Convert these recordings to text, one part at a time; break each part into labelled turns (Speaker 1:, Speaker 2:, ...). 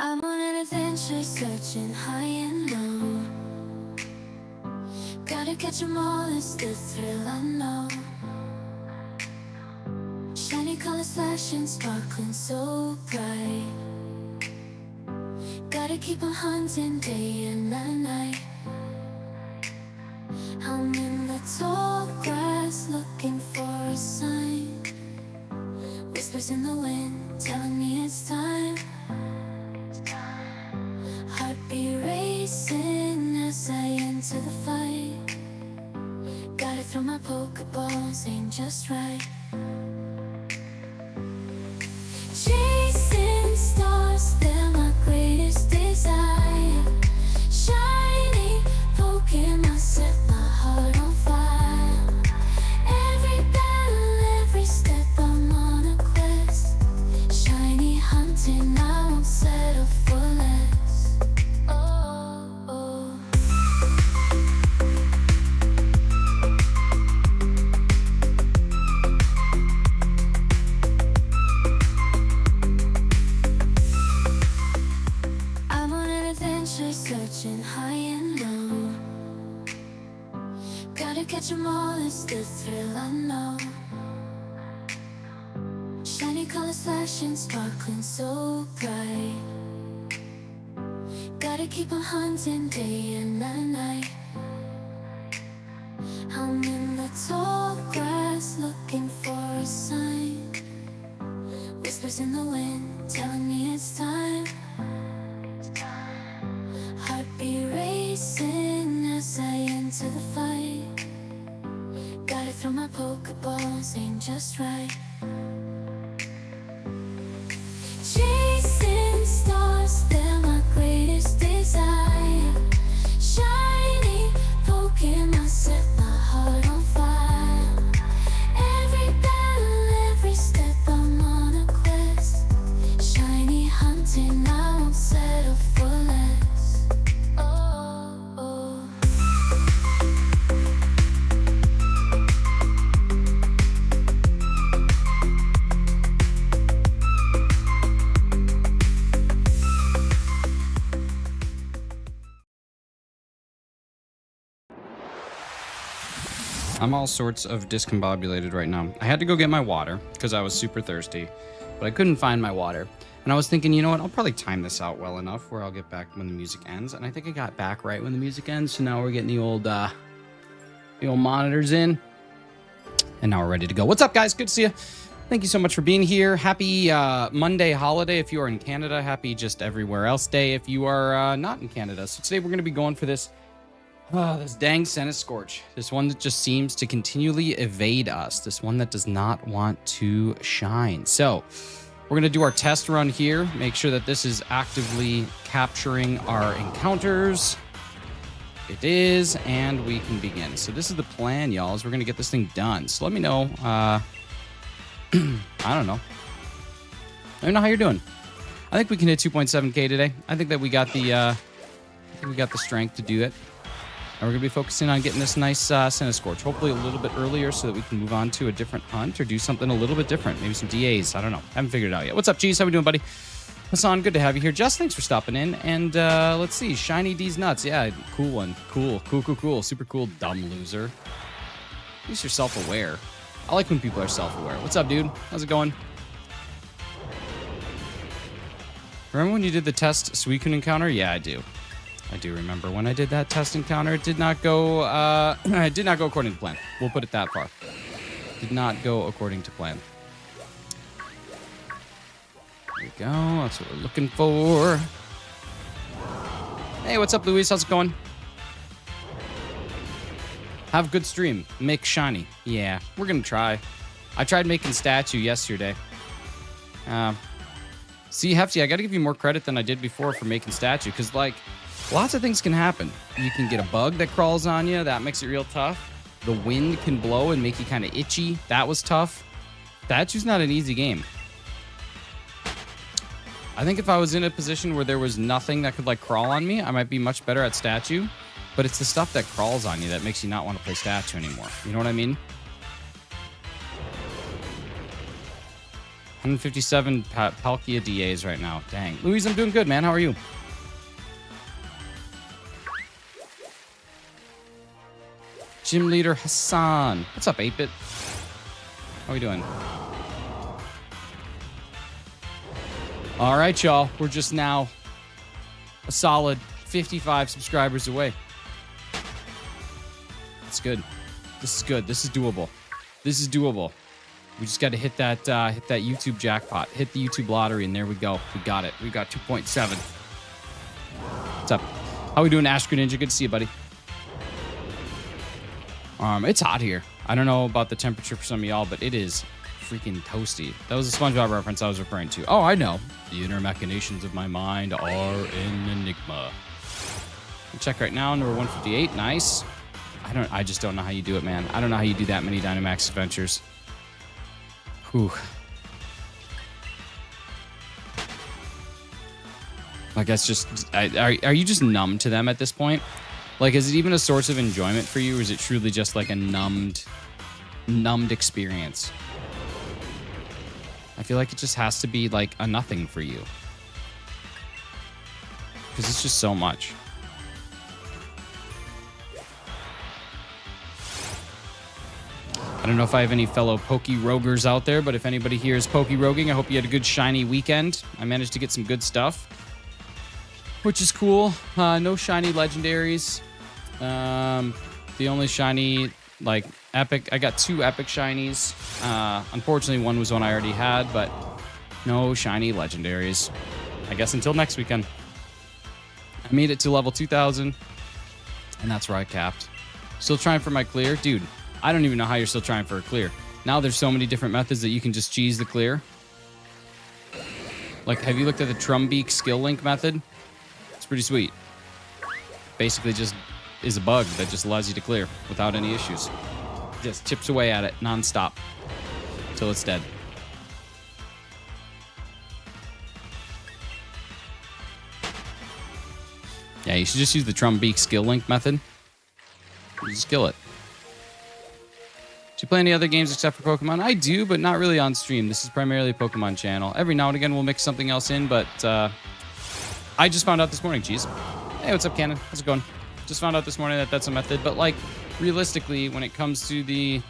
Speaker 1: I'm on an adventure, searching high and low. Gotta catch 'em all, it's the thrill I know. Shiny colors flashing, sparkling so bright. Gotta keep on hunting day and night. I'm in the tall grass looking for a sign. Whispers in the wind telling me it's time. Heartbeat racing as I enter the fight. Gotta throw my Pokeballs, aim just right. Chasing stars, they're my greatest desire. Shiny Pokemon set my heart on fire. Every battle, every step, I'm on a quest. Shiny hunting, I won't settle for less. Oh, oh. I'm on an adventure, searching high and low. Gotta catch 'em all, it's the thrill I know. Shiny colors flashing, sparkling so bright. Gotta keep on hunting day and night. I'm in the tall grass looking for a sign. Whispers in the wind telling me it's time. Heartbeat racing as I enter the fight. Gotta throw my Pokeballs, aim just right. Chasing stars, they're my greatest desire. Shiny Pokemon set my heart on fire. Every battle, every step, I'm on a quest. Shiny hunting, I won't settle for less. Oh, oh.
Speaker 2: I'm all sorts of discombobulated right now. I had to go get my water because I was super thirsty, but I couldn't find my water. And I was thinking, you know what, I'll probably time this out well enough where I'll get back when the music ends. And I think I got back right when the music ends. So now we're getting the old monitors in. And now we're ready to go. What's up, guys? Good to see you. Thank you so much for being here. Happy Monday holiday if you are in Canada. Happy just everywhere else day if you are not in Canada. So today we're going to be going for this dang Centiskorch. This one that just seems to continually evade us. This one that does not want to shine. So we're going to do our test run here. Make sure that this is actively capturing our encounters. It is, and we can begin. So this is the plan, y'all, is we're going to get this thing done. So let me know. I don't know. Let me know how you're doing. I think we can hit 2.7K today. I think that we got the strength to do it. And we're going to be focusing on getting this nice Centiskorch, hopefully a little bit earlier so that we can move on to a different hunt or do something a little bit different. Maybe some DAs. I don't know. Haven't figured it out yet. What's up, Cheese? How we doing, buddy? Hassan, good to have you here. Jess, thanks for stopping in. And let's see. Shiny D's Nuts. Yeah, cool one. Cool. Super cool, dumb loser. At least you're self-aware. I like when people are self-aware. What's up, dude? How's it going? Remember when you did the test Suicune encounter? Yeah, I do. I do remember when I did that test encounter. It did not go it did not go according to plan. We'll put it that far. Did not go according to plan. There we go. That's what we're looking for. Hey, what's up, Luis? How's it going? Have a good stream. Make shiny. Yeah, we're gonna try. I tried making statue yesterday. See, Hefty, I gotta give you more credit than I did before for making statue, because like lots of things can happen. You can get a bug that crawls on you. That makes it real tough. The wind can blow and make you kind of itchy. That was tough. Statue's not an easy game. I think if I was in a position where there was nothing that could like crawl on me, I might be much better at statue. But it's the stuff that crawls on you that makes you not want to play statue anymore. You know what I mean? 157 Palkia DAs right now. Dang. Louise, I'm doing good, man. How are you? Gym leader Hassan. What's up, 8-Bit? How are we doing? All right, y'all. We're just now a solid 55 subscribers away. That's good. This is good. This is doable. This is doable. We just got to hit that YouTube jackpot. Hit the YouTube lottery, and there we go. We got it. We got 2.7. What's up? How we doing, Ash Ninja? Good to see you, buddy. It's hot here. I don't know about the temperature for some of y'all, but it is freaking toasty. That was a SpongeBob reference I was referring to. Oh, I know. The inner machinations of my mind are an enigma. Check right now, number 158. Nice. I just don't know how you do it, man. I don't know how you do that many Dynamax adventures. Whew. Like, that's just... Are you just numb to them at this point? Like, is it even a source of enjoyment for you, or is it truly just like a numbed experience? I feel like it just has to be like a nothing for you. Because it's just so much. I don't know if I have any fellow Poke-Rogers out there, but if anybody here is Poke-Roging, I hope you had a good shiny weekend. I managed to get some good stuff, which is cool. No shiny legendaries. The only shiny, like, epic, I got 2 epic shinies. Unfortunately, one was one I already had, but no shiny legendaries. I guess until next weekend. I made it to level 2000, and that's where I capped. Still trying for my clear. Dude, I don't even know how you're still trying for a clear. Now there's so many different methods that you can just cheese the clear. Like, have you looked at the Trumbeak skill link method? It's pretty sweet. Basically just is a bug that just allows you to clear without any issues. Just chips away at it nonstop until it's dead. Yeah, you should just use the Trumbeak skill link method. You just kill it. Do you play any other games except for Pokemon? I do, but not really on stream. This is primarily a Pokemon channel. Every now and again, we'll mix something else in, but I just found out this morning, geez. Hey, what's up, Cannon? How's it going? Just found out this morning that that's a method, but, like, realistically, when it comes to the...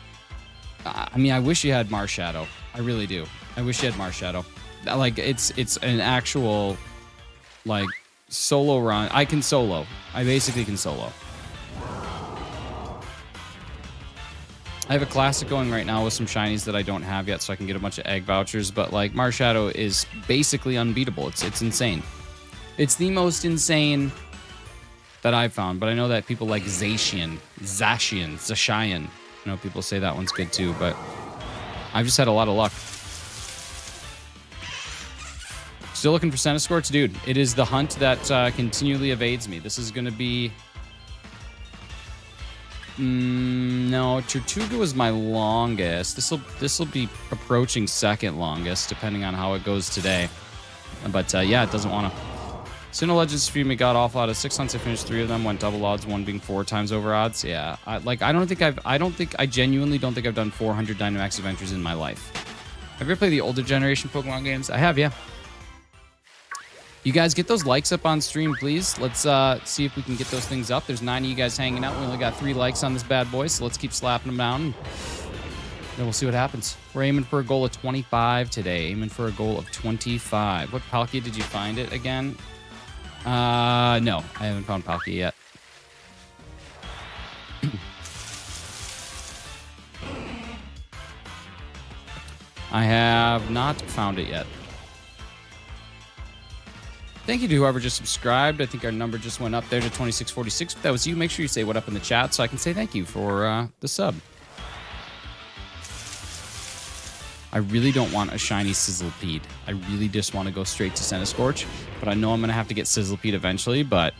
Speaker 2: I mean, I wish you had Marshadow. I really do. I wish you had Marshadow. Like, it's an actual, like, solo run. I can solo. I basically can solo. I have a classic going right now with some shinies that I don't have yet, so I can get a bunch of egg vouchers. But, like, Marshadow is basically unbeatable. It's insane. It's the most insane that I've found. But I know that people like Zacian. I know people say that one's good too, but I've just had a lot of luck. Still looking for Centiskorch? Dude, it is the hunt that continually evades me. This is going to be... no, Tortuga was my longest. This will be approaching second longest, depending on how it goes today. But yeah, it doesn't want to. Sinnoh Legends stream, it got awful. Out of 6 hunts, I finished 3 of them. Went double odds, one being 4 times over odds. Yeah, I genuinely don't think I've done 400 Dynamax adventures in my life. Have you ever played the older generation Pokemon games? I have, yeah. You guys get those likes up on stream, please. Let's see if we can get those things up. There's 9 of you guys hanging out. We only got 3 likes on this bad boy, so let's keep slapping them down. Then we'll see what happens. We're aiming for a goal of 25 today. Aiming for a goal of 25. What Palkia did you find it again? No, I haven't found Palkia yet. I have not found it yet. Thank you to whoever just subscribed. I think our number just went up there to 2646. If that was you, make sure you say what up in the chat so I can say thank you for the sub. I really don't want a shiny Sizzlipede. I really just want to go straight to Centiskorch, but I know I'm going to have to get Sizzlipede eventually, but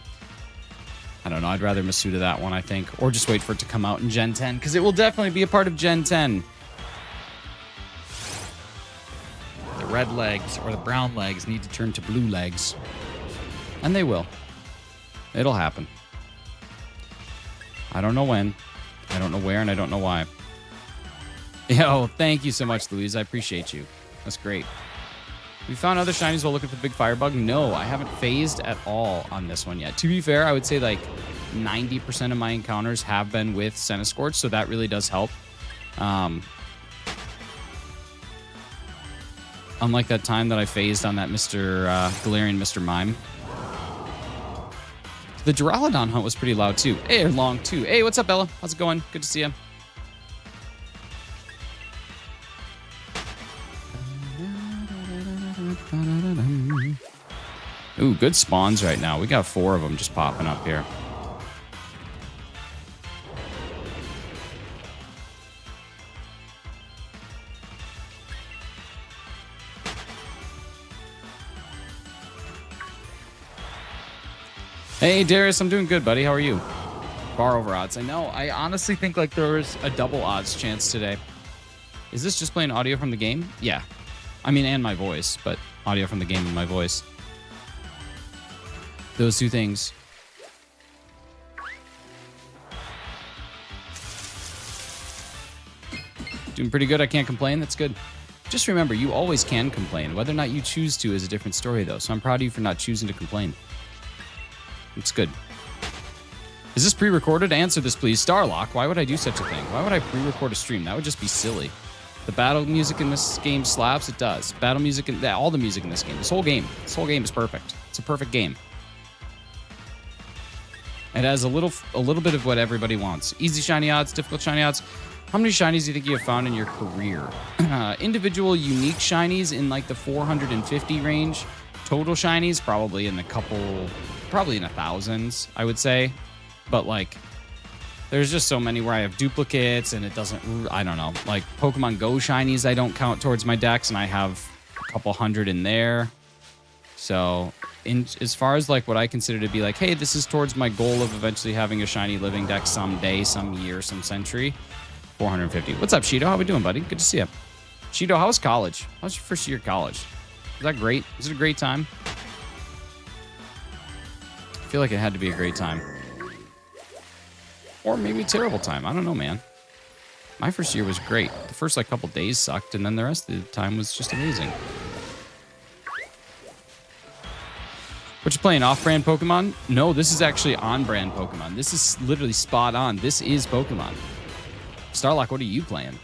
Speaker 2: I don't know. I'd rather Masuda that one, I think, or just wait for it to come out in Gen 10, because it will definitely be a part of Gen 10. The red legs or the brown legs need to turn to blue legs, and they will. It'll happen. I don't know when, I don't know where, and I don't know why. Yo, thank you so much, Louise. I appreciate you. That's great. We found other shinies while looking for the big firebug. No, I haven't phased at all on this one yet. To be fair, I would say like 90% of my encounters have been with Centiskorch, so that really does help. Unlike that time that I phased on that Galarian Mr. Mime. The Duraludon hunt was pretty loud too. Hey, long too. Hey, what's up, Bella? How's it going? Good to see you. Ooh, good spawns right now. We got 4 of them just popping up here. Hey, Darius, I'm doing good, buddy. How are you? Far over odds. I know. I honestly think like there's a double odds chance today. Is this just playing audio from the game? Yeah. I mean, and my voice, but audio from the game and my voice. Those two things. Doing pretty good. I can't complain. That's good. Just remember, you always can complain. Whether or not you choose to is a different story, though. So I'm proud of you for not choosing to complain. It's good. Is this pre-recorded? Answer this, please. Starlock, why would I do such a thing? Why would I pre-record a stream? That would just be silly. The battle music in this game slaps. It does. Battle music and all the music in this game. This whole game is perfect. It's a perfect game. It has a little bit of what everybody wants. Easy shiny odds, difficult shiny odds. How many shinies do you think you have found in your career? Individual unique shinies in like the 450 range. Total shinies probably in probably in the thousands, I would say. But like, there's just so many where I have duplicates and it doesn't, I don't know. Like Pokemon Go shinies I don't count towards my decks, and I have a couple hundred in there. So as far as like what I consider to be like, hey, this is towards my goal of eventually having a shiny living deck someday, some year, some century, 450. What's up, Shido? How we doing, buddy? Good to see you. Shido, how was college? How was your first year of college? Was that great? Was it a great time? I feel like it had to be a great time. Or maybe a terrible time. I don't know, man. My first year was great. The first like couple days sucked, and then the rest of the time was just amazing. What, you playing off-brand Pokemon? No, this is actually on-brand Pokemon. This is literally spot on. This is Pokemon. Starlock, what are you playing?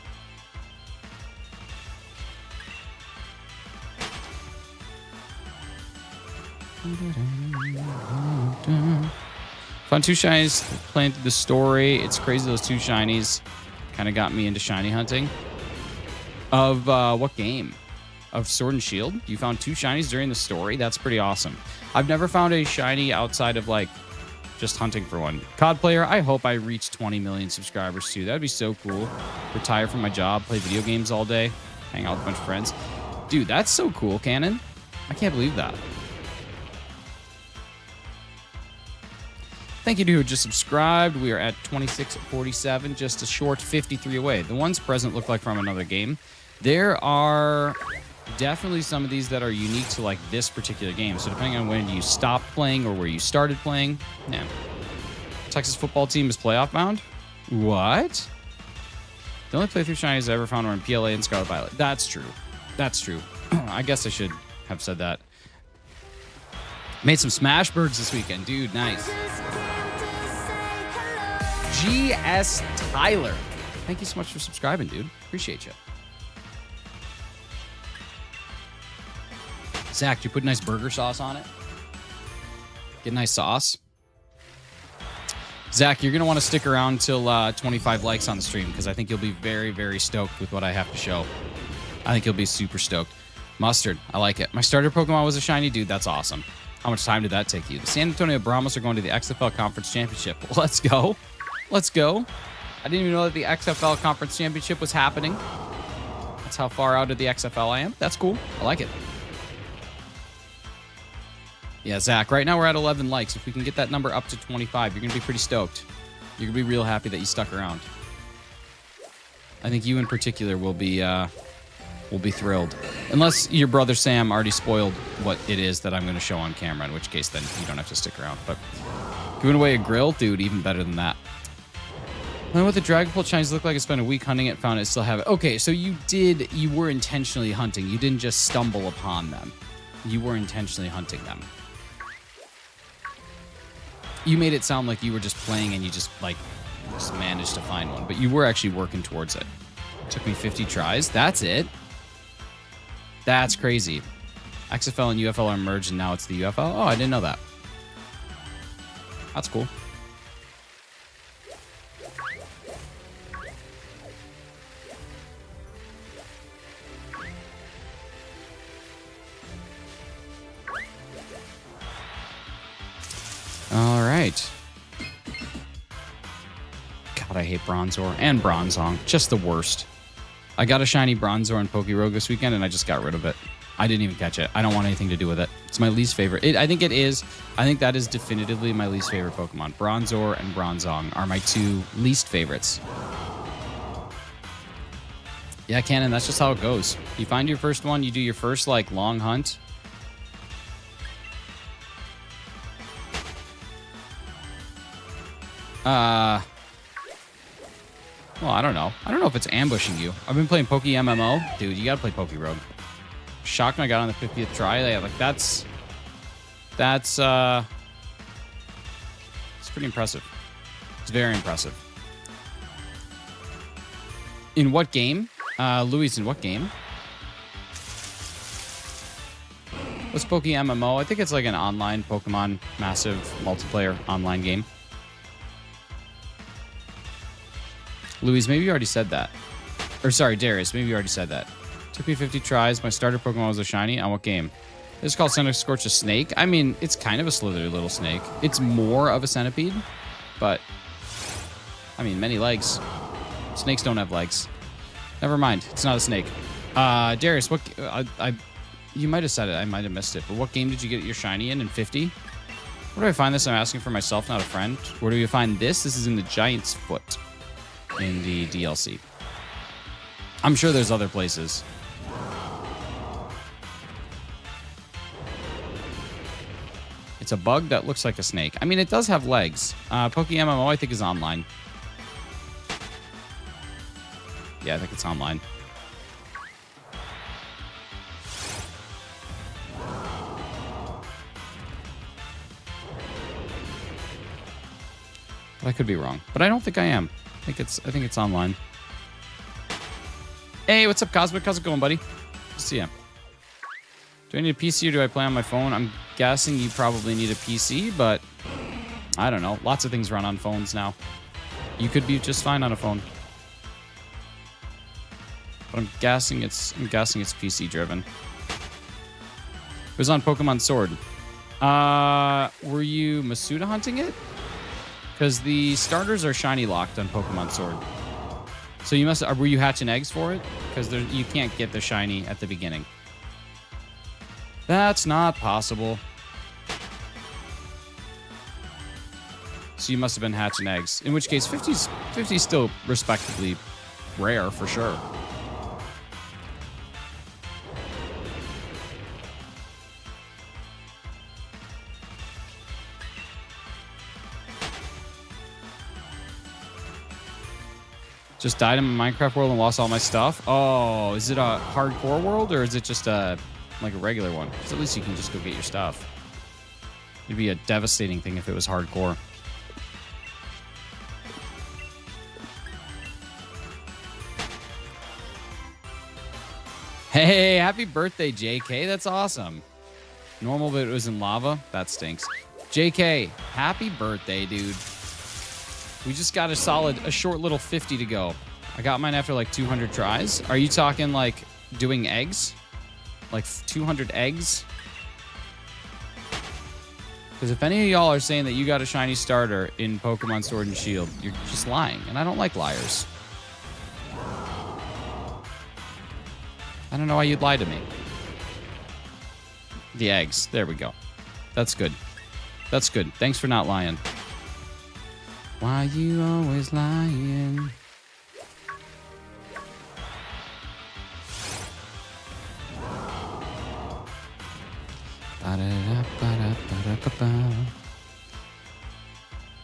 Speaker 2: Found 2 shinies playing through the story. It's crazy, those 2 shinies kind of got me into shiny hunting. Of what game? Of Sword and Shield? You found 2 shinies during the story? That's pretty awesome. I've never found a shiny outside of like just hunting for one. COD player, I hope I reach 20 million subscribers too. That'd be so cool. Retire from my job, play video games all day, hang out with a bunch of friends. Dude, that's so cool, Cannon. I can't believe that. Thank you to who just subscribed. We are at 2647, just a short 53 away. The ones present look like from another game. There are definitely some of these that are unique to like this particular game. So depending on when you stopped playing or where you started playing, yeah. Texas football team is playoff bound? What? The only playthrough shinies I ever found were in PLA and Scarlet Violet. That's true. That's true. I guess I should have said that. Made some Smashburgs this weekend. Dude, nice. GS Tyler. Thank you so much for subscribing, dude. Appreciate you. Zach, you put nice burger sauce on it? Get nice sauce? Zach, you're going to want to stick around till 25 likes on the stream, because I think you'll be very, very stoked with what I have to show. I think you'll be super stoked. Mustard, I like it. My starter Pokemon was a shiny. Dude, that's awesome. How much time did that take you? The San Antonio Brahmas are going to the XFL Conference Championship. Well, let's go. Let's go. I didn't even know that the XFL Conference Championship was happening. That's how far out of the XFL I am. That's cool. I like it. Yeah, Zach, right now we're at 11 likes. If we can get that number up to 25, you're going to be pretty stoked. You're going to be real happy that you stuck around. I think you in particular will be thrilled. Unless your brother Sam already spoiled what it is that I'm going to show on camera, in which case then you don't have to stick around. But giving away a grill? Dude, even better than that. Learn what the Dragon Pult shinies look like. I spent a week hunting it, found it, still have it. Okay, so you were intentionally hunting. You didn't just stumble upon them. You were intentionally hunting them. You made it sound like you were just playing and you just managed to find one, but you were actually working towards it. Took me 50 tries. That's it. That's crazy. XFL and UFL are merged and now it's the UFL. Oh, I didn't know that. That's cool. All right. God, I hate Bronzor and Bronzong. Just the worst. I got a shiny Bronzor in Pokerogue this weekend, and I just got rid of it. I didn't even catch it. I don't want anything to do with it. It's my least favorite. I think it is. I think that is definitively my least favorite Pokemon. Bronzor and Bronzong are my two least favorites. Yeah, Cannon, that's just how it goes. You find your first one, you do your first, long hunt. Well, I don't know. I don't know if it's ambushing you. I've been playing Poke MMO. Dude, you gotta play Pokerogue. Shocked when I got on the 50th try. That's it's pretty impressive. It's very impressive. In what game? Luis, in what game? What's Poke MMO? I think it's like an online Pokemon massive multiplayer online game. Luis, maybe you already said that. Or sorry, Darius, maybe you already said that. Took me 50 tries. My starter Pokemon was a shiny. On what game? This is called Centiskorch a snake. I mean, it's kind of a slithery little snake. It's more of a centipede, but I mean, many legs. Snakes don't have legs. Never mind. It's not a snake. Darius, what? You might have said it. I might have missed it. But what game did you get your shiny in 50? Where do I find this? I'm asking for myself, not a friend. Where do you find this? This is in the Giant's Foot in the DLC. I'm sure there's other places. It's a bug that looks like a snake. I mean, it does have legs. Poke MMO, I think, is online. Yeah, I think it's online. But I could be wrong. But I don't think I am. I think it's online. Hey, what's up, Cosmic? How's it going, buddy? Good to see ya. Do I need a PC or do I play on my phone? I'm guessing you probably need a PC, but I don't know. Lots of things run on phones now. You could be just fine on a phone. But I'm guessing it's PC driven. It was on Pokemon Sword. Were you Masuda hunting it? Because the starters are shiny locked on Pokemon Sword. So you were you hatching eggs for it? Because you can't get the shiny at the beginning. That's not possible. So you must have been hatching eggs. In which case, 50's still respectably rare for sure. Just died in my Minecraft world and lost all my stuff. Oh, is it a hardcore world or is it just like a regular one? Because at least you can just go get your stuff. It'd be a devastating thing if it was hardcore. Hey, happy birthday, JK. That's awesome. Normal, but it was in lava. That stinks. JK, happy birthday, dude. We just got a short little 50 to go. I got mine after like 200 tries. Are you talking like doing eggs? Like 200 eggs? Because if any of y'all are saying that you got a shiny starter in Pokemon Sword and Shield, you're just lying. And I don't like liars. I don't know why you'd lie to me. The eggs. There we go. That's good. That's good. Thanks for not lying. Why you always lying?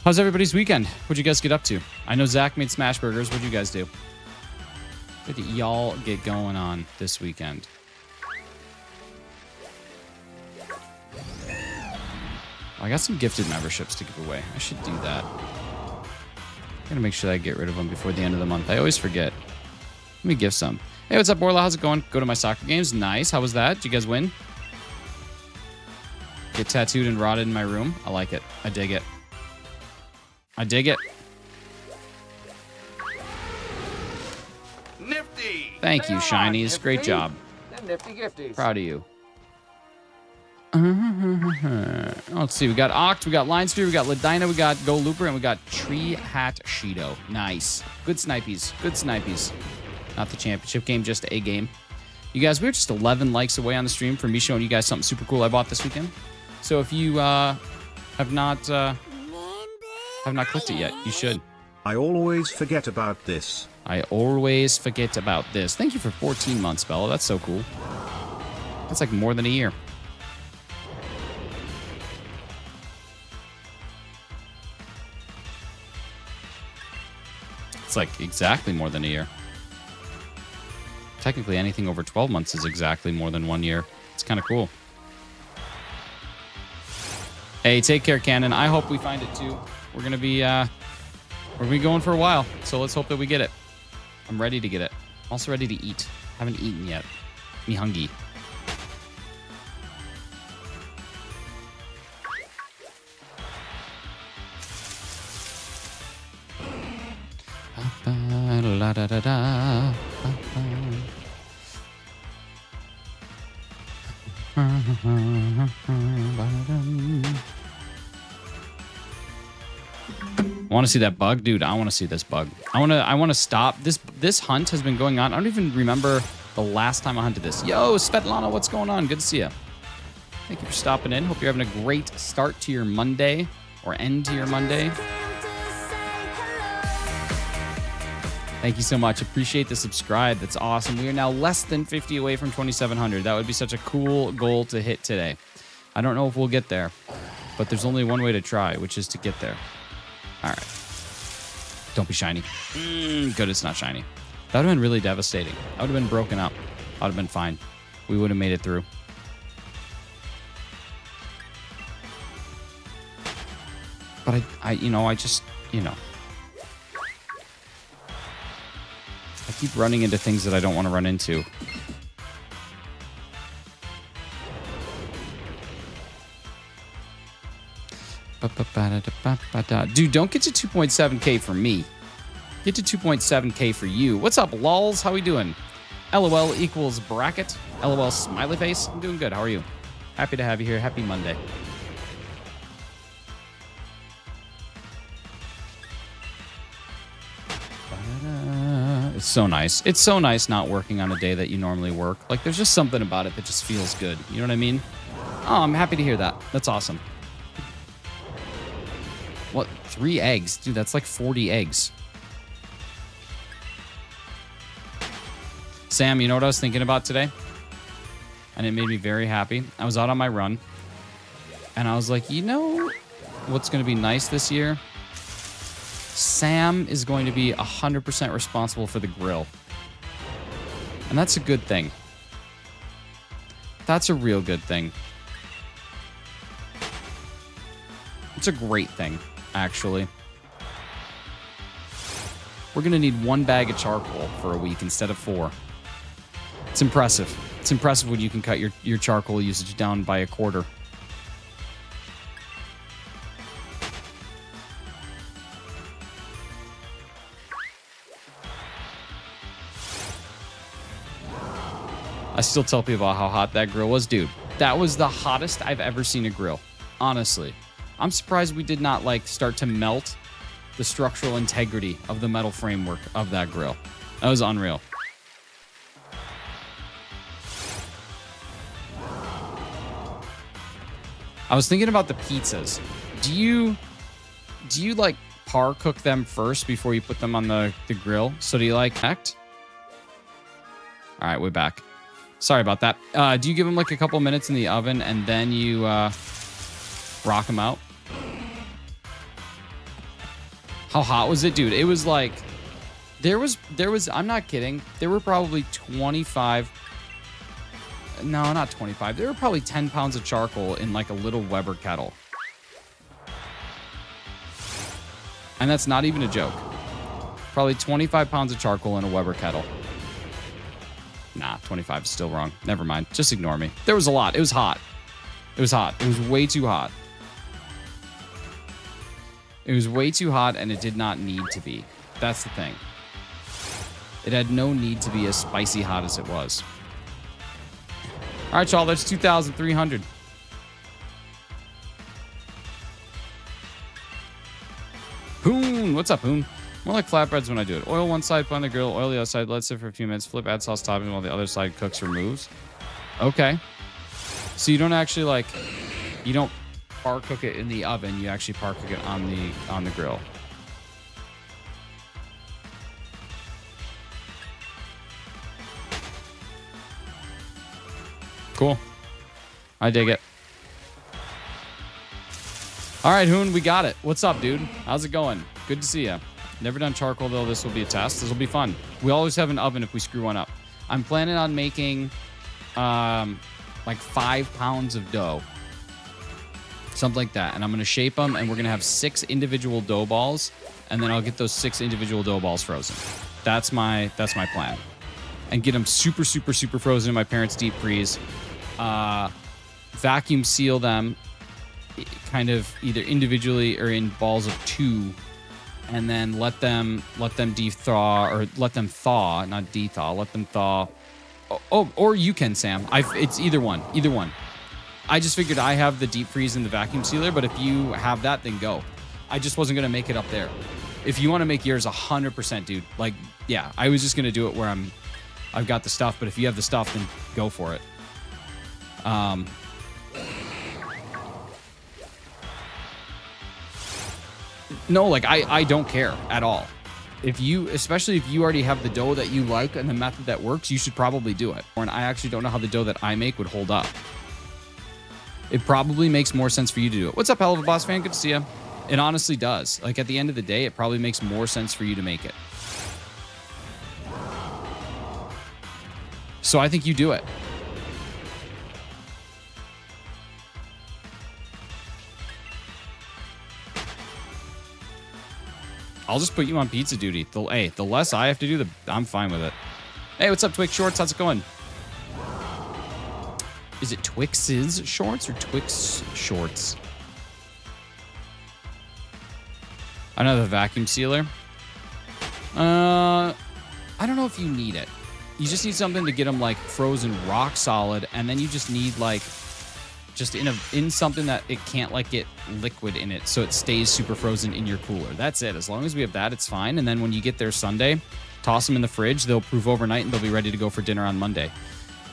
Speaker 2: How's everybody's weekend? What'd you guys get up to? I know Zach made smash burgers. What'd you guys do? What did y'all get going on this weekend? I got some gifted memberships to give away. I should do that. I'm gonna make sure that I get rid of them before the end of the month. I always forget. Let me gift some. Hey, what's up, Borla? How's it going? Go to my soccer games. Nice. How was that? Did you guys win? Get tattooed and rotted in my room. I like it. I dig it. I dig it.
Speaker 3: Nifty.
Speaker 2: Thank you, Shinies. Great job.
Speaker 3: Them nifty gifties.
Speaker 2: Proud of you. Let's see. We got Oct, we got Line Spear, we got Ladina, we got Go Looper, and we got Tree Hat Shido. Nice. Good snipies. Good snipies. Not the championship game, just a game. You guys, we're just 11 likes away on the stream from me showing you guys something super cool I bought this weekend. So if you have not clicked it yet, you should.
Speaker 4: I always forget about this.
Speaker 2: I always forget about this. Thank you for 14 months, Bella. That's so cool. That's like more than a year. It's like exactly more than a year. Technically, anything over 12 months is exactly more than 1 year. It's kind of cool. Hey, take care, Cannon. I hope we find it too. We're gonna be going for a while, so let's hope that we get it. I'm ready to get it. I'm also ready to eat. Haven't eaten yet. Me hungry. Want to see that bug? Dude, I want to see this bug. I want to stop. This hunt has been going on. I don't even remember the last time I hunted this. Yo, Svetlana, what's going on? Good to see you. Thank you for stopping in. Hope you're having a great start to your Monday or end to your Monday. Thank you so much. Appreciate the subscribe. That's awesome. We are now less than 50 away from 2,700. That would be such a cool goal to hit today. I don't know if we'll get there, but there's only one way to try, which is to get there. All right. Don't be shiny. Good, it's not shiny. That would have been really devastating. I would have been broken up. I would have been fine. We would have made it through. But I keep running into things that I don't want to run into. Dude, don't get to 2.7K for me. Get to 2.7K for you. What's up, lols? How we doing? LOL equals bracket. LOL smiley face. I'm doing good. How are you? Happy to have you here. Happy Monday. It's so nice. It's so nice not working on a day that you normally work. Like, there's just something about it that just feels good. You know what I mean? Oh, I'm happy to hear that. That's awesome. What? 3 eggs? Dude, that's like 40 eggs. Sam, you know what I was thinking about today? And it made me very happy. I was out on my run. And I was like, you know what's going to be nice this year? Sam is going to be 100% responsible for the grill. And that's a good thing. That's a real good thing. It's a great thing, actually. We're going to need 1 bag of charcoal for a week instead of 4. It's impressive. It's impressive when you can cut your charcoal usage down by 1/4. I still tell people how hot that grill was. Dude, that was the hottest I've ever seen a grill. Honestly. I'm surprised we did not, like, start to melt the structural integrity of the metal framework of that grill. That was unreal. I was thinking about the pizzas. Do you like par cook them first before you put them on the grill? So do you like connect? All right, we're back. Sorry about that. Do you give them like a couple minutes in the oven and then you rock them out? How hot was it, dude? It was like there was I'm not kidding. There were probably 25. No, not 25. There were probably 10 pounds of charcoal in like a little Weber kettle. And that's not even a joke. Probably 25 pounds of charcoal in a Weber kettle. Nah, 25 is still wrong. Never mind. Just ignore me. There was a lot. It was hot. It was hot. It was way too hot. It was way too hot, and it did not need to be. That's the thing. It had no need to be as spicy hot as it was. All right, y'all. That's 2,300. Hoon. What's up, Hoon? More like flatbreads when I do it. Oil one side, put on the grill, oil the other side, let it sit for a few minutes, flip, add sauce topping while the other side cooks or moves. Okay. So you don't actually like, you don't par cook it in the oven, you actually par cook it on the grill. Cool. I dig it. All right, Hoon, we got it. What's up, dude? How's it going? Good to see you. Never done charcoal, though. This will be a test. This will be fun. We always have an oven if we screw one up. I'm planning on making like 5 pounds of dough. Something like that. And I'm going to shape them, and we're going to have 6 individual dough balls, and then I'll get those 6 individual dough balls frozen. That's my plan. And get them super, super, super frozen in my parents' deep freeze. Vacuum seal them kind of either individually or in balls of 2. And then let them de-thaw, or let them thaw, not de-thaw. Let them thaw. Oh, or you can, Sam. It's either one. Either one. I just figured I have the deep freeze and the vacuum sealer, but if you have that, then go. I just wasn't gonna make it up there. If you want to make yours 100%, dude. Like, yeah, I was just gonna do it where I've got the stuff. But if you have the stuff, then go for it. No, like I don't care at all. Especially if you already have the dough that you like and the method that works, you should probably do it. And I actually don't know how the dough that I make would hold up. It probably makes more sense for you to do it. What's up, hell of a boss fan? Good to see you. It honestly does. Like at the end of the day, it probably makes more sense for you to make it. So I think you do it. I'll just put you on pizza duty. The less I have to do, I'm fine with it. Hey, what's up, Twix Shorts? How's it going? Is it Twix's Shorts or Twix Shorts? Another vacuum sealer. I don't know if you need it. You just need something to get them like frozen rock solid, and then you just need like just in something that it can't like get liquid in it, so it stays super frozen in your cooler. That's it. As long as we have that, it's fine. And then when you get there Sunday, toss them in the fridge. They'll proof overnight, and they'll be ready to go for dinner on Monday.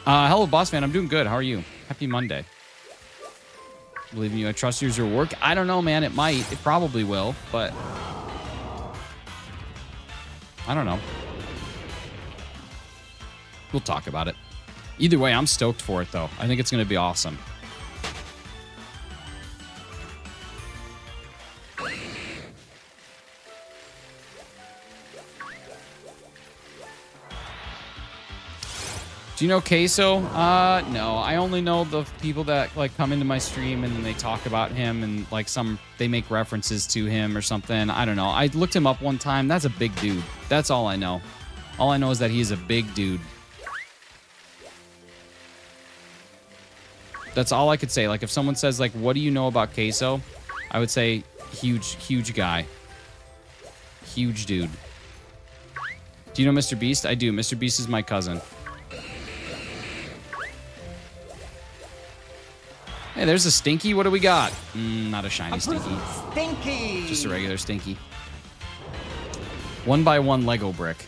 Speaker 2: Hello, boss fan. I'm doing good. How are you? Happy Monday. Believe in you. I trust yours will work. I don't know, man. It might. It probably will, but I don't know. We'll talk about it. Either way, I'm stoked for it, though. I think it's going to be awesome. Do you know Queso? No. I only know the people that like come into my stream and they talk about him and like they make references to him or something. I don't know. I looked him up one time. That's a big dude. That's all I know. All I know is that he's a big dude. That's all I could say. Like if someone says like, what do you know about Queso? I would say huge guy. Huge dude. Do you know Mr. Beast? I do. Mr. Beast is my cousin. Hey, there's a Stinky. What do we got? Not a shiny Stinky.
Speaker 3: Stinky!
Speaker 2: Just a regular Stinky. 1x1 Lego brick.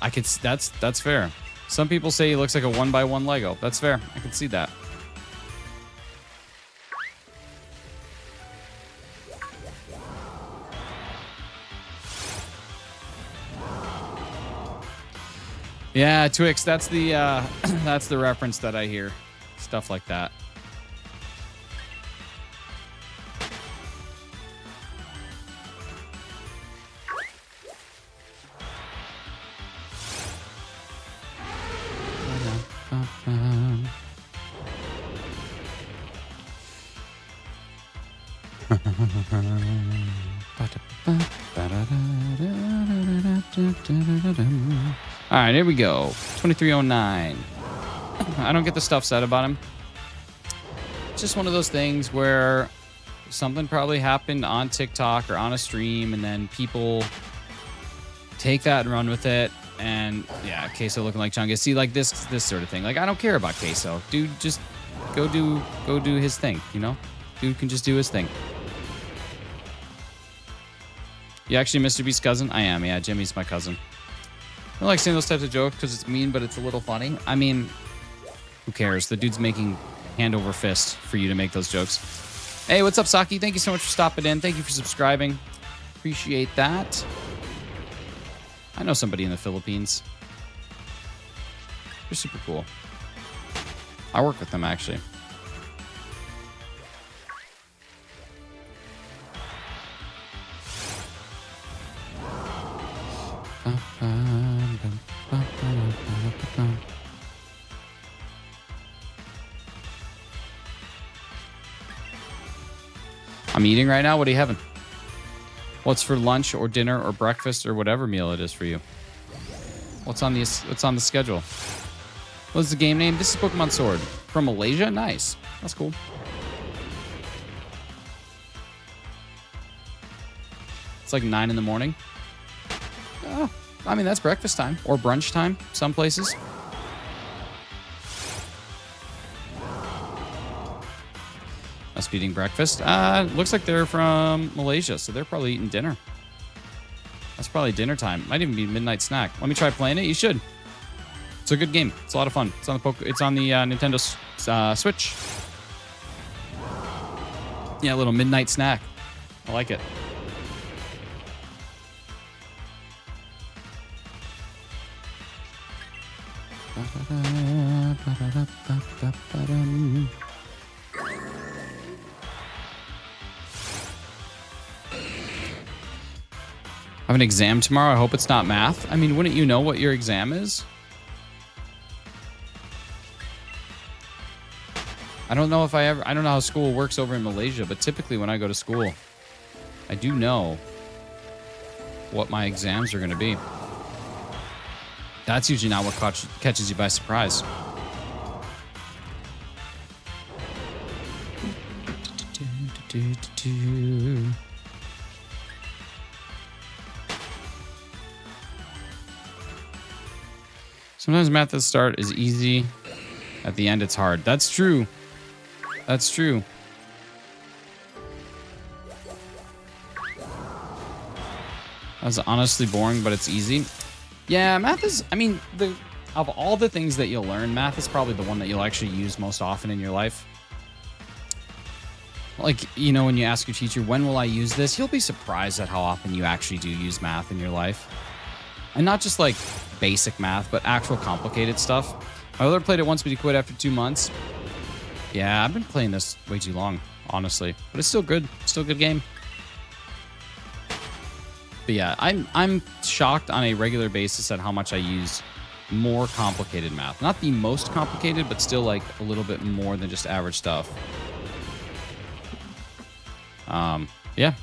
Speaker 2: That's fair. Some people say he looks like a 1x1 Lego. That's fair. I can see that. Yeah, Twix. That's the that's the reference that I hear. Stuff like that. All right, here we go. 2309. I don't get the stuff said about him. It's just one of those things where something probably happened on TikTok or on a stream, and then people take that and run with it. And yeah, Queso looking like Chungus. See, like this sort of thing. Like, I don't care about Queso. Dude, just go do his thing, you know? Dude can just do his thing. You actually Mr. Beast's cousin? I am, yeah. Jimmy's my cousin. I don't like saying those types of jokes because it's mean, but it's a little funny. I mean, who cares? The dude's making hand over fist for you to make those jokes. Hey, what's up, Saki? Thank you so much for stopping in. Thank you for subscribing. Appreciate that. I know somebody in the Philippines. They're super cool. I work with them, actually. I'm eating right now. What are you having? What's for lunch or dinner or breakfast or whatever meal it is for you? What's on the schedule? What's the game name? This is Pokemon Sword from Malaysia. Nice. That's cool. It's like 9 in the morning. Oh, I mean, that's breakfast time or brunch time. Some places. Must be eating breakfast. Looks like they're from Malaysia, so they're probably eating dinner. That's probably dinner time. Might even be midnight snack. Let me try playing it. You should. It's a good game. It's a lot of fun. It's on the Nintendo Switch. Yeah, a little midnight snack. I like it. I have an exam tomorrow. I hope it's not math. I mean, wouldn't you know what your exam is? I don't know how school works over in Malaysia, but typically when I go to school, I do know what my exams are going to be. That's usually not what catches you by surprise. Sometimes math at the start is easy. At the end, it's hard. That's true. That's true. That's honestly boring, but it's easy. Yeah, math is, I mean, of all the things that you'll learn, math is probably the one that you'll actually use most often in your life. Like, you know, when you ask your teacher, when will I use this? You'll be surprised at how often you actually do use math in your life. And not just like basic math, but actual complicated stuff. My brother played it once, but he quit after 2 months. Yeah, I've been playing this way too long, honestly. But it's still good. Still a good game. But yeah, I'm shocked on a regular basis at how much I use more complicated math. Not the most complicated, but still like a little bit more than just average stuff. Yeah.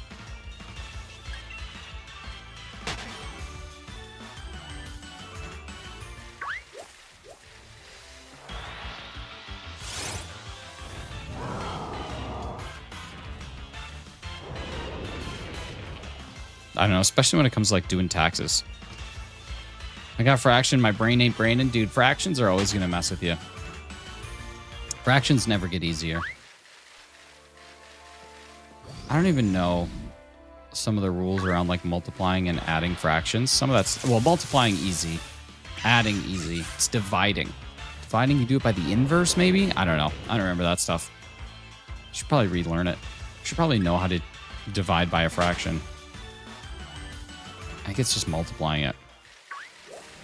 Speaker 2: I don't know, especially when it comes to like doing taxes. I got fraction, my brain ain't Brandon. Dude, fractions are always going to mess with you. Fractions never get easier. I don't even know some of the rules around like multiplying and adding fractions. Some of that's, well, multiplying easy. Adding easy. It's dividing. Dividing, you do it by the inverse maybe? I don't know. I don't remember that stuff. Should probably relearn it. Should probably know how to divide by a fraction. I think it's just multiplying it.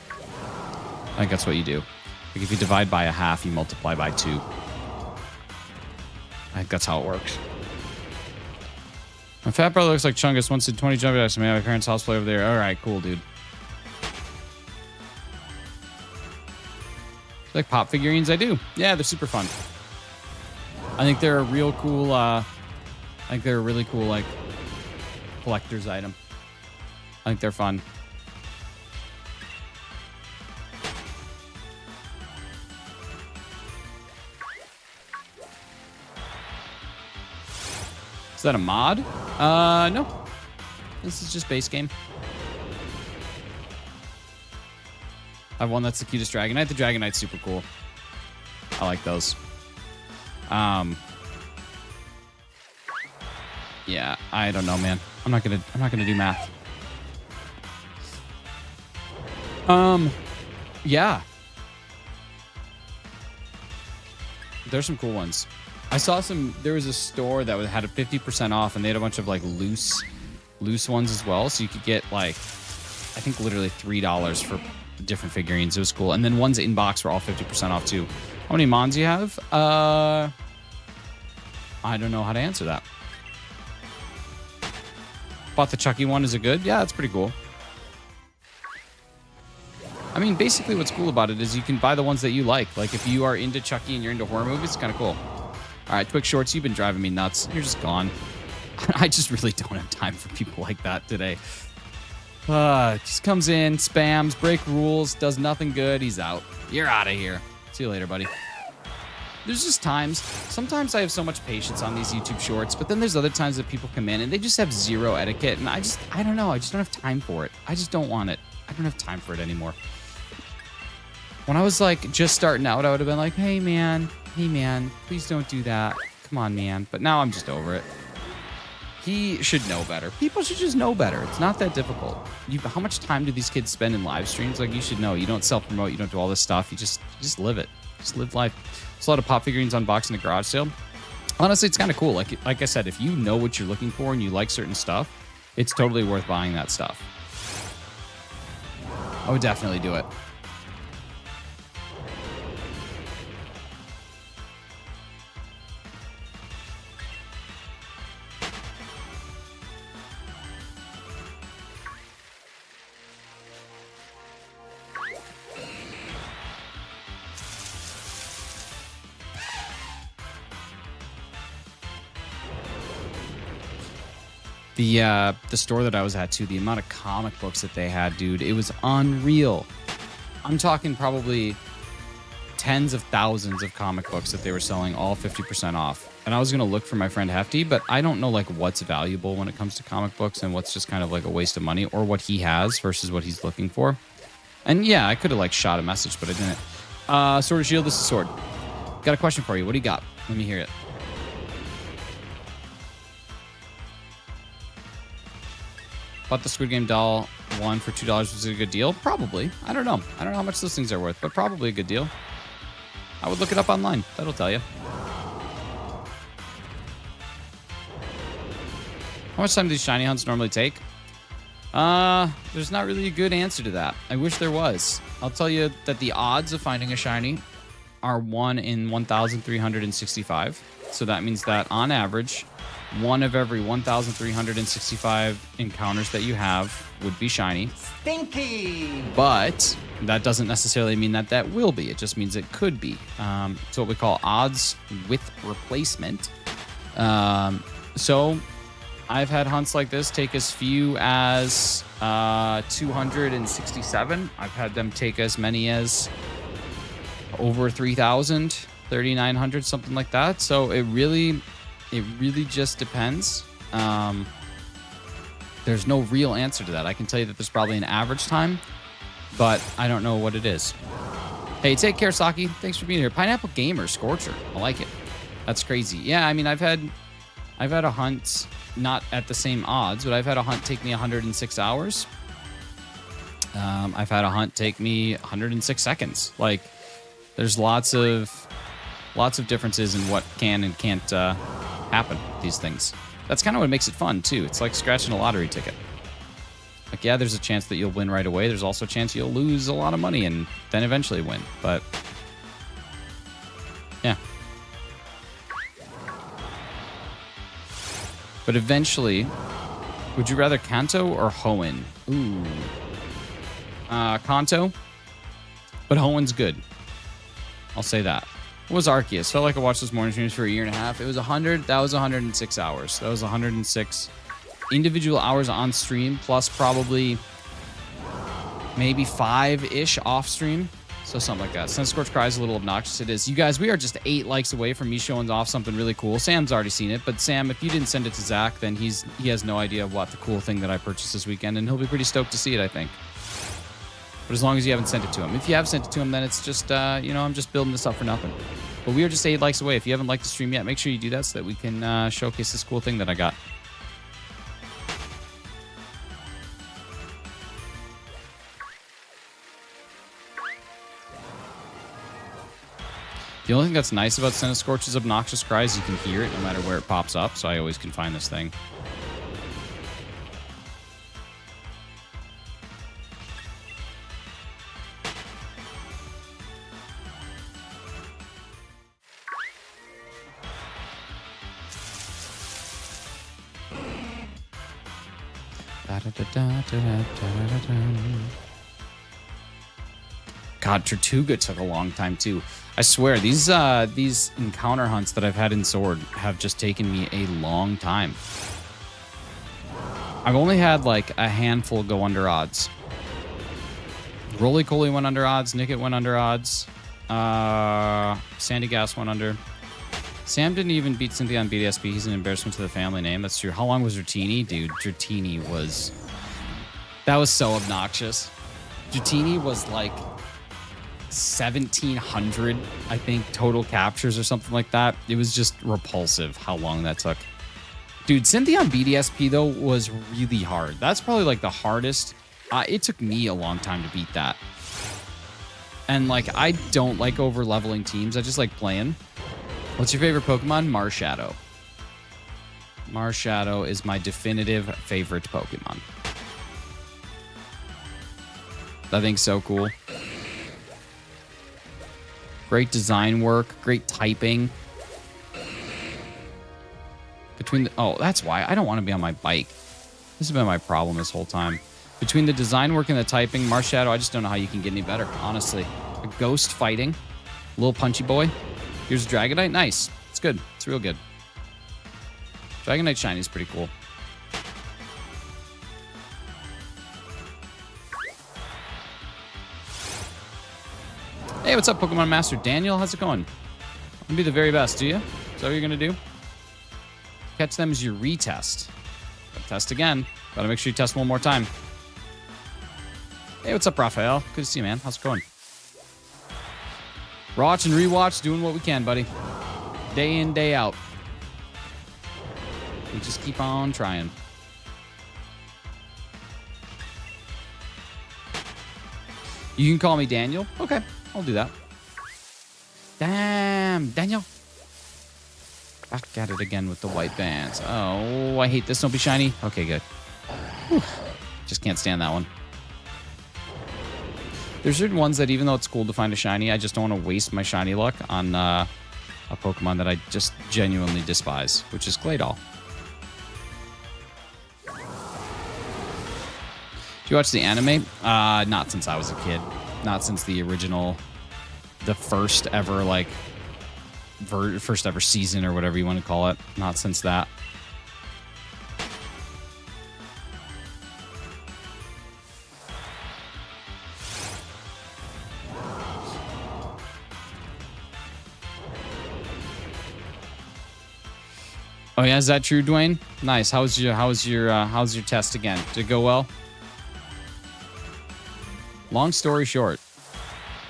Speaker 2: I think that's what you do. Like if you divide by a half, you multiply by 2. I think that's how it works. My fat brother looks like Chungus. Once did 20 jumping jacks. Man, my parents' house play over there. All right, cool, dude. Like pop figurines? I do. Yeah, they're super fun. I think they're a real cool I think they're a really cool, like, collector's item. I think they're fun. Is that a mod? No. This is just base game. I have one that's the cutest Dragonite. The Dragonite's super cool. I like those. Yeah, I don't know, man. I'm not gonna do math. Yeah. There's some cool ones. I saw some. There was a store that had a 50% off, and they had a bunch of like loose ones as well. So you could get like, I think literally $3 for different figurines. It was cool. And then ones in box were all 50% off too. How many Mons do you have? I don't know how to answer that. Bought the Chucky one. Is it good? Yeah, it's pretty cool. I mean, basically what's cool about it is you can buy the ones that you like. Like if you are into Chucky and you're into horror movies, it's kind of cool. All right, Twix Shorts, you've been driving me nuts. You're just gone. I just really don't have time for people like that today. Just comes in, spams, break rules, does nothing good. He's out. You're out of here. See you later, buddy. There's just times. Sometimes I have so much patience on these YouTube shorts, but then there's other times that people come in and they just have zero etiquette, and I don't know. I just don't have time for it. I just don't want it. I don't have time for it anymore. When I was like just starting out, I would have been like, hey man, please don't do that. Come on, man. But now I'm just over it. He should know better. People should just know better. It's not that difficult. How much time do these kids spend in live streams? Like, you should know. You don't self-promote. You don't do all this stuff. You just live it. Just live life. There's a lot of pop figurines unboxed in the garage sale. Honestly, it's kind of cool. Like I said, if you know what you're looking for and you like certain stuff, it's totally worth buying that stuff. I would definitely do it. The store that I was at too, the amount of comic books that they had, dude, it was unreal. I'm talking probably tens of thousands of comic books that they were selling, all 50% off. And I was gonna look for my friend Hefty, but I don't know like what's valuable when it comes to comic books and what's just kind of like a waste of money, or what he has versus what he's looking for. And yeah, I could have like shot a message, but I didn't. Sword of Shield, this is Sword. Got a question for you. What do you got? Let me hear it. Bought the Squid Game doll one for $2. Was it a good deal? Probably. I don't know. I don't know how much those things are worth, but probably a good deal. I would look it up online. That'll tell you. How much time do these shiny hunts normally take? There's not really a good answer to that. I wish there was. I'll tell you that the odds of finding a shiny are 1 in 1,365. So that means that on average, 1 of every 1,365 encounters that you have would be shiny.
Speaker 3: Stinky!
Speaker 2: But that doesn't necessarily mean that that will be. It just means it could be. It's what we call odds with replacement. So I've had hunts like this take as few as 267. I've had them take as many as over 3,000, 3,900, something like that. So it really just depends. There's no real answer to that. I can tell you that there's probably an average time, but I don't know what it is. Hey, take care, Saki. Thanks for being here. Pineapple Gamer Scorcher. I like it. That's crazy. Yeah, I mean, I've had a hunt, not at the same odds, but I've had a hunt take me 106 hours. I've had a hunt take me 106 seconds. Like, there's lots of differences in what can and can't happen with these things. That's kind of what makes it fun too. It's like scratching a lottery ticket. Like, yeah, there's a chance that you'll win right away. There's also a chance you'll lose a lot of money and then eventually win. But yeah. But eventually, would you rather Kanto or Hoenn? Ooh. Kanto, but Hoenn's good. I'll say that. What was Arceus? Felt like I watched those morning streams for a year and a half. It was 100. That was 106 hours. That was 106 individual hours on stream, plus probably maybe 5-ish off stream. So something like that. Centiskorch cries a little obnoxious. It is. You guys, we are just 8 likes away from me showing off something really cool. Sam's already seen it, but Sam, if you didn't send it to Zach, then he has no idea what the cool thing that I purchased this weekend, and he'll be pretty stoked to see it, I think. But as long as you haven't sent it to him. If you have sent it to him, then it's just, I'm just building this up for nothing. But we are just 8 likes away. If you haven't liked the stream yet, make sure you do that so that we can showcase this cool thing that I got. The only thing that's nice about Centiskorch's obnoxious cry is you can hear it no matter where it pops up, so I always can find this thing. God, Tortuga took a long time too. I swear, these encounter hunts that I've had in Sword have just taken me a long time. I've only had like a handful go under odds. Roly-Coly went under odds. Nickit went under odds. Sandy Gas went under. Sam didn't even beat Cynthia on BDSP. He's an embarrassment to the family name. That's true. How long was Dratini? Dude, Dratini was... That was so obnoxious. Dratini was like 1,700, I think, total captures or something like that. It was just repulsive how long that took. Dude, Cynthia on BDSP, though, was really hard. That's probably like the hardest. It took me a long time to beat that. And like, I don't like over-leveling teams. I just like playing. What's your favorite Pokemon? Marshadow. Marshadow is my definitive favorite Pokemon. I think so cool. Great design work, great typing. Oh, that's why I don't want to be on my bike. This has been my problem this whole time. Between the design work and the typing, Marshadow, I just don't know how you can get any better, honestly. A ghost fighting, little punchy boy. Here's a Dragonite, nice. It's good, it's real good. Dragonite Shiny is pretty cool. Hey, what's up, Pokemon Master? Daniel, how's it going? I'm gonna be the very best, do you? Is that what you're gonna do? Catch them as your retest. Gotta test again. Gotta make sure you test one more time. Hey, what's up, Raphael? Good to see you, man. How's it going? Watch and rewatch, doing what we can, buddy. Day in, day out. We just keep on trying. You can call me Daniel. Okay, I'll do that. Damn, Daniel. Back at it again with the white bands. Oh, I hate this. Don't be shiny. Okay, good. Whew. Just can't stand that one. There's certain ones that even though it's cool to find a shiny, I just don't want to waste my shiny luck on a Pokemon that I just genuinely despise, which is Claydol. Do you watch the anime? Not since I was a kid. Not since the original, the first ever, like, first ever season or whatever you want to call it. Not since that. Oh yeah, is that true, Dwayne? Nice. How's your test again? Did it go well? Long story short,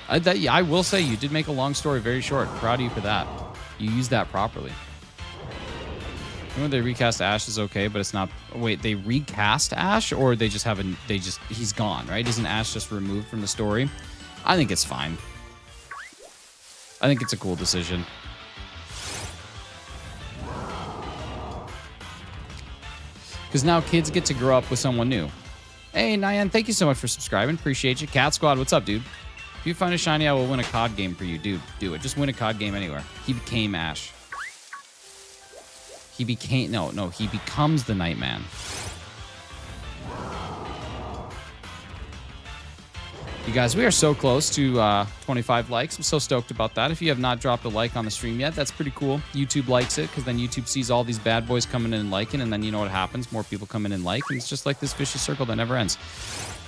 Speaker 2: I will say you did make a long story very short. Proud of you for that. You used that properly. When they recast Ash is okay, but it's not. Wait, they recast Ash, or they just haven't? He's gone, right? Isn't Ash just removed from the story? I think it's fine. I think it's a cool decision. Because now kids get to grow up with someone new. Hey, Nyan, thank you so much for subscribing. Appreciate you. Cat Squad, what's up, dude? If you find a shiny, I will win a COD game for you. Dude, do it. Just win a COD game anywhere. He became Ash. He became... No, he becomes the Nightman. You guys, we are so close to 25 likes. I'm so stoked about that. If you have not dropped a like on the stream yet, that's pretty cool. YouTube likes it because then YouTube sees all these bad boys coming in and liking, and then you know what happens. More people come in and like, and it's just like this vicious circle that never ends.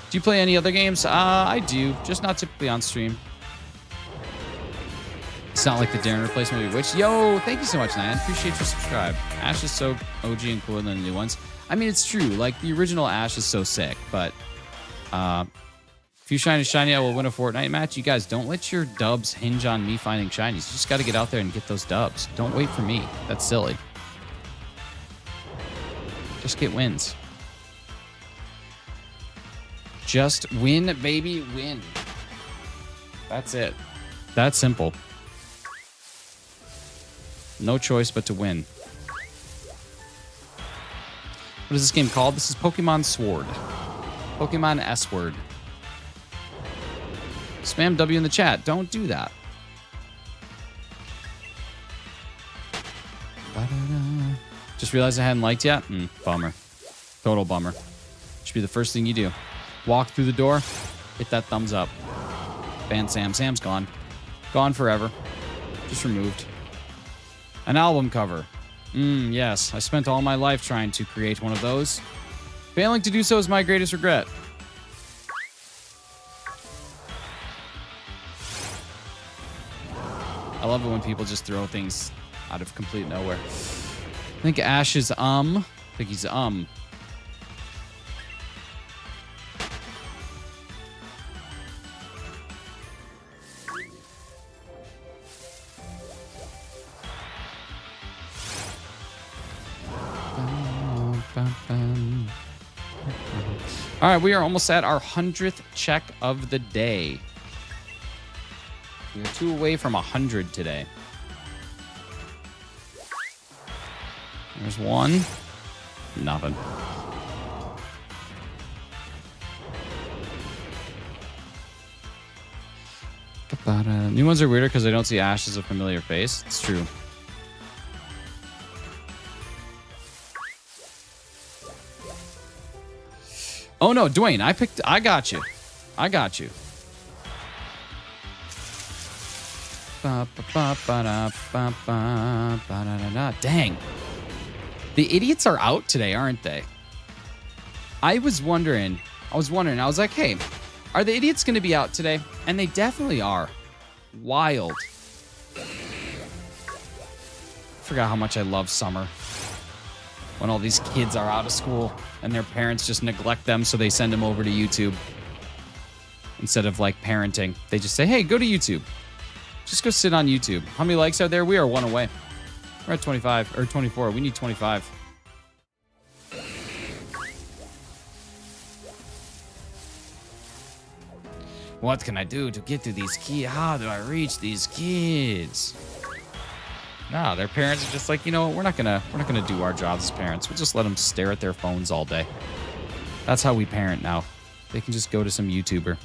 Speaker 2: Do you play any other games? I do, just not typically on stream. It's not like the Darren replacement of Witch. Yo, thank you so much, Nan. Appreciate your subscribe. Ash is so OG and cooler than the new ones. I mean, it's true. Like, the original Ash is so sick, but if you shine a shiny, I will win a Fortnite match. You guys, don't let your dubs hinge on me finding shinies. You just got to get out there and get those dubs. Don't wait for me. That's silly. Just get wins. Just win, baby, win. That's it. That's simple. No choice but to win. What is this game called? This is Pokemon Sword. Pokemon S-Word. Spam W in the chat. Don't do that. Just realized I hadn't liked yet? Bummer. Total bummer. Should be the first thing you do. Walk through the door. Hit that thumbs up. Ban Sam. Sam's gone. Gone forever. Just removed. An album cover. Yes. I spent all my life trying to create one of those. Failing to do so is my greatest regret. I love it when people just throw things out of complete nowhere. I think Ash is I think he's All right, we are almost at our 100th check of the day. We are 2 away from 100 today. There's 1. Nothing. New ones are weirder because I don't see Ash as a familiar face. It's true. Oh no, Dwayne, I got you. I got you. Dang. The idiots are out today, aren't they? I was wondering, I was like, hey, are the idiots going to be out today? And they definitely are. Wild. Forgot how much I love summer. When all these kids are out of school and their parents just neglect them, so they send them over to YouTube. Instead of like parenting, they just say, hey, go to YouTube. Just go sit on YouTube. How many likes are there? We are 1 away. We're at 25 or 24. We need 25. What can I do to get to these kids? How do I reach these kids? Nah, their parents are just like, you know, we're not gonna do our jobs as parents. We'll just let them stare at their phones all day. That's how we parent now. They can just go to some YouTuber.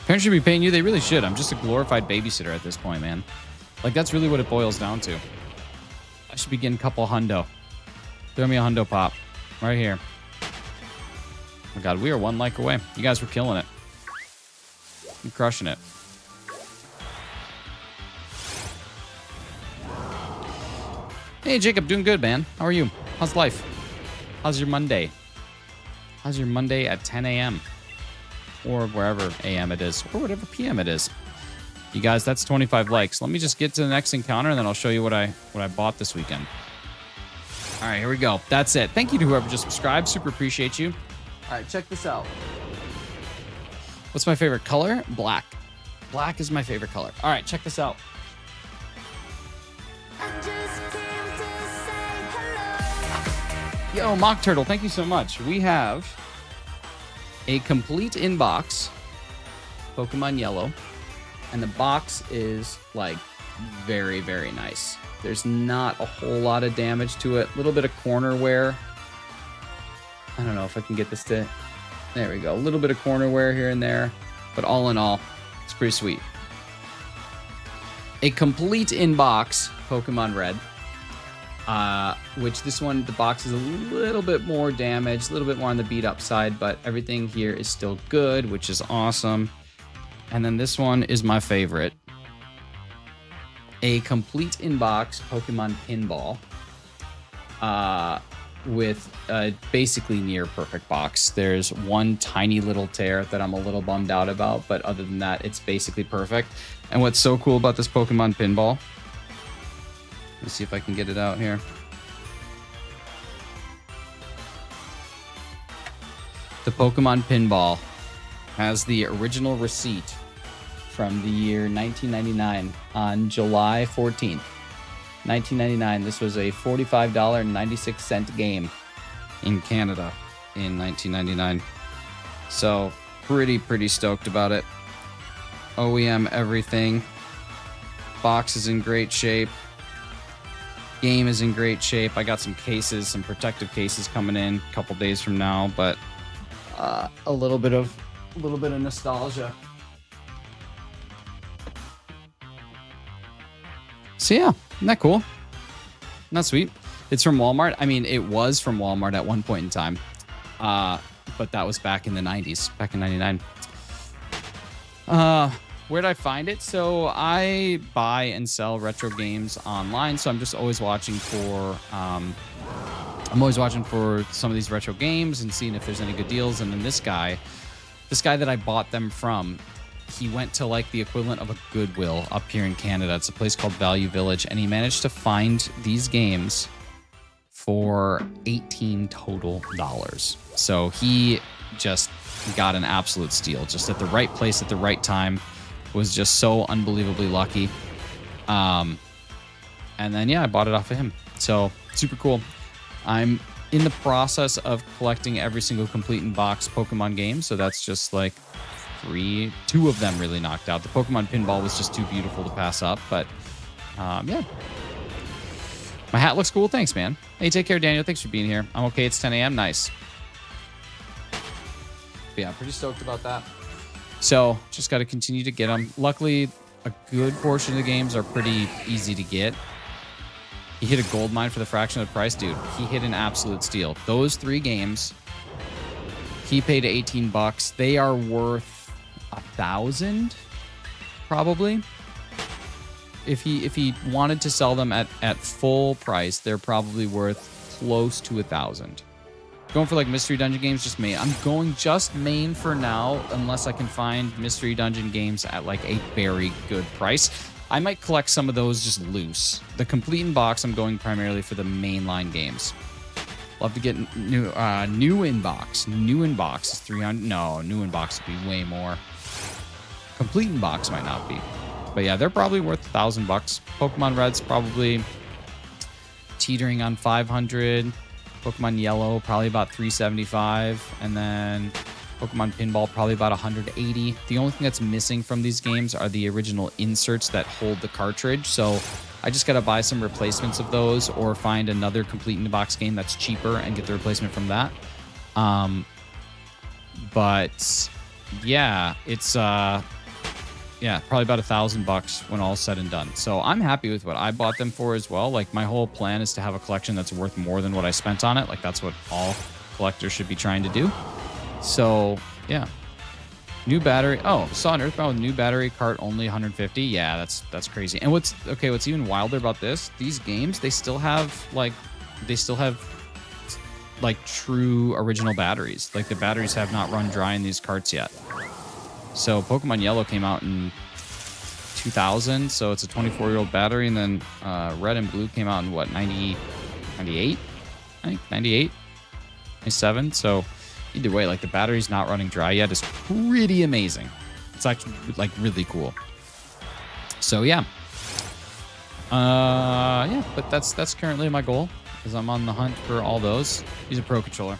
Speaker 2: Parents should be paying you. They really should. I'm just a glorified babysitter at this point, man. Like, that's really what it boils down to. I should be getting a couple hundo. Throw me a hundo pop. Right here. Oh my God, we are 1 like away. You guys were killing it. You're crushing it. Hey, Jacob, doing good, man. How are you? How's life? How's your Monday? How's your Monday at 10 a.m.? Or wherever a.m. it is, or whatever p.m. it is. You guys, that's 25 likes. Let me just get to the next encounter, and then I'll show you what I bought this weekend. All right, here we go. That's it. Thank you to whoever just subscribed. Super appreciate you. All right, check this out. What's my favorite color? Black. Black is my favorite color. All right, check this out. Yo, Mock Turtle, thank you so much. We have a complete inbox, Pokemon Yellow, And the box is like very, very nice. There's not a whole lot of damage to it. A little bit of corner wear. I don't know if I can get this to... There we go. A little bit of corner wear here and there. But all in all, it's pretty sweet. A complete in-box Pokemon Red. Which this one, the box is a little bit more damaged, a little bit more on the beat up side, but everything here is still good, which is awesome. And then this one is my favorite. A complete in-box Pokemon Pinball. With a basically near perfect box. There's one tiny little tear that I'm a little bummed out about, but other than that, it's basically perfect. And what's so cool about this Pokemon Pinball, let's see if I can get it out here. The Pokemon Pinball has the original receipt from the year 1999 on July 14th. 1999. This was a $45.96 game in Canada in 1999. So pretty stoked about it. OEM everything. Box is in great shape. Game is in great shape. I got some cases, some protective cases coming in a couple days from now, but a little bit of nostalgia. So yeah, isn't that cool? Not sweet. It's from Walmart. I mean, it was from Walmart at one point in time, but that was back in the 90s, back in 99. Where'd I find it? So I buy and sell retro games online, so I'm just always watching for some of these retro games and seeing if there's any good deals. And then this guy that I bought them from, he went to like the equivalent of a Goodwill up here in Canada. It's a place called Value Village, and he managed to find these games for $18 total. So he just got an absolute steal, just at the right place at the right time. Was just so unbelievably lucky. And then yeah, I bought it off of him. So super cool. I'm in the process of collecting every single complete in box Pokemon game, so that's just like two of them really knocked out. The Pokemon Pinball was just too beautiful to pass up, but yeah. My hat looks cool. Thanks, man. Hey, take care, Daniel. Thanks for being here. I'm okay. It's 10 a.m. Nice. But yeah, pretty stoked about that. So just got to continue to get them. Luckily, a good portion of the games are pretty easy to get. He hit a gold mine for the fraction of the price. Dude, he hit an absolute steal. Those 3 games, he paid $18. They are worth $1,000 probably. If he wanted to sell them at full price, they're probably worth close to $1,000. Going for like mystery dungeon games, just main. I'm going just main for now, unless I can find mystery dungeon games at like a very good price. I might collect some of those just loose. The complete in box, I'm going primarily for the mainline games. Love to get new in box. New in box is 300. No, new in box would be way more. Complete in box might not be, but yeah, they're probably worth $1,000. Pokemon Red's probably teetering on 500. Pokemon Yellow probably about 375, and then Pokemon Pinball probably about 180. The only thing that's missing from these games are the original inserts that hold the cartridge. So I just got to buy some replacements of those or find another complete in the box game that's cheaper and get the replacement from that. But yeah, it's probably about $1,000 when all's said and done. So I'm happy with what I bought them for as well. Like my whole plan is to have a collection that's worth more than what I spent on it. Like that's what all collectors should be trying to do. So yeah, new battery. Oh, saw an Earthbound with new battery, cart only 150. Yeah, that's crazy. And what's even wilder about this? These games, they still have true original batteries. Like the batteries have not run dry in these carts yet. So Pokemon Yellow came out in 2000, so it's a 24-year-old battery, and then Red and Blue came out in what, 98? I think 98, 97. So either way, like the battery's not running dry yet. It's pretty amazing. It's actually like really cool. So yeah, but that's currently my goal, because I'm on the hunt for all those. Use a Pro Controller.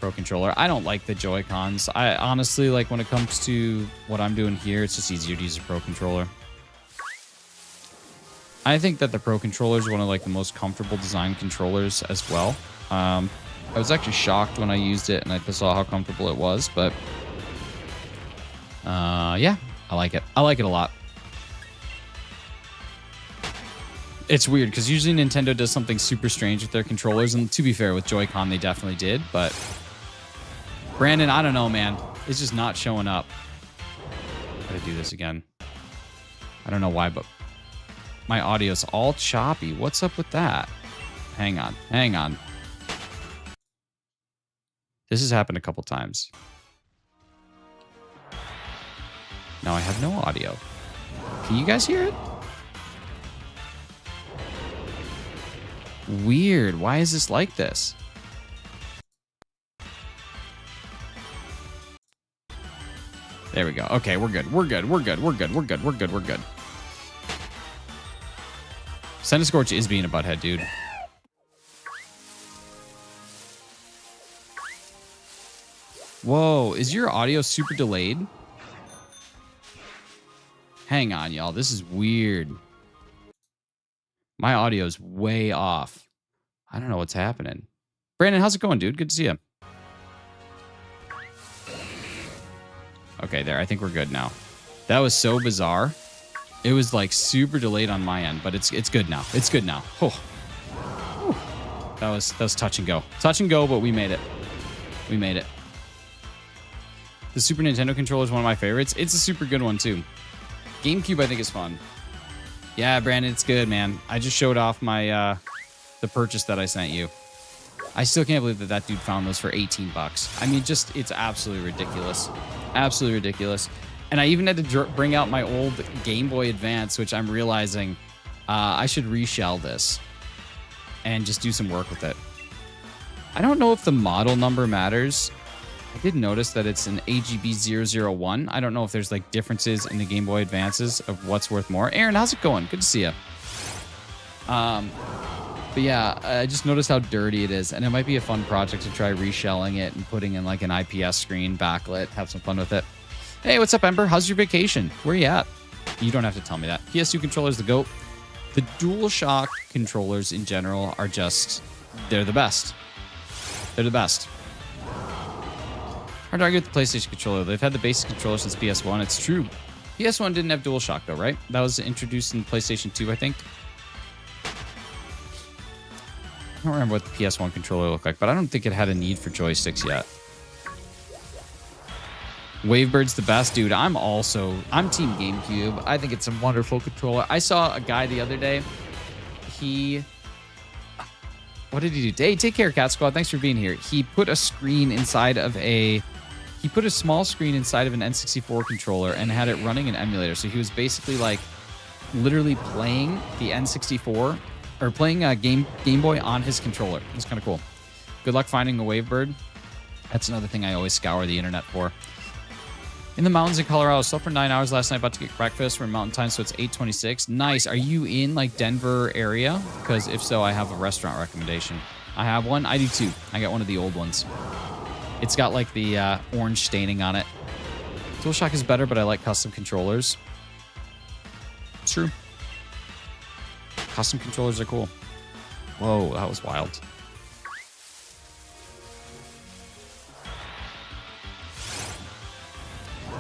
Speaker 2: Pro Controller. I don't like the Joy-Cons. I honestly, like, when it comes to what I'm doing here, it's just easier to use a Pro Controller. I think that the Pro Controller is one of, like, the most comfortable design controllers as well. I was actually shocked when I used it and I saw how comfortable it was, but yeah, I like it. I like it a lot. It's weird because usually Nintendo does something super strange with their controllers, and to be fair, with Joy-Con they definitely did, but Brandon, I don't know, man. It's just not showing up. Gotta do this again. I don't know why, but my audio's all choppy. What's up with that? Hang on. Hang on. This has happened a couple times. Now I have no audio. Can you guys hear it? Weird. Why is this like this? There we go. Okay, we're good. We're good. We're good. We're good. We're good. We're good. We're good. Centiskorch is being a butthead, dude. Whoa, is your audio super delayed? Hang on, y'all. This is weird. My audio is way off. I don't know what's happening. Brandon, how's it going, dude? Good to see you. Okay, there. I think we're good now. That was so bizarre. It was like super delayed on my end, but it's good now. It's good now. Oh. Whew. That was touch and go. Touch and go, but we made it. We made it. The Super Nintendo controller is one of my favorites. It's a super good one too. GameCube I think is fun. Yeah, Brandon, it's good, man. I just showed off my the purchase that I sent you. I still can't believe that dude found those for 18 bucks. I mean, just, it's absolutely ridiculous. Absolutely ridiculous. And I even had to bring out my old Game Boy Advance, which I'm realizing I should reshell this and just do some work with it. I don't know if the model number matters. I did notice that it's an AGB001. I don't know if there's like differences in the Game Boy Advances of what's worth more. Aaron, how's it going? Good to see you. But yeah, I just noticed how dirty it is, and it might be a fun project to try reshelling it and putting in like an IPS screen backlit, have some fun with it. Hey, what's up, Ember? How's your vacation? Where you at? You don't have to tell me that. PS2 controllers, the GOAT. The DualShock controllers in general are just, they're the best. They're the best. Hard to argue with the PlayStation controller. They've had the basic controller since PS1. It's true. PS1 didn't have DualShock though, right? That was introduced in PlayStation 2, I think. I don't remember what the PS1 controller looked like, but I don't think it had a need for joysticks yet. Wavebird's the best, dude. I'm Team GameCube. I think it's a wonderful controller. I saw a guy the other day. What did he do? Hey, take care, Cat Squad. Thanks for being here. He put a screen inside of he put a small screen inside of an N64 controller and had it running an emulator. So he was basically like literally playing the N64 or playing a Game Boy on his controller. It's kind of cool. Good luck finding a Wavebird. That's another thing I always scour the internet for. In the mountains in Colorado. Slept for 9 hours last night. About to get breakfast. We're in mountain time, so it's 8:26. Nice. Are you in like Denver area? Because if so, I have a restaurant recommendation. I have one. I do too. I got one of the old ones. It's got like the orange staining on it. DualShock is better, but I like custom controllers. It's true. Custom controllers are cool. Whoa, that was wild.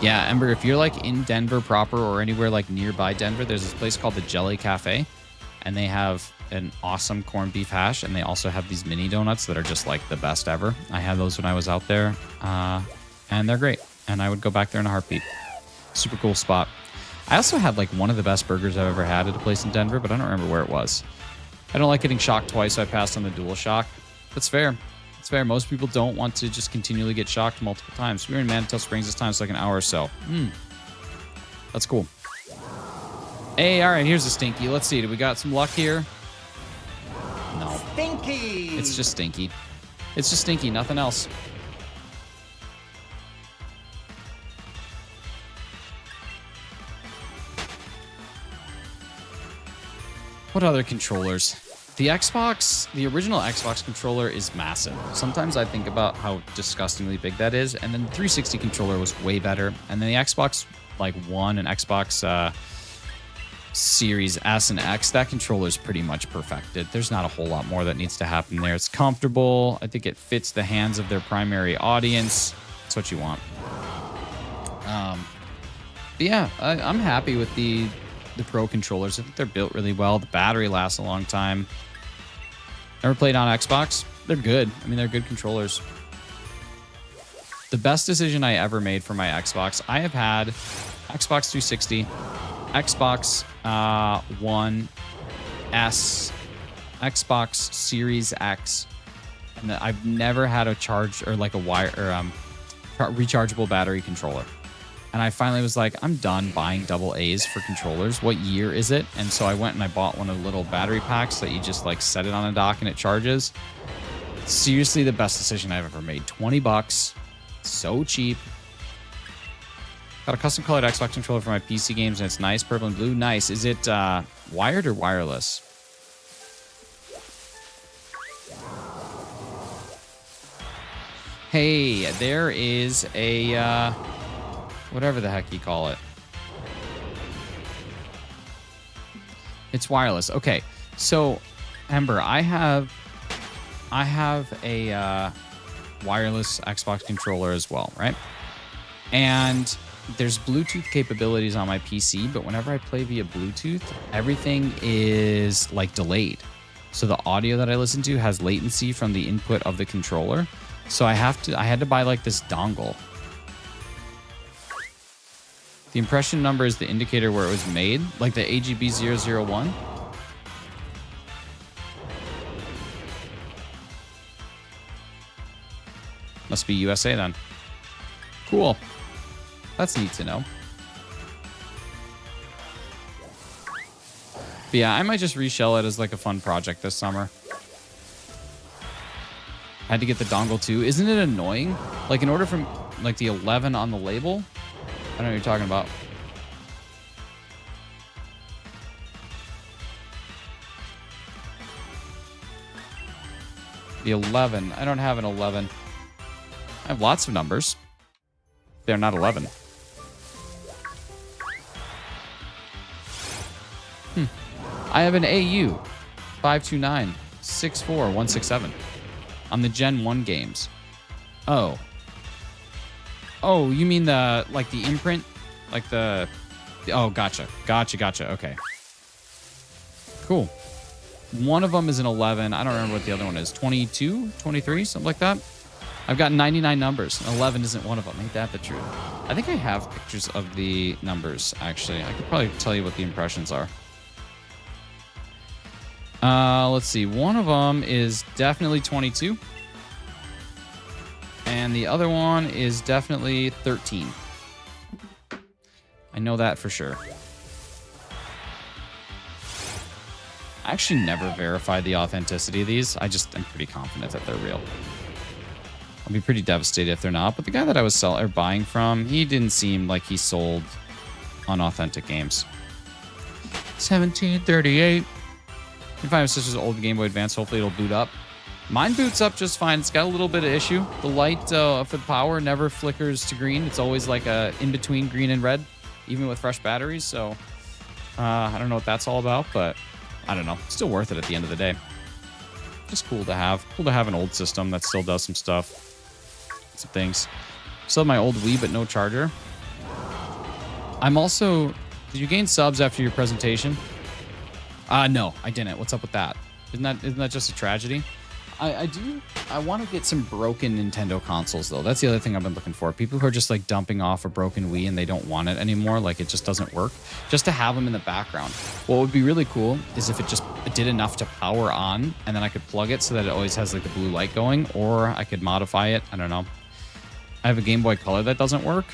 Speaker 2: Yeah, Ember, if you're like in Denver proper or anywhere like nearby Denver, there's this place called the Jelly Cafe, and they have an awesome corned beef hash, and they also have these mini donuts that are just like the best ever. I had those when I was out there, and they're great, and I would go back there in a heartbeat. Super cool spot. I also had like one of the best burgers I've ever had at a place in Denver, but I don't remember where it was. I don't like getting shocked twice, so I passed on the DualShock. That's fair. It's fair. Most people don't want to just continually get shocked multiple times. We were in Manitou Springs this time. It's like an hour or so. That's cool. Hey, all right, here's a stinky. Let's see. Do we got some luck here? No.
Speaker 3: Stinky!
Speaker 2: It's just stinky. It's just stinky. Nothing else. What other controllers? The Xbox, the original Xbox controller is massive. Sometimes I think about how disgustingly big that is, and then the 360 controller was way better. And then the Xbox like One and Xbox Series S and X, that controller is pretty much perfected. There's not a whole lot more that needs to happen there. It's comfortable. I think it fits the hands of their primary audience. That's what you want. But yeah, I'm happy with the Pro controllers. I think they're built really well. The battery lasts a long time. Never played on Xbox. They're good. I mean, they're good controllers. The best decision I ever made for my Xbox, I have had Xbox 360, Xbox One S, Xbox Series X, and I've never had a charge or like a wire or rechargeable battery controller. And I finally was like, I'm done buying double A's for controllers. What year is it? And so I went and I bought one of the little battery packs that you just like set it on a dock and it charges. Seriously, the best decision I've ever made. 20 bucks. So cheap. Got a custom colored Xbox controller for my PC games and it's nice. Purple and blue. Nice. Is it wired or wireless? Hey, there is a... whatever the heck you call it. It's wireless. Okay. So, Ember, I have a wireless Xbox controller as well, right? And there's Bluetooth capabilities on my PC, but whenever I play via Bluetooth, everything is like delayed. So the audio that I listen to has latency from the input of the controller. So I had to buy like this dongle. The impression number is the indicator where it was made, like the AGB001. Must be USA then. Cool. That's neat to know. But yeah, I might just reshell it as like a fun project this summer. I had to get the dongle too. Isn't it annoying? Like in order for like the 11 on the label, I don't know what you're talking about. The 11. I don't have an 11. I have lots of numbers. They're not 11. I have an AU 529-64167 on the Gen 1 games. Oh. Oh, you mean the, like the imprint? Like the, oh, gotcha. Gotcha. Okay. Cool. One of them is an 11. I don't remember what the other one is. 22, 23, something like that. I've got 99 numbers. 11 isn't one of them. Ain't that the truth? I think I have pictures of the numbers, actually. I could probably tell you what the impressions are. Let's see. One of them is definitely 22. And the other one is definitely 13. I know that for sure. I actually never verified the authenticity of these. I just am pretty confident that they're real. I'll be pretty devastated if they're not. But the guy that I was buying from, he didn't seem like he sold unauthentic games. 1738. You can find my sister's old Game Boy Advance. Hopefully it'll boot up. Mine boots up just fine. It's got a little bit of issue. The light for the power never flickers to green. It's always like a in between green and red, even with fresh batteries. So I don't know what that's all about, but I don't know. Still worth it at the end of the day. Just cool to have. Cool to have an old system that still does some stuff. Some things. Still have my old Wii, but no charger. I'm also... Did you gain subs after your presentation? No, I didn't. What's up with that? Isn't that just a tragedy? I want to get some broken Nintendo consoles, though. That's the other thing I've been looking for. People who are just, like, dumping off a broken Wii and they don't want it anymore. Like, it just doesn't work. Just to have them in the background. What would be really cool is if it did enough to power on, and then I could plug it so that it always has, like, the blue light going. Or I could modify it. I don't know. I have a Game Boy Color that doesn't work.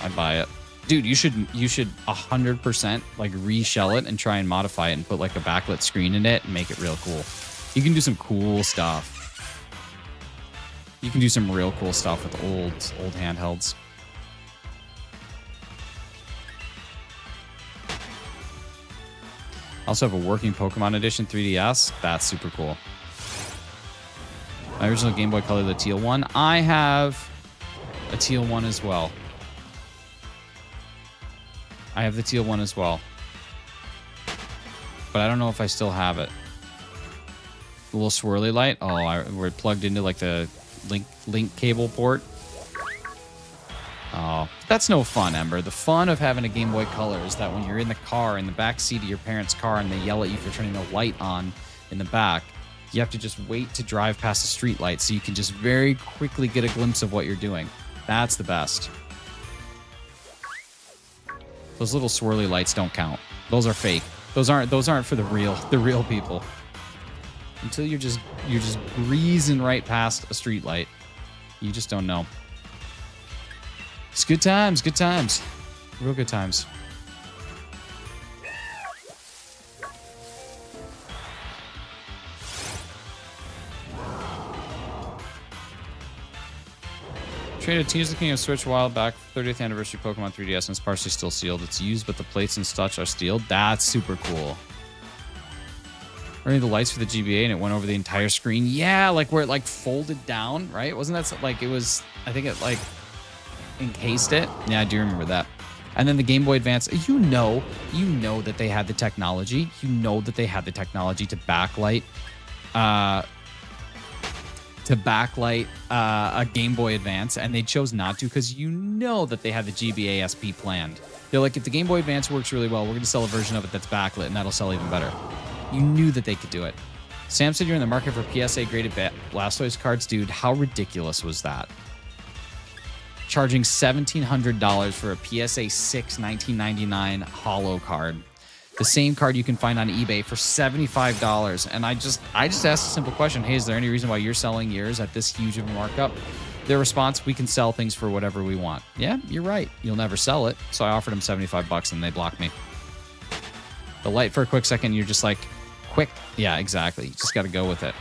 Speaker 2: I'd buy it. Dude, you should 100% like reshell it and try and modify it and put like a backlit screen in it and make it real cool. You can do some cool stuff. You can do some real cool stuff with old handhelds. Also have a working Pokemon Edition 3DS. That's super cool. My original Game Boy Color, the teal one. I have a teal one as well. I have the teal one as well. But I don't know if I still have it. The little swirly light. Oh, we're plugged into like the link cable port. Oh, that's no fun, Ember. The fun of having a Game Boy Color is that when you're in the car, in the back seat of your parents' car, and they yell at you for turning the light on in the back, you have to just wait to drive past the street light so you can just very quickly get a glimpse of what you're doing. That's the best. Those little swirly lights don't count. Those are fake. Those aren't for the real people. Until you're just breezing right past a street light. You just don't know. It's good times, good times. Real good times. Traded Tears of the King of Switch a while back, 30th anniversary Pokemon 3DS, and it's partially still sealed. It's used, but the plates and such are sealed. That's super cool. Running the lights for the GBA, and it went over the entire screen. Yeah, like where it like folded down, right? Wasn't that like it was? I think it like encased it. Yeah, I do remember that. And then the Game Boy Advance. You know that they had the technology. You know that they had the technology to backlight. A Game Boy Advance, and they chose not to because you know that they had the GBA SP planned. They're like, if the Game Boy Advance works really well, we're going to sell a version of it that's backlit, and that'll sell even better. You knew that they could do it. Sam said you're in the market for PSA graded Blastoise cards. Dude, how ridiculous was that? Charging $1,700 for a PSA 6 1999 holo card. The same card you can find on eBay for $75. And I just asked a simple question. Hey, is there any reason why you're selling yours at this huge of a markup? Their response, we can sell things for whatever we want. Yeah, you're right. You'll never sell it. So I offered them $75 and they blocked me. The light for a quick second, you're just like, quick. Yeah, exactly. You just got to go with it.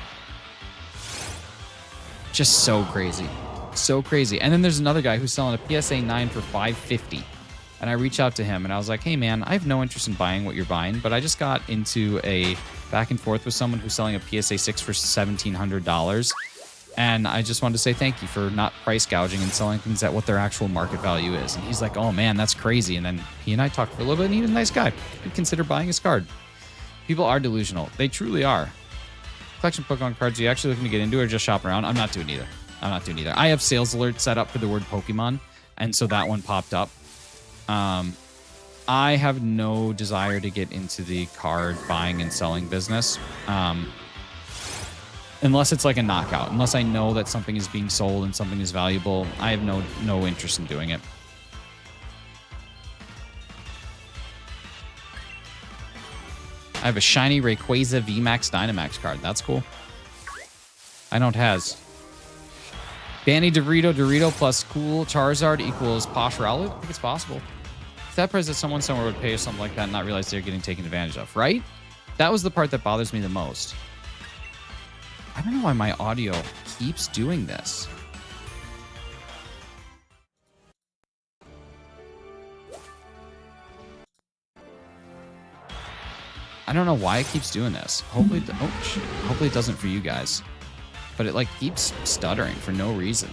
Speaker 2: Just so crazy. So crazy. And then there's another guy who's selling a PSA 9 for $550. And I reached out to him and I was like, hey man, I have no interest in buying what you're buying, but I just got into a back and forth with someone who's selling a PSA 6 for $1,700. And I just wanted to say thank you for not price gouging and selling things at what their actual market value is. And he's like, oh man, that's crazy. And then he and I talked for a little bit and he was a nice guy. I'd consider buying his card. People are delusional. They truly are. Collection Pokemon cards, are you actually looking to get into it or just shop around? I'm not doing either. I have sales alert set up for the word Pokemon. And so that one popped up. I have no desire to get into the card buying and selling business. Unless it's like a knockout. Unless I know that something is being sold and something is valuable, I have no interest in doing it. I have a shiny Rayquaza VMAX Dynamax card. That's cool. I don't has. Danny Dorito plus cool Charizard equals Posh Rowlet? I think it's possible. If that price that someone somewhere would pay or something like that and not realize they're getting taken advantage of, right? That was the part that bothers me the most. I don't know why my audio keeps doing this. I don't know why it keeps doing this. Hopefully it doesn't for you guys. But it like keeps stuttering for no reason.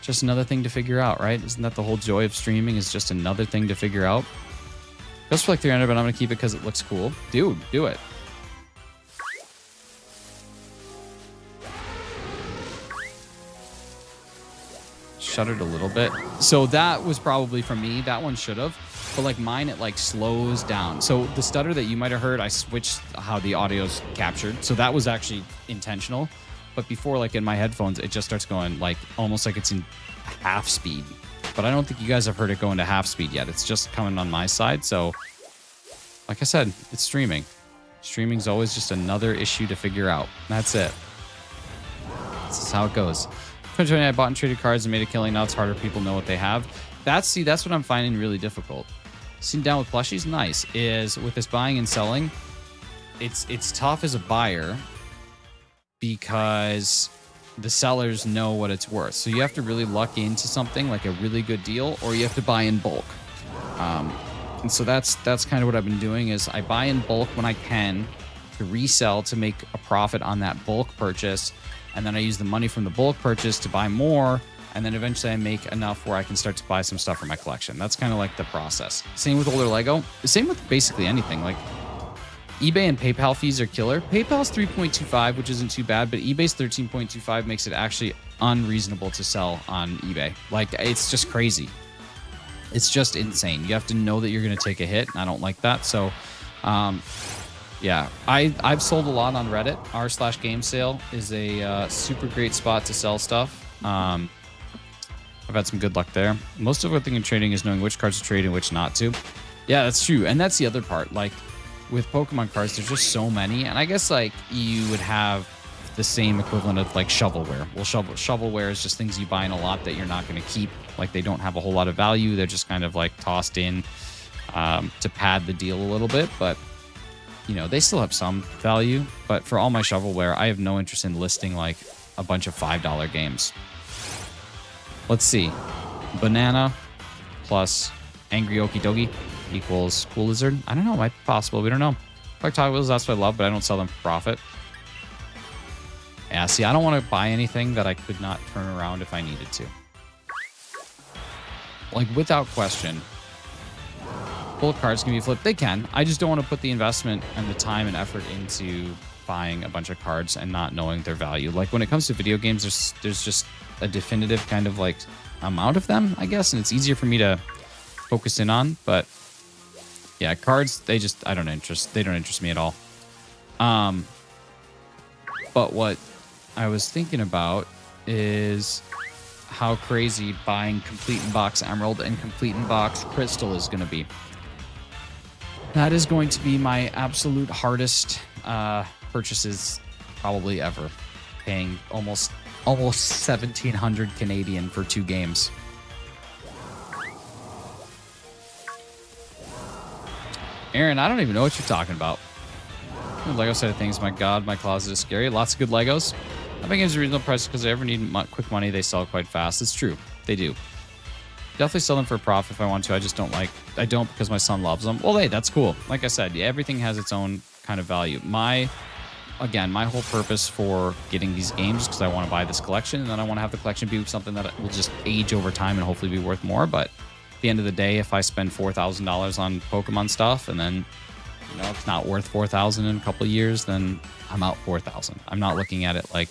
Speaker 2: Just another thing to figure out, right? Isn't that the whole joy of streaming, is just another thing to figure out? Goes for like 300, but I'm going to keep it because it looks cool. Dude, do it. Shuddered a little bit. So that was probably from me. That one should have. But like mine, it like slows down. So the stutter that you might have heard, I switched how the audio's captured. So that was actually intentional. But before, like in my headphones, it just starts going like almost like it's in half speed. But I don't think you guys have heard it go into half speed yet. It's just coming on my side. So like I said, it's streaming. Streaming's always just another issue to figure out. That's it. This is how it goes. 2020, I bought and traded cards and made a killing. Now it's harder. People know what they have. That's what I'm finding really difficult. Sitting down with plushies, nice. Is with this buying and selling, it's tough as a buyer because the sellers know what it's worth. So you have to really luck into something like a really good deal, or you have to buy in bulk. And so that's kind of what I've been doing is I buy in bulk when I can to resell to make a profit on that bulk purchase. And then I use the money from the bulk purchase to buy more. And then eventually I make enough where I can start to buy some stuff for my collection. That's kind of like the process. Same with older Lego. Same with basically anything. Like eBay and PayPal fees are killer. PayPal's 3.25, which isn't too bad, but eBay's 13.25 makes it actually unreasonable to sell on eBay. Like, it's just crazy. It's just insane. You have to know that you're going to take a hit, and I don't like that. So, yeah, I've sold a lot on Reddit. r/game sale is a super great spot to sell stuff. I've had some good luck there. Most of what thing in trading is knowing which cards to trade and which not to. Yeah, that's true. And that's the other part. Like, with Pokemon cards, there's just so many. And I guess, like, you would have the same equivalent of, like, shovelware. Well, shovelware is just things you buy in a lot that you're not going to keep. Like, they don't have a whole lot of value. They're just kind of, like, tossed in to pad the deal a little bit. But, you know, they still have some value. But for all my shovelware, I have no interest in listing, like, a bunch of $5 games. Let's see. Banana plus Angry Okie Dokie equals Cool Lizard. I don't know. Might be possible. We don't know. Collectibles, that's what I love, but I don't sell them for profit. Yeah, see, I don't want to buy anything that I could not turn around if I needed to. Like, without question, bulk cards can be flipped. They can. I just don't want to put the investment and the time and effort into buying a bunch of cards and not knowing their value. Like, when it comes to video games, there's just a definitive kind of, like, amount of them, I guess, and it's easier for me to focus in on. But yeah, cards, they don't interest me at all. But what I was thinking about is how crazy buying Complete in Box Emerald and Complete in Box Crystal is going to be. That is going to be my absolute hardest purchases probably ever. Paying almost 1,700 Canadian for 2 games. Aaron, I don't even know what you're talking about. The Lego side of things, my God, my closet is scary. Lots of good Legos. I think it's a reasonable price because if I ever need quick money, they sell quite fast. It's true. They do. Definitely sell them for a profit if I want to. I don't because my son loves them. Well, hey, that's cool. Like I said, everything has its own kind of value. My whole purpose for getting these games is because I want to buy this collection, and then I want to have the collection be something that will just age over time and hopefully be worth more. But at the end of the day, if I spend $4,000 on Pokemon stuff and then, you know, it's not worth $4,000 in a couple of years, then I'm out $4,000. I'm not looking at it like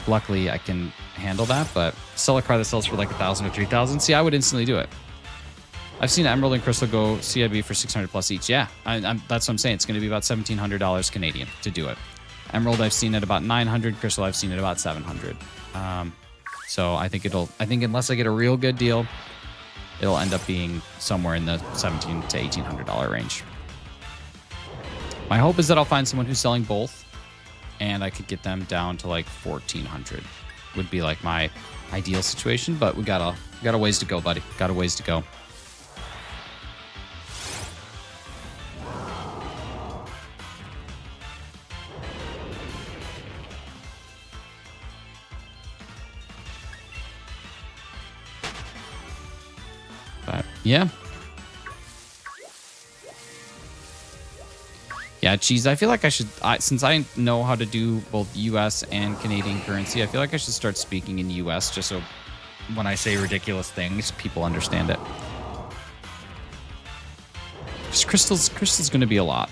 Speaker 2: luckily I can handle that, but sell a card that sells for like $1,000 or $3,000. See, I would instantly do it. I've seen Emerald and Crystal go CIB for 600 plus each. Yeah, that's what I'm saying. It's going to be about $1,700 Canadian to do it. Emerald, I've seen at about 900. Crystal, I've seen at about 700. So I think unless I get a real good deal, it'll end up being somewhere in the $1,700 to $1,800 range. My hope is that I'll find someone who's selling both, and I could get them down to like 1,400. Would be like my ideal situation, but we got a ways to go, buddy. Got a ways to go. But yeah. Yeah, geez, I feel like I should, since I know how to do both US and Canadian currency, I feel like I should start speaking in US just so when I say ridiculous things, people understand it. Just crystal's going to be a lot.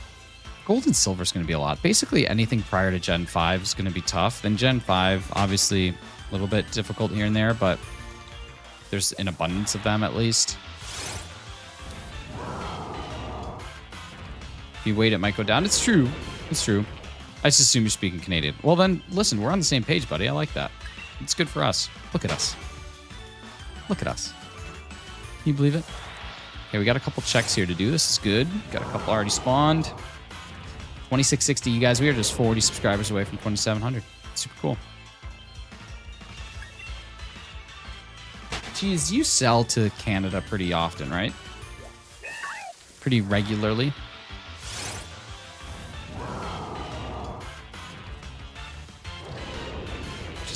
Speaker 2: Gold and silver is going to be a lot. Basically, anything prior to Gen 5 is going to be tough. Then Gen 5, obviously, a little bit difficult here and there, but there's an abundance of them at least. If you wait, it might go down. It's true. It's true. I just assume you're speaking Canadian. Well, then, listen, we're on the same page, buddy. I like that. It's good for us. Look at us. Look at us. Can you believe it? Okay, we got a couple checks here to do. This is good. Got a couple already spawned. 2660, you guys. We are just 40 subscribers away from 2,700. Super cool. Geez, you sell to Canada pretty often, right? Pretty regularly.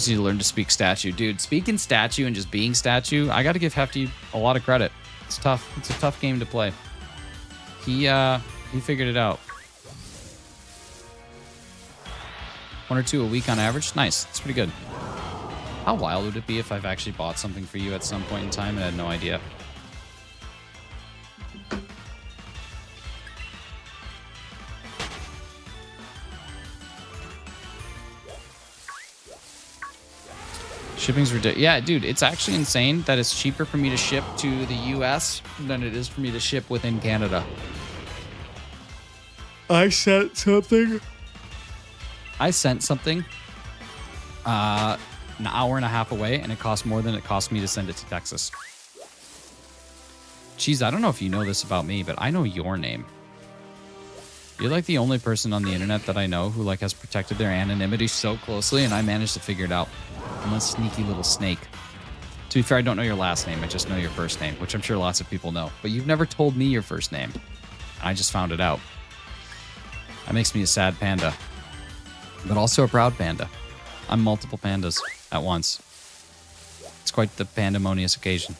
Speaker 2: Need to learn to speak statue. Dude, speaking statue and just being statue, I got to give Hefty a lot of credit. It's tough. It's a tough game to play. He figured it out. 1 or 2 a week on average. Nice. That's pretty good. How wild would it be if I've actually bought something for you at some point in time and I had no idea? Shipping's ridiculous. Yeah, dude, it's actually insane that it's cheaper for me to ship to the US than it is for me to ship within Canada. I sent something an hour and a half away, and it cost more than it cost me to send it to Texas. Jeez, I don't know if you know this about me, but I know your name. You're like the only person on the internet that I know who like has protected their anonymity so closely, and I managed to figure it out. I'm a sneaky little snake. To be fair, I don't know your last name. I just know your first name, which I'm sure lots of people know. But you've never told me your first name. I just found it out. That makes me a sad panda, but also a proud panda. I'm multiple pandas at once. It's quite the pandemonious occasion.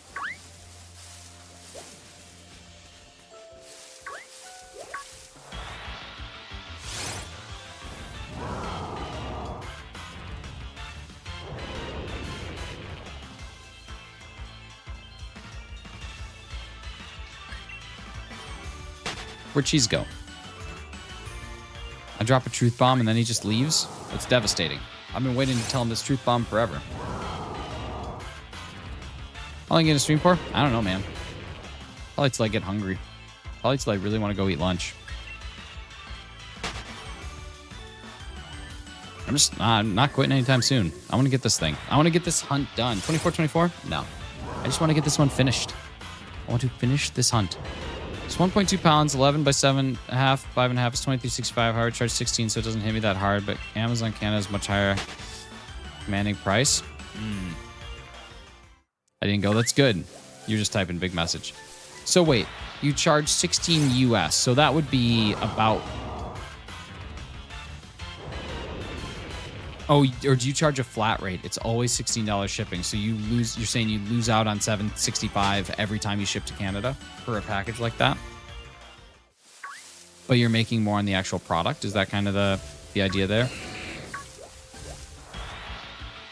Speaker 2: Where'd Cheese go? I drop a truth bomb and then he just leaves? It's devastating. I've been waiting to tell him this truth bomb forever. How long you gonna stream for? I don't know, man. Probably till I get hungry. Probably till I really want to go eat lunch. I'm not quitting anytime soon. I want to get this thing. I want to get this hunt done. 24-24? No. I just want to get this one finished. I want to finish this hunt. It's 1.2 pounds, 11 by 7.5, 5.5 is 23.65. Hard charge 16, so it doesn't hit me that hard. But Amazon Canada is much higher commanding price. I didn't go. That's good. You're just typing big message. So wait, you charge 16 US, so that would be about. Oh, or do you charge a flat rate? It's always $16 shipping. So you lose. You're saying you lose out on $7.65 every time you ship to Canada for a package like that. But you're making more on the actual product. Is that kind of the idea there?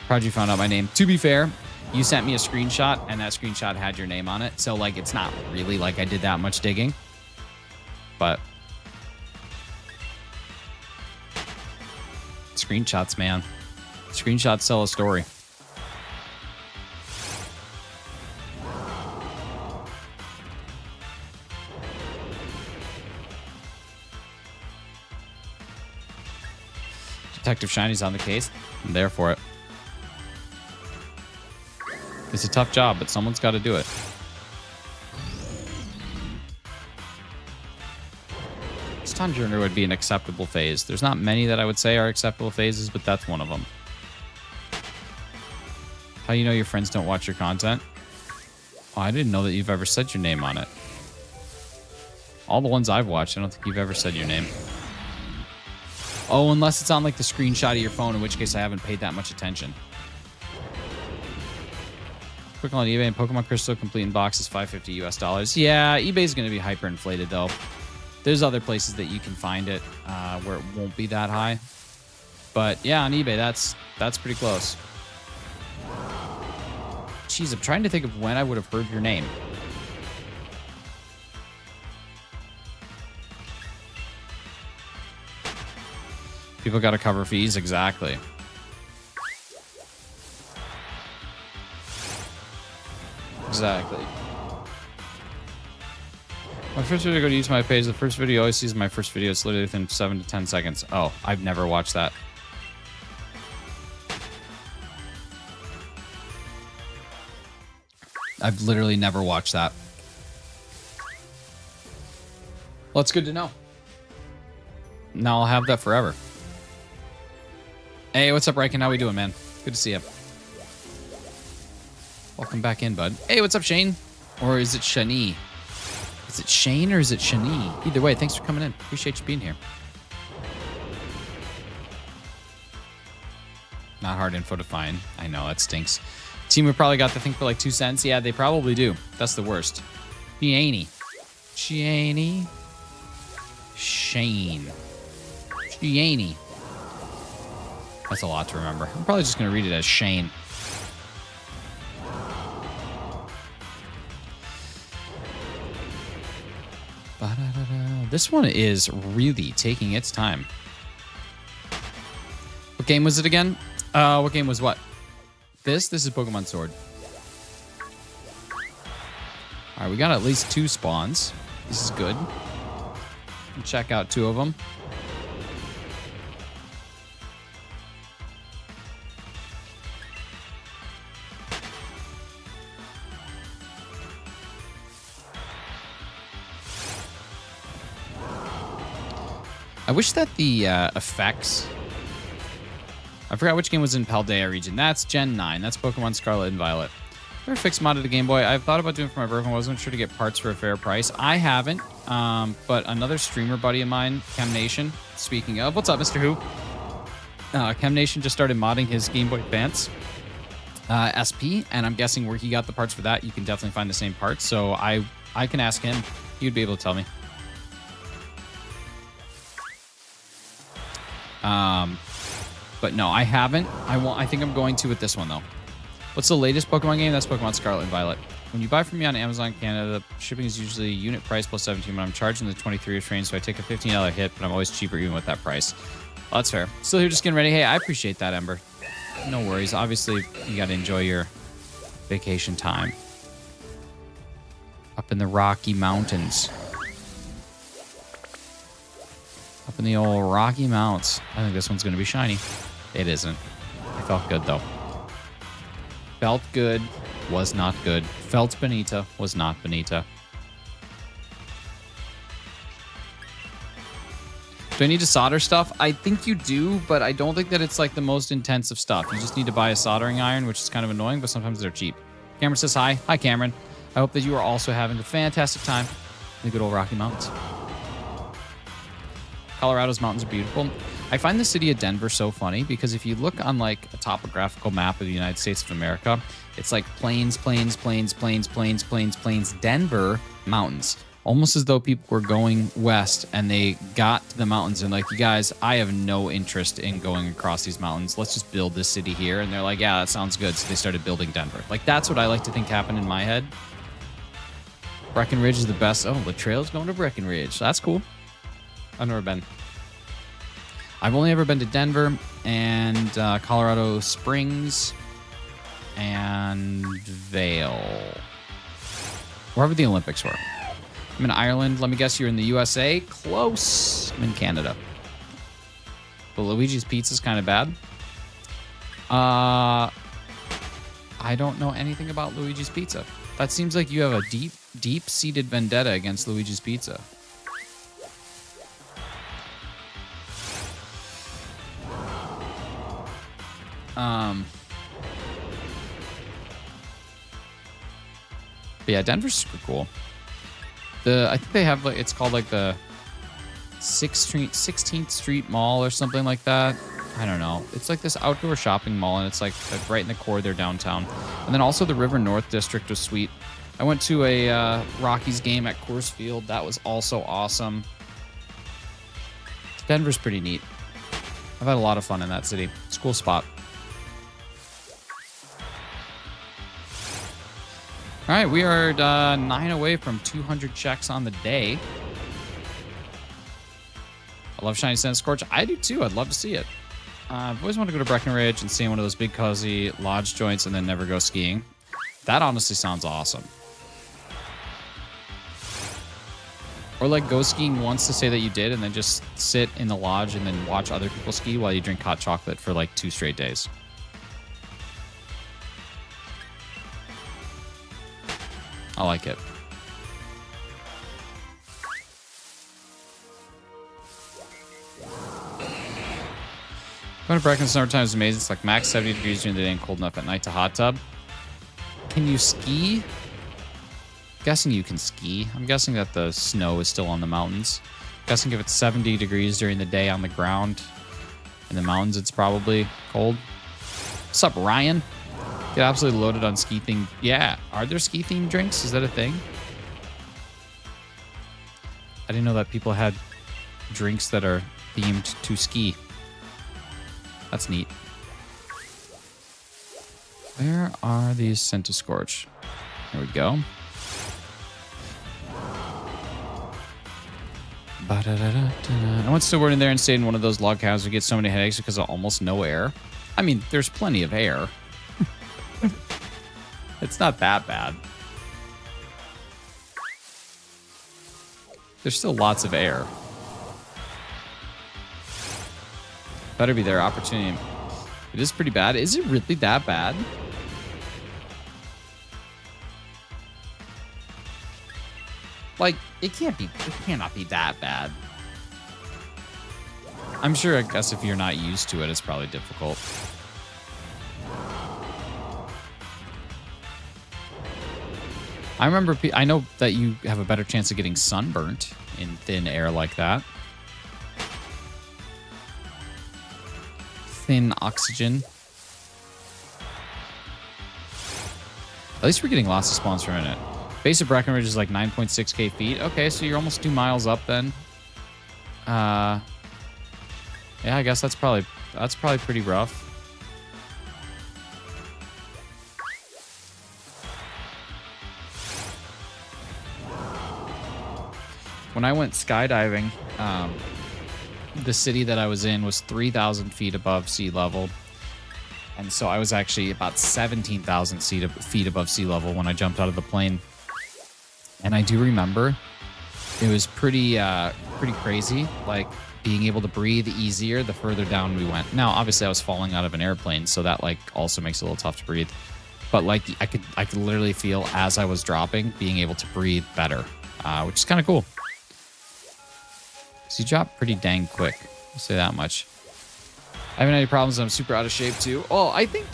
Speaker 2: Proud you found out my name. To be fair, you sent me a screenshot, and that screenshot had your name on it. So like, it's not really like I did that much digging, but. Screenshots, man. Screenshots sell a story. Detective Shiny's on the case. I'm there for it. It's a tough job, but someone's got to do it. Journey would be an acceptable phase. There's not many that I would say are acceptable phases, but that's one of them. How you know your friends don't watch your content? Oh, I didn't know that you've ever said your name on it. All the ones I've watched, I don't think you've ever said your name. Oh, unless it's on like the screenshot of your phone, in which case I haven't paid that much attention. Quick on eBay and Pokemon Crystal complete in box is $5.50 US. Yeah, eBay's going to be hyperinflated though. There's other places that you can find it where it won't be that high. But yeah, on eBay, that's pretty close. Jeez, I'm trying to think of when I would have heard your name. People got to cover fees, exactly. Exactly. My first video to go to YouTube page, the first video always sees my first video. It's literally within 7 to 10 seconds. Oh, I've never watched that. I've literally never watched that. Well, it's good to know. Now I'll have that forever. Hey, what's up, Riken? How we doing, man? Good to see you. Welcome back in, bud. Hey, what's up, Shane? Or is it Shani? Is it Shane or is it Shani? Either way, thanks for coming in. Appreciate you being here. Not hard info to find. I know, that stinks. Team, we probably got the thing for like 2 cents. Yeah, they probably do. That's the worst. Sheaney. Sheaney. Shane. Sheaney. That's a lot to remember. I'm probably just going to read it as Shane. This one is really taking its time. What game was it again? What game was what? This is Pokemon Sword. All right, we got at least 2 spawns. This is good. Check out 2 of them. I wish that the effects... I forgot which game was in Paldea region. That's Gen 9. That's Pokemon Scarlet and Violet. Never fixed modded the Game Boy. I've thought about doing it for my birthday. I wasn't sure to get parts for a fair price. I haven't, but another streamer buddy of mine, ChemNation, speaking of... What's up, Mr. Who? ChemNation just started modding his Game Boy Advance SP, and I'm guessing where he got the parts for that, you can definitely find the same parts. So I can ask him. He would be able to tell me. But no, I haven't. I think I'm going to with this one though. What's the latest Pokemon game? That's Pokemon Scarlet and Violet. When you buy from me on Amazon Canada, the shipping is usually unit price plus 17, but I'm charging the 23 range, so I take a $15 hit, but I'm always cheaper even with that price. Well, that's fair. Still here just getting ready. Hey, I appreciate that, Ember. No worries. Obviously, you got to enjoy your vacation time. Up in the Rocky Mountains. Up in the old Rocky Mounts. I think this one's going to be shiny. It isn't. It felt good, though. Felt good. Was not good. Felt Benita. Was not Benita. Do I need to solder stuff? I think you do, but I don't think that it's like the most intensive stuff. You just need to buy a soldering iron, which is kind of annoying, but sometimes they're cheap. Cameron says hi. Hi, Cameron. I hope that you are also having a fantastic time in the good old Rocky Mountains. Colorado's mountains are beautiful. I find the city of Denver so funny because if you look on like a topographical map of the United States of America, it's like plains, plains, plains, plains, plains, plains, plains, Denver, mountains. Almost as though people were going west and they got to the mountains and like, you guys, I have no interest in going across these mountains. Let's just build this city here. And they're like, yeah, that sounds good. So they started building Denver. Like, that's what I like to think happened in my head. Breckenridge is the best. Oh, the trail's going to Breckenridge. That's cool. I've never been. I've only ever been to Denver and Colorado Springs and Vail. Wherever the Olympics were. I'm in Ireland. Let me guess you're in the USA. Close. I'm in Canada. But Luigi's Pizza's kind of bad. I don't know anything about Luigi's Pizza. That seems like you have a deep-seated vendetta against Luigi's Pizza. But yeah, Denver's super cool. I think they have like, it's called like the 16th Street Mall or something like that. I don't know. It's like this outdoor shopping mall, and it's like right in the core of their downtown. And then also the River North District was sweet. I went to a Rockies game at Coors Field. That was also awesome. Denver's pretty neat. I've had a lot of fun in that city. It's a cool spot. All right, we are 9 away from 200 checks on the day. I love shiny Centiskorch. I do too. I'd love to see it. I've always wanted to go to Breckenridge and see one of those big cozy lodge joints and then never go skiing. That honestly sounds awesome. Or like go skiing once to say that you did and then just sit in the lodge and then watch other people ski while you drink hot chocolate for like 2 straight days. I like it. Going to Breckenridge summertime is amazing. It's like max 70 degrees during the day and cold enough at night to hot tub. Can you ski? I'm guessing you can ski. I'm guessing that the snow is still on the mountains. I'm guessing if it's 70 degrees during the day on the ground, in the mountains, it's probably cold. What's up, Ryan? Get absolutely loaded on ski themed. Yeah, are there ski themed drinks? Is that a thing? I didn't know that people had drinks that are themed to ski. That's neat. Where are these Centiskorch? There we go. I once still went in there and stayed in one of those log cabins. We get so many headaches because of almost no air. I mean, there's plenty of air. It's not that bad. There's still lots of air. Better be their opportunity. It is pretty bad. Is it really that bad? Like, it cannot be that bad. I'm sure, I guess if you're not used to it, it's probably difficult. I know that you have a better chance of getting sunburnt in thin air like that. Thin oxygen. At least we're getting lots of spawns per minute. Base of Breckenridge is like 9.6k feet. Okay, so you're almost 2 miles up then. Yeah, I guess that's probably pretty rough. When I went skydiving, the city that I was in was 3,000 feet above sea level. And so I was actually about 17,000 feet above sea level when I jumped out of the plane. And I do remember it was pretty crazy, like being able to breathe easier the further down we went. Now, obviously I was falling out of an airplane, so that like also makes it a little tough to breathe. But like I could literally feel as I was dropping, being able to breathe better, which is kind of cool. So you drop pretty dang quick. I'll say that much. I haven't had any problems. I'm super out of shape too. Oh, I think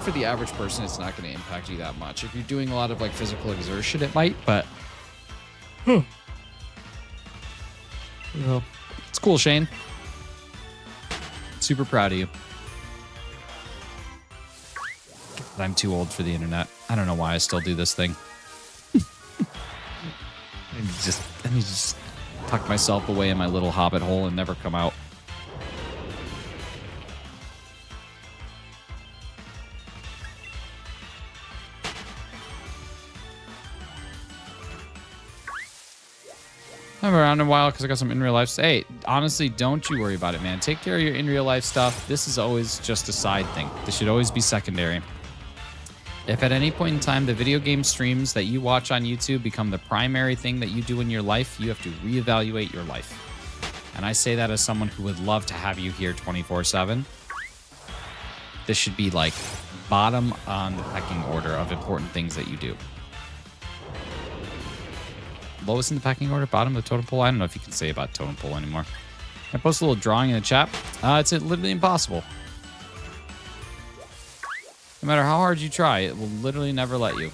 Speaker 2: for the average person, it's not going to impact you that much. If you're doing a lot of like physical exertion, it might. But well, it's cool, Shane. Super proud of you. But I'm too old for the internet. I don't know why I still do this thing. I need to just tuck myself away in my little hobbit hole and never come out. I'm around in a while because I got some in real life. Hey, honestly, don't you worry about it, man. Take care of your in real life stuff. This is always just a side thing. This should always be secondary. If at any point in time the video game streams that you watch on YouTube become the primary thing that you do in your life, you have to reevaluate your life. And I say that as someone who would love to have you here 24/7. This should be like bottom on the pecking order of important things that you do. Lowest in the pecking order, bottom of the totem pole. I don't know if you can say about totem pole anymore. I post a little drawing in the chat. It's literally impossible. No matter how hard you try, it will literally never let you.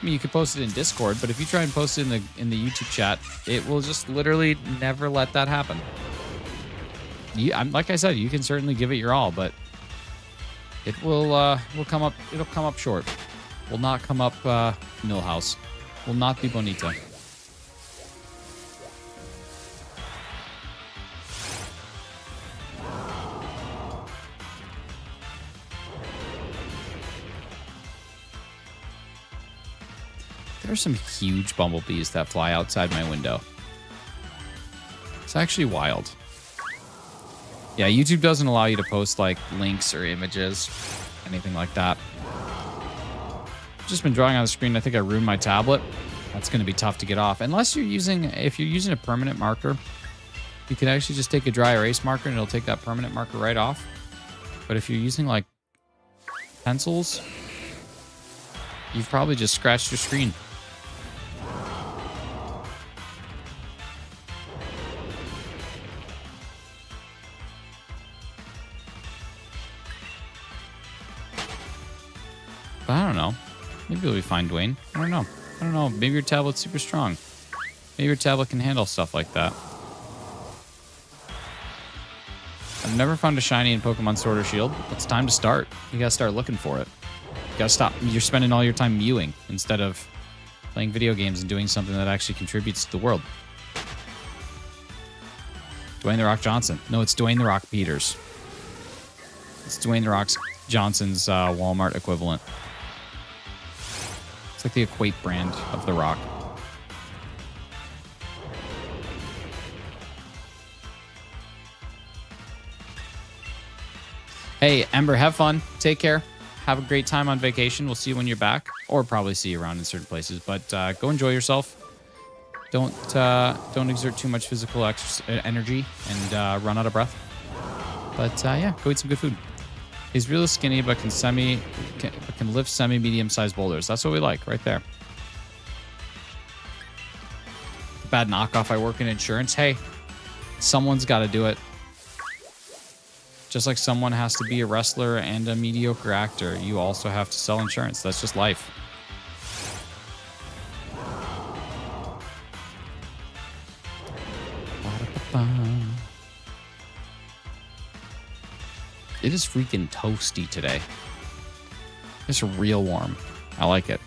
Speaker 2: I mean, you could post it in Discord, but if you try and post it in the YouTube chat, it will just literally never let that happen. Like I said, you can certainly give it your all, but it will come up. It'll come up short. Will not come up Millhouse. Will not be bonita. There are some huge bumblebees that fly outside my window. It's actually wild. Yeah, YouTube doesn't allow you to post like links or images, anything like that. I've just been drawing on the screen. I think I ruined my tablet. That's going to be tough to get off. Unless if you're using a permanent marker, you can actually just take a dry erase marker and it'll take that permanent marker right off. But if you're using like pencils, you've probably just scratched your screen. But I don't know. Maybe it'll be fine, Dwayne. I don't know. Maybe your tablet's super strong. Maybe your tablet can handle stuff like that. I've never found a shiny in Pokemon Sword or Shield. It's time to start. You gotta start looking for it. You gotta stop. You're spending all your time mewing instead of playing video games and doing something that actually contributes to the world. Dwayne The Rock Johnson. No, it's Dwayne The Rock Peters. It's Dwayne The Rock Johnson's Walmart equivalent. It's like the Equate brand of The Rock. Hey, Ember, have fun. Take care. Have a great time on vacation. We'll see you when you're back, or probably see you around in certain places. But go enjoy yourself. Don't exert too much physical energy and run out of breath. But yeah, go eat some good food. He's really skinny, but can lift semi-medium-sized boulders. That's what we like, right there. Bad knockoff. I work in insurance. Hey, someone's got to do it. Just like someone has to be a wrestler and a mediocre actor, you also have to sell insurance. That's just life. It is freaking toasty today. It's real warm. I like it.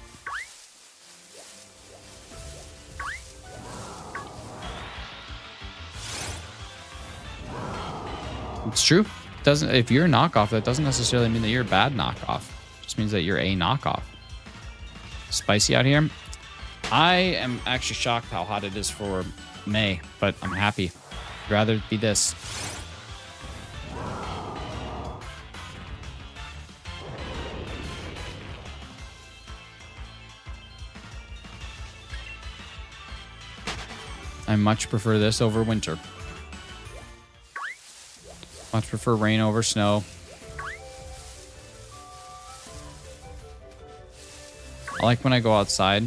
Speaker 2: It's true. If you're a knockoff, that doesn't necessarily mean that you're a bad knockoff. It just means that you're a knockoff. Spicy out here. I am actually shocked how hot it is for May, but I'm happy. I'd rather it be this. I much prefer this over winter. Much prefer rain over snow. I like when I go outside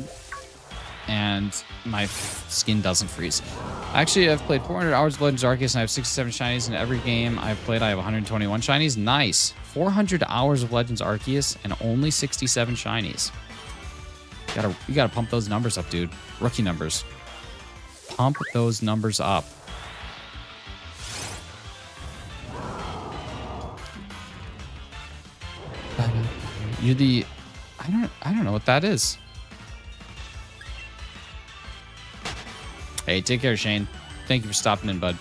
Speaker 2: and my skin doesn't freeze. Actually, I've played 400 hours of Legends Arceus and I have 67 shinies in every game I've played. I have 121 shinies. Nice. 400 hours of Legends Arceus and only 67 shinies. You gotta pump those numbers up, dude. Rookie numbers. Pump those numbers up. You're the... I don't know what that is. Hey, take care, Shane. Thank you for stopping in, bud.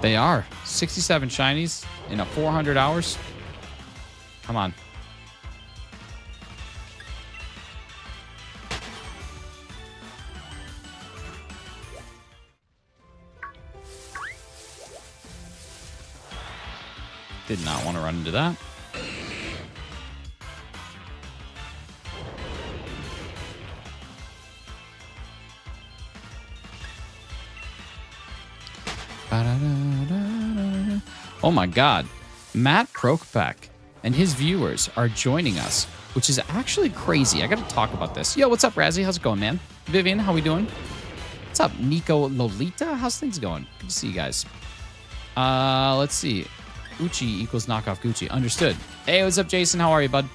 Speaker 2: They are. 67 shinies in 400 hours. Come on. Did not want to run into that. Oh my God. Matt Prokopek and his viewers are joining us, which is actually crazy. I got to talk about this. Yo, what's up, Razzie? How's it going, man? Vivian, how we doing? What's up, Nico Lolita? How's things going? Good to see you guys. Let's see. Uchi equals knockoff Gucci. Understood. Hey, what's up, Jason? How are you, bud?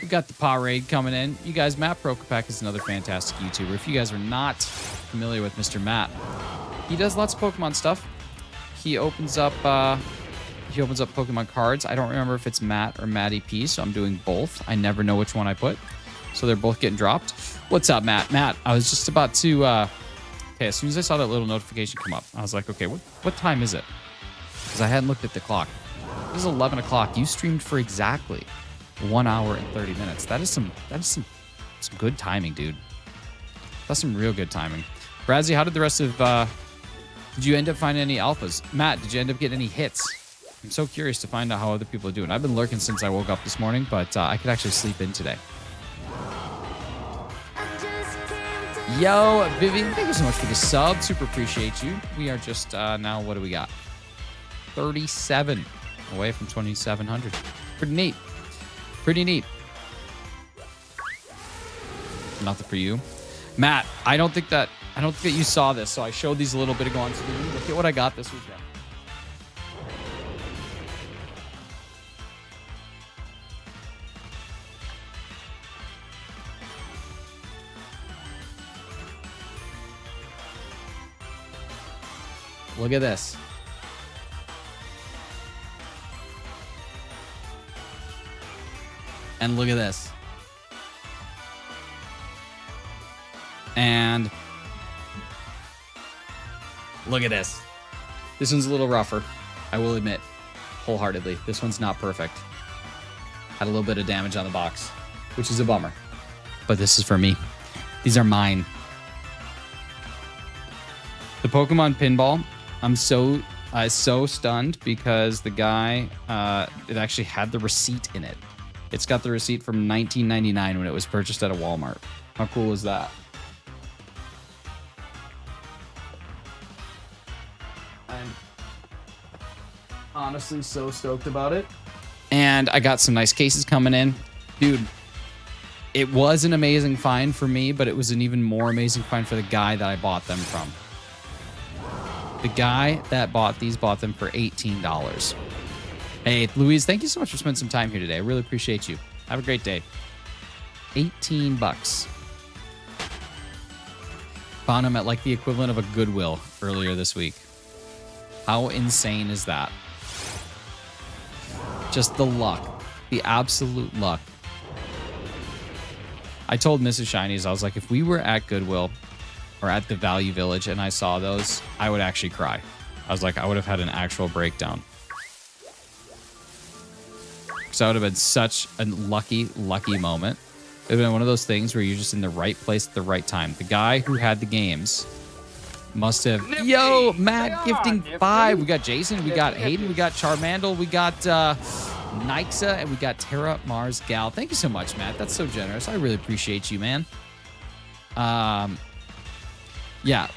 Speaker 2: We got the parade coming in. You guys, Matt Prokopek is another fantastic YouTuber. If you guys are not familiar with Mr. Matt, he does lots of Pokemon stuff. He opens up Pokemon cards. I don't remember if it's Matt or Matty P, so I'm doing both. I never know which one I put. So they're both getting dropped. What's up, Matt? Matt, I was just about to... okay, as soon as I saw that little notification come up, I was like, okay, what time is it? Because I hadn't looked at the clock. This is 11 o'clock. You streamed for exactly 1 hour and 30 minutes. That is some good timing, dude. That's some real good timing. Razzie, how did the rest of... did you end up finding any alphas? Matt, did you end up getting any hits? I'm so curious to find out how other people are doing. I've been lurking since I woke up this morning, but I could actually sleep in today. Yo, Vivian, thank you so much for the sub. Super appreciate you. We are just now, what do we got? 37 away from 2,700. Pretty neat. Pretty neat. Nothing for you. Matt, I don't think that you saw this, so I showed these a little bit ago on screen. Look at what I got this weekend. Look at this. And look at this. And look at this. This one's a little rougher, I will admit, wholeheartedly. This one's not perfect. Had a little bit of damage on the box, which is a bummer. But this is for me. These are mine. The Pokemon Pinball, I'm so stunned because the guy, it actually had the receipt in it. It's got the receipt from 1999 when it was purchased at a Walmart. How cool is that? I'm honestly so stoked about it. And I got some nice cases coming in. Dude, it was an amazing find for me, but it was an even more amazing find for the guy that I bought them from. The guy that bought these bought them for $18. Hey, Louise, thank you so much for spending some time here today. I really appreciate you. Have a great day. 18 bucks. Found them at like the equivalent of a Goodwill earlier this week. How insane is that? Just the luck. The absolute luck. I told Mrs. Shinies, I was like, if we were at Goodwill or at the Value Village and I saw those, I would actually cry. I was like, I would have had an actual breakdown. Because that would have been such a lucky moment. It would have been one of those things where you're just in the right place at the right time. The guy who had the games must have... Nifty. Yo, Matt gifting 5. We got Jason, we got Hayden, we got Charmandel, we got Nixa, and we got Terra Mars Gal. Thank you so much, Matt. That's so generous. I really appreciate you, man. Yeah,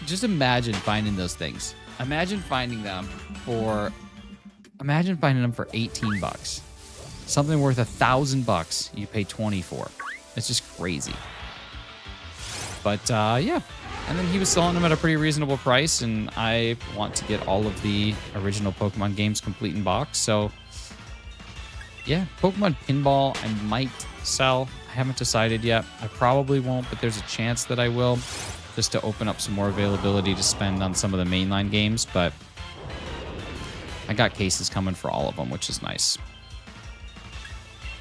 Speaker 2: just imagine finding those things. Imagine finding them for 18 bucks. Something worth $1,000 you pay 20 for. It's just crazy. But yeah, and then he was selling them at a pretty reasonable price, and I want to get all of the original Pokemon games complete in box. So yeah, Pokemon Pinball I might sell. I haven't decided yet. I probably won't, but there's a chance that I will, just to open up some more availability to spend on some of the mainline games. But I got cases coming for all of them, which is nice.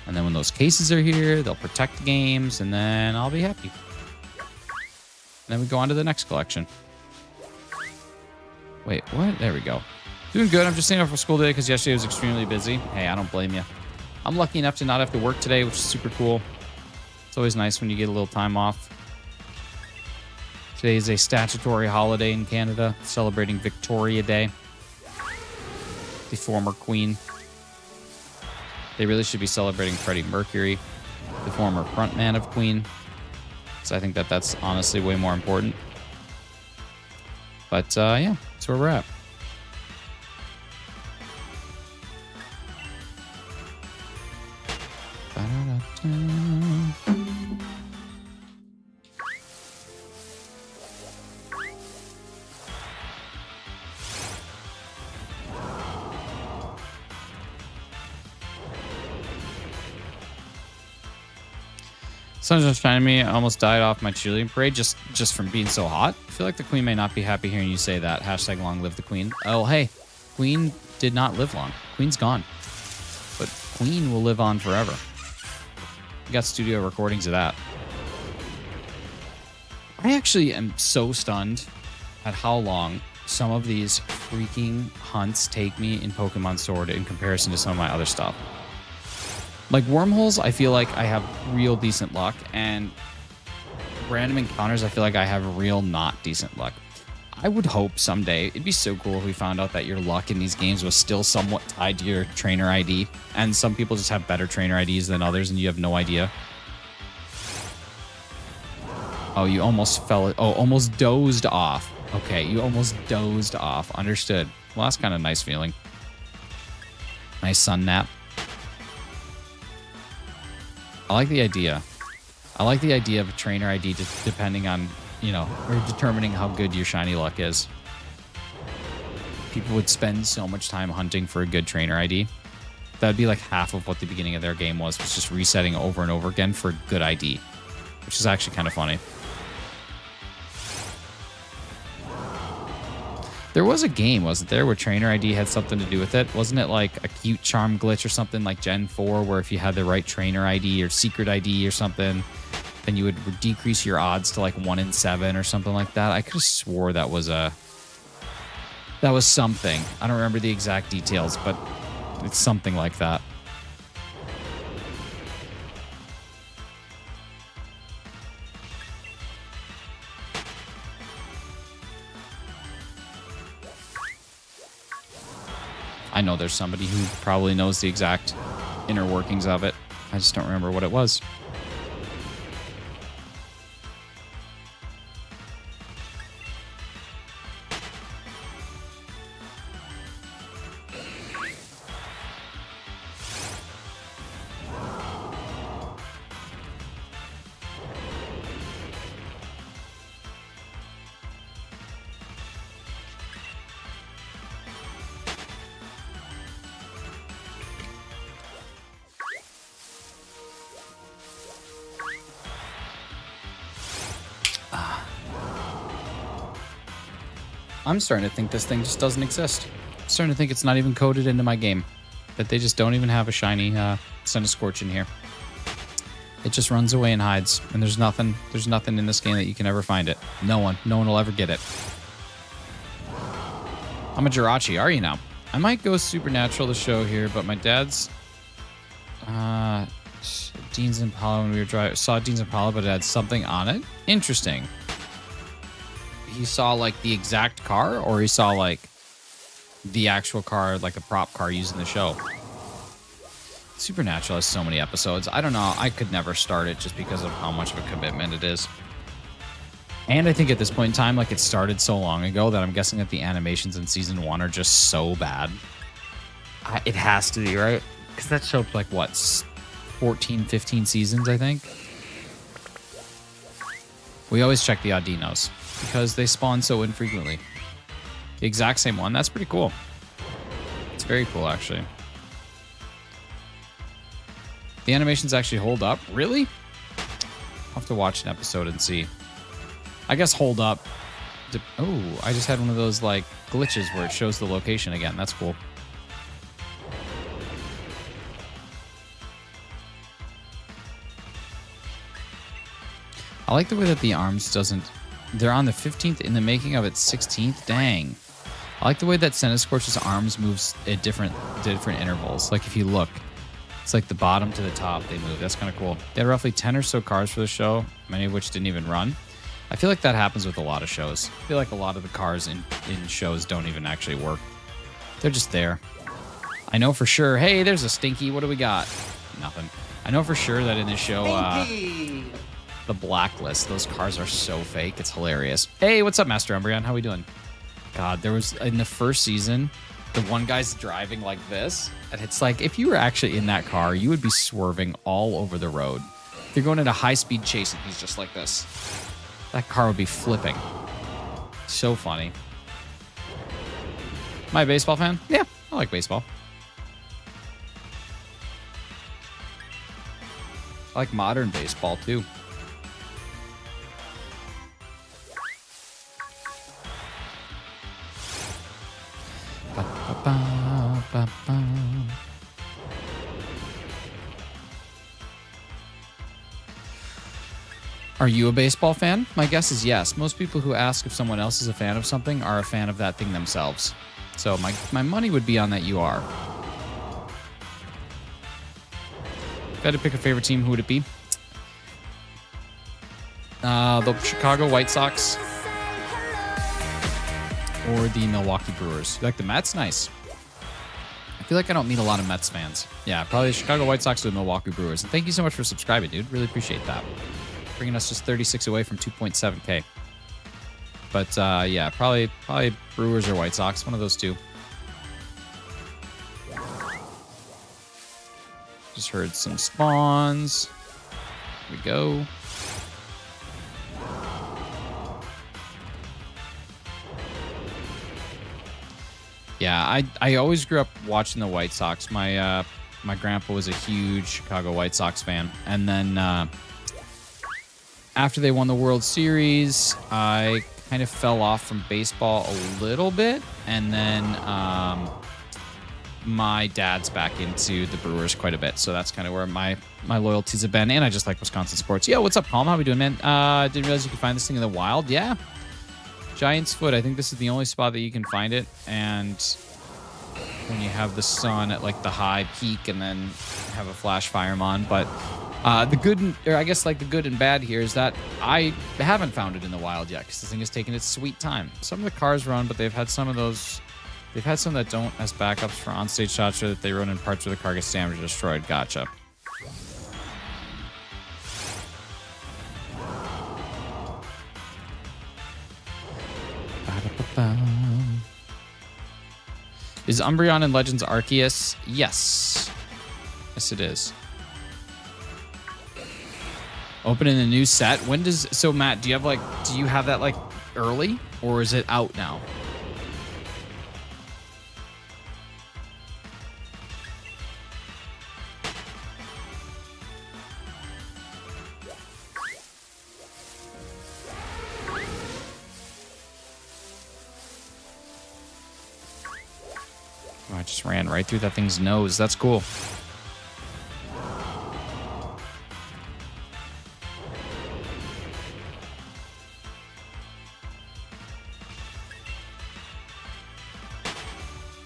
Speaker 2: And then when those cases are here, they'll protect the games, and then I'll be happy. And then we go on to the next collection. Wait, what? There we go. Doing good. I'm just staying up for school today because yesterday was extremely busy. Hey, I don't blame you. I'm lucky enough to not have to work today, which is super cool. It's always nice when you get a little time off. Today is a statutory holiday in Canada, celebrating Victoria Day, the former queen. They really should be celebrating Freddie Mercury, the former frontman of Queen. So I think that that's honestly way more important. But yeah, that's where we're at. Sun's just shining me. I almost died off my cheerleading parade just from being so hot. I feel like the queen may not be happy hearing you say that. Hashtag long live the queen. Oh, hey. Queen did not live long. Queen's gone. But Queen will live on forever. We got studio recordings of that. I actually am so stunned at how long some of these freaking hunts take me in Pokemon Sword in comparison to some of my other stuff. Like wormholes, I feel like I have real decent luck, and random encounters, I feel like I have real not decent luck. I would hope someday, it'd be so cool if we found out that your luck in these games was still somewhat tied to your trainer ID, and some people just have better trainer IDs than others, and you have no idea. Oh, you almost almost dozed off. Okay, you almost dozed off. Understood. Well, that's kind of a nice feeling. Nice sun nap. I like the idea. I like the idea of a trainer ID depending on, you know, or determining how good your shiny luck is. People would spend so much time hunting for a good trainer ID. That'd be like half of what the beginning of their game was just resetting over and over again for a good ID, which is actually kind of funny. There was a game, wasn't there, where trainer ID had something to do with it? Wasn't it like a cute charm glitch or something like Gen 4, where if you had the right trainer ID or secret ID or something, then you would decrease your odds to like 1 in 7 or something like that? I could have swore that was something. I don't remember the exact details, but it's something like that. I know there's somebody who probably knows the exact inner workings of it. I just don't remember what it was. I'm starting to think this thing just doesn't exist. I'm starting to think it's not even coded into my game. That they just don't even have a shiny Centiskorch in here. It just runs away and hides. And there's nothing in this game that you can ever find it. No one will ever get it. I'm a Jirachi, are you now? I might go Supernatural the show here, but my dad's Dean's Impala when we were driving. Saw Dean's Impala, but it had something on it. Interesting. He saw like the exact car, or he saw like the actual car, like a prop car used in the show. Supernatural has so many episodes. I don't know. I could never start it just because of how much of a commitment it is. And I think at this point in time, like it started so long ago that I'm guessing that the animations in season 1 are just so bad. It has to be, right? Because that showed like what, 14, 15 seasons, I think. We always check the Audinos because they spawn so infrequently. The exact same one. That's pretty cool. It's very cool, actually. The animations actually hold up. Really? I'll have to watch an episode and see. I guess hold up. Oh, I just had one of those like glitches where it shows the location again. That's cool. I like the way that the arms doesn't... They're on the 15th in the making of its 16th. Dang. I like the way that Centiskorch's arms moves at different intervals. Like if you look, it's like the bottom to the top they move. That's kind of cool. They had roughly 10 or so cars for the show, many of which didn't even run. I feel like that happens with a lot of shows. I feel like a lot of the cars in shows don't even actually work. They're just there. I know for sure. Hey, there's a Stinky. What do we got? Nothing. I know for sure that in this show, the Blacklist, those cars are so fake. It's hilarious. Hey, what's up, Master Umbreon? How we doing? God, there was, in the first season, the one guy's driving like this. And it's like, if you were actually in that car, you would be swerving all over the road. If you're going in a high-speed chase and he's just like this, that car would be flipping. So funny. Am I a baseball fan? Yeah, I like baseball. I like modern baseball, too. Ba, ba, ba, ba, ba. Are you a baseball fan? My guess is yes. Most people who ask if someone else is a fan of something are a fan of that thing themselves. So my money would be on that you are. If I had to pick a favorite team, who would it be? The Chicago White Sox or the Milwaukee Brewers. You like the Mets? Nice. I feel like I don't meet a lot of Mets fans. Yeah, probably the Chicago White Sox or the Milwaukee Brewers. And thank you so much for subscribing, dude. Really appreciate that. Bringing us just 36 away from 2.7K. But yeah, probably Brewers or White Sox, one of those two. Just heard some spawns. Here we go. Yeah, I always grew up watching the White Sox. My grandpa was a huge Chicago White Sox fan, and then after they won the World Series, I kind of fell off from baseball a little bit, and then my dad's back into the Brewers quite a bit, so that's kind of where my loyalties have been, and I just like Wisconsin sports. Yo, what's up, Palm? How we doing, man? Didn't realize you could find this thing in the wild. Yeah. Giant's Foot. I think this is the only spot that you can find it, and when you have the sun at like the high peak and then have a flash fire on. But the good and bad here is that I haven't found it in the wild yet because this thing has taken its sweet time. Some of the cars run, but they've had some of those. They've had some that don't as backups for onstage shots, or that they run in parts where the car gets damaged or destroyed. Gotcha. Is Umbreon in Legends Arceus? Yes. Yes, it is. Opening a new set. When does... So, Matt, do you have that, like, early? Or is it out now? Oh, I just ran right through that thing's nose. That's cool.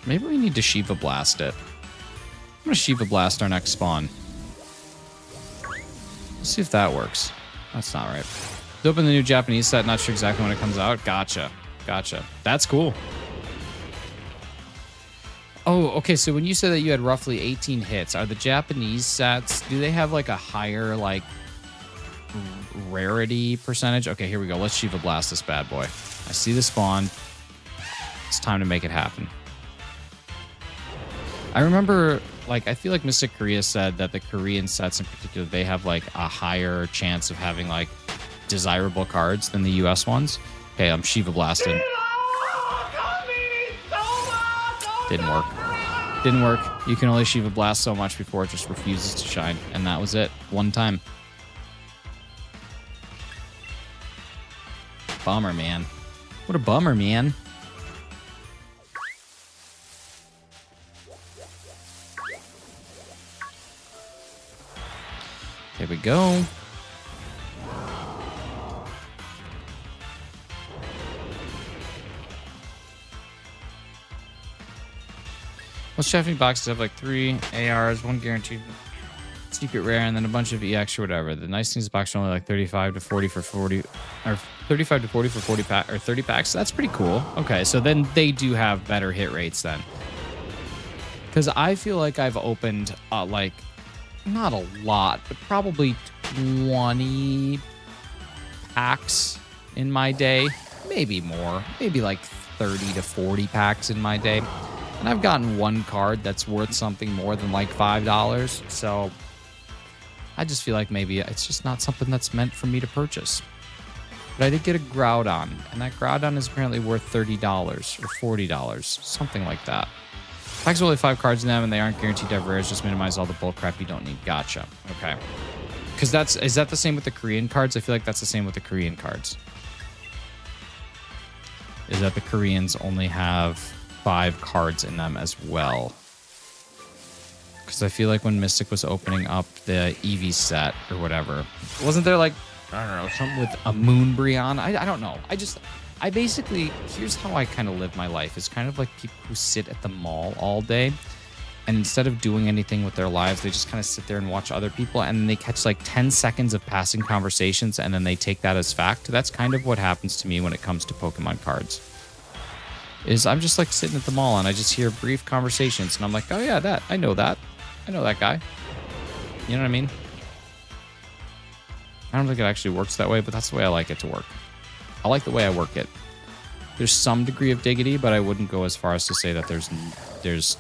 Speaker 2: Maybe we need to Shiva Blast it. I'm going to Shiva Blast our next spawn. Let's see if that works. That's not right. Open the new Japanese set. Not sure exactly when it comes out. Gotcha. Gotcha. That's cool. Oh, okay. So when you said that you had roughly 18 hits, are the Japanese sets, do they have like a higher like rarity percentage? Okay, here we go. Let's Shiva Blast this bad boy. I see the spawn. It's time to make it happen. I remember, like, I feel like Mystic Korea said that the Korean sets in particular, they have like a higher chance of having like desirable cards than the US ones. Okay, I'm Shiva Blasting. Didn't work. Didn't work. You can only Shiva Blast so much before it just refuses to shine. And that was it. One time. Bummer, man. What a bummer, man. There we go. Most Japanese boxes have like 3 ARs, 1 guaranteed secret rare, and then a bunch of EX or whatever. The nice thing is the box are only like 35 to 40 for 40, or 35 to 40 for 40 pack or 30 packs. So that's pretty cool. Okay, so then they do have better hit rates then. Because I feel like I've opened like not a lot, but probably 20 packs in my day, maybe more, maybe like 30 to 40 packs in my day. And I've gotten one card that's worth something more than like $5. So I just feel like maybe it's just not something that's meant for me to purchase. But I did get a Groudon, and that Groudon is apparently worth $30 or $40, something like that. Packs with only 5 cards in them, and they aren't guaranteed to have rares. Just minimize all the bull crap you don't need. Gotcha. Okay. Because is that the same with the Korean cards? I feel like that's the same with the Korean cards. Is that the Koreans only have 5 cards in them as well? Because I feel like when Mystic was opening up the Eevee set or whatever, wasn't there like, I don't know, something with a Moonbreon? I don't know. I basically, here's how I kind of live my life. It's kind of like people who sit at the mall all day, and instead of doing anything with their lives, they just kind of sit there and watch other people, and then they catch like 10 seconds of passing conversations, and then they take that as fact. That's kind of what happens to me when it comes to Pokemon cards. Is I'm just like sitting at the mall, and I just hear brief conversations, and I'm like, oh yeah, I know that guy. You know what I mean? I don't think it actually works that way, but that's the way I like it to work. I like the way I work it. There's some degree of diggity, but I wouldn't go as far as to say that there's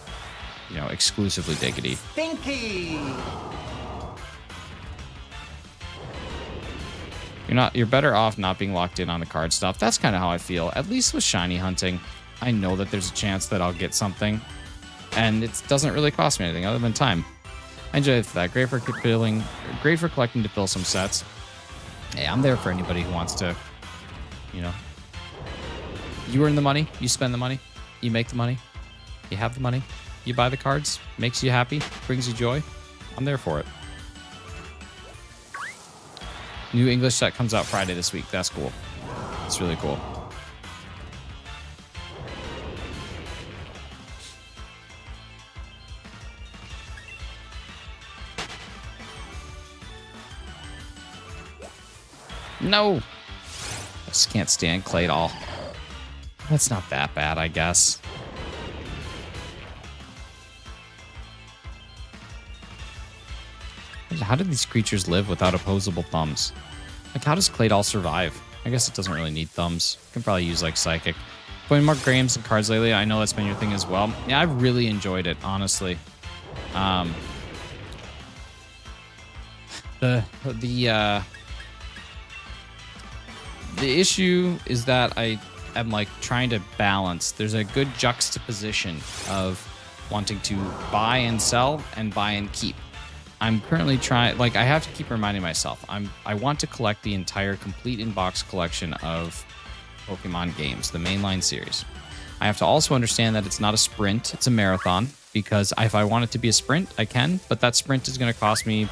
Speaker 2: you know, exclusively diggity.
Speaker 3: Stinky!
Speaker 2: You're better off not being locked in on the card stuff. That's kind of how I feel. At least with shiny hunting, I know that there's a chance that I'll get something, and it doesn't really cost me anything other than time. I enjoy that. Great for collecting to fill some sets. Hey, I'm there for anybody who wants to, you know, You earn the money, you spend the money, you make the money, you have the money, you buy the cards, makes you happy, brings you joy. I'm there for it. New English set comes out Friday this week. That's cool. It's really cool. No! I just can't stand clay at all. That's not that bad, I guess. How did these creatures live without opposable thumbs? Like, how does Claydol survive? I guess it doesn't really need thumbs. You can probably use, like, Psychic. Playing more games and cards lately, I know that's been your thing as well. Yeah, I've really enjoyed it, honestly. The issue is that I am, like, trying to balance. There's a good juxtaposition of wanting to buy and sell and buy and keep. I'm currently trying, like, I have to keep reminding myself, I want to collect the entire complete in-box collection of Pokemon games, the mainline series. I have to also understand that it's not a sprint, it's a marathon, because if I want it to be a sprint, I can, but that sprint is going to cost me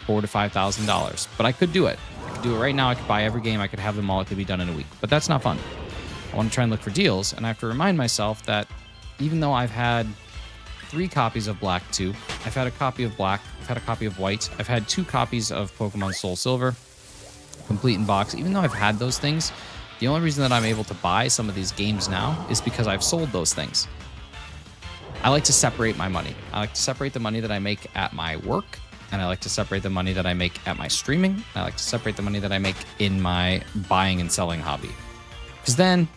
Speaker 2: $4,000 to $5,000. But I could do it. I could do it right now. I could buy every game. I could have them all. It could be done in a week. But that's not fun. I want to try and look for deals, and I have to remind myself that even though I've had 3 copies of Black 2, I've had a copy of Black, I've had a copy of White, I've had 2 copies of Pokemon Soul Silver, complete in box. Even though I've had those things, the only reason that I'm able to buy some of these games now is because I've sold those things. I like to separate my money. I like to separate the money that I make at my work, and I like to separate the money that I make at my streaming. I like to separate the money that I make in my buying and selling hobby. Because then,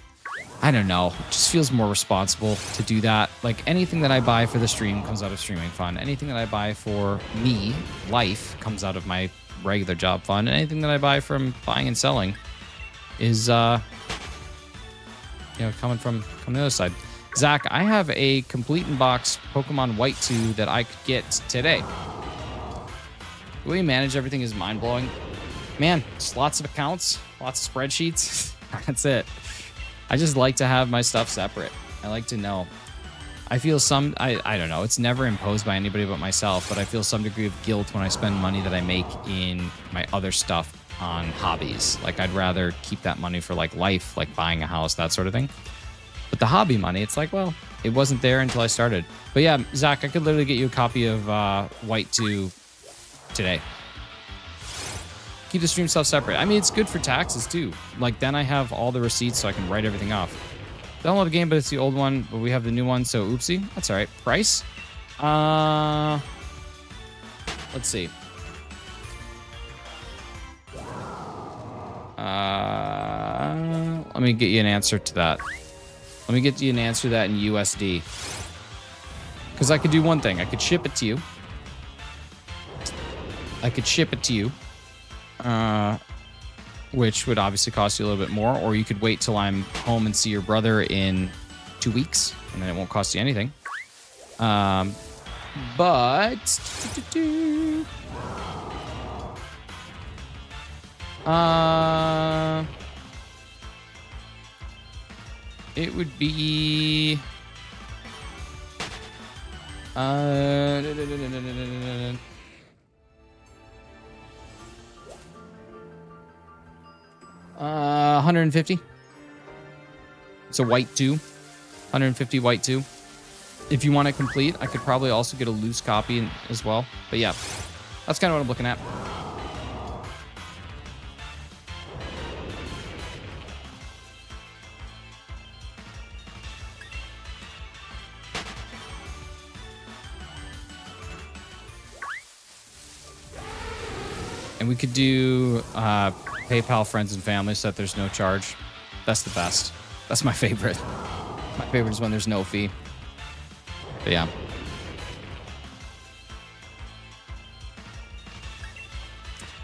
Speaker 2: I don't know, it just feels more responsible to do that. Like, anything that I buy for the stream comes out of streaming fund. Anything that I buy for me, life, comes out of my regular job fund. And anything that I buy from buying and selling is, coming from the other side. Zach, I have a complete in-box Pokemon White 2 that I could get today. The way you manage everything is mind-blowing. Man, just lots of accounts, lots of spreadsheets. That's it. I just like to have my stuff separate. I like to know. I feel I don't know, it's never imposed by anybody but myself, but I feel some degree of guilt when I spend money that I make in my other stuff on hobbies. Like, I'd rather keep that money for, like, life, like buying a house, that sort of thing. But the hobby money, it's like, well, it wasn't there until I started. But yeah, Zach, I could literally get you a copy of White 2 today. Keep the stream stuff separate. I mean, it's good for taxes too. Like, then I have all the receipts so I can write everything off. Download the game, but it's the old one, but we have the new one, so oopsie. That's all right. Price? Let's see. Let me get you an answer to that. Let me get you an answer to that in USD. Because I could do one thing. I could ship it to you. Which would obviously cost you a little bit more, or you could wait till I'm home and see your brother in 2 weeks, and then it won't cost you anything. But it would be $150. It's a White 2. $150 White 2. If you want it complete, I could probably also get a loose copy as well. But yeah, that's kind of what I'm looking at. And we could do PayPal friends and family so that there's no charge. That's the best. That's my favorite. My favorite is when there's no fee. But yeah.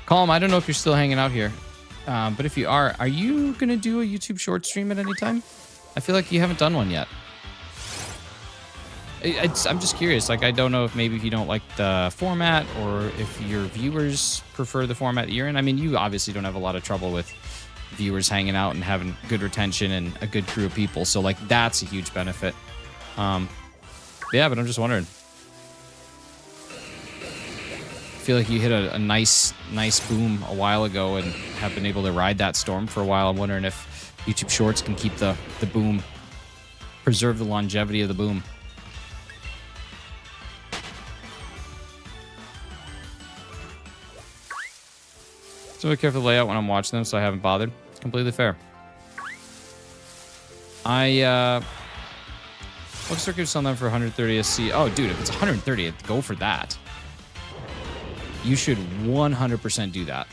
Speaker 2: Colm, I don't know if you're still hanging out here. But if you are you going to do a YouTube short stream at any time? I feel like you haven't done one yet. I'm just curious. Like, I don't know if maybe if you don't like the format or if your viewers prefer the format that you're in. I mean, you obviously don't have a lot of trouble with viewers hanging out and having good retention and a good crew of people. So like that's a huge benefit. Yeah, but I'm just wondering. I feel like you hit a nice boom a while ago and have been able to ride that storm for a while. I'm wondering if YouTube Shorts can keep the boom, preserve the longevity of the boom. So I care for the layout when I'm watching them, so I haven't bothered. Completely fair. What circuits on them for 130 SC? Oh, dude, if it's 130, go for that. You should 100% do that.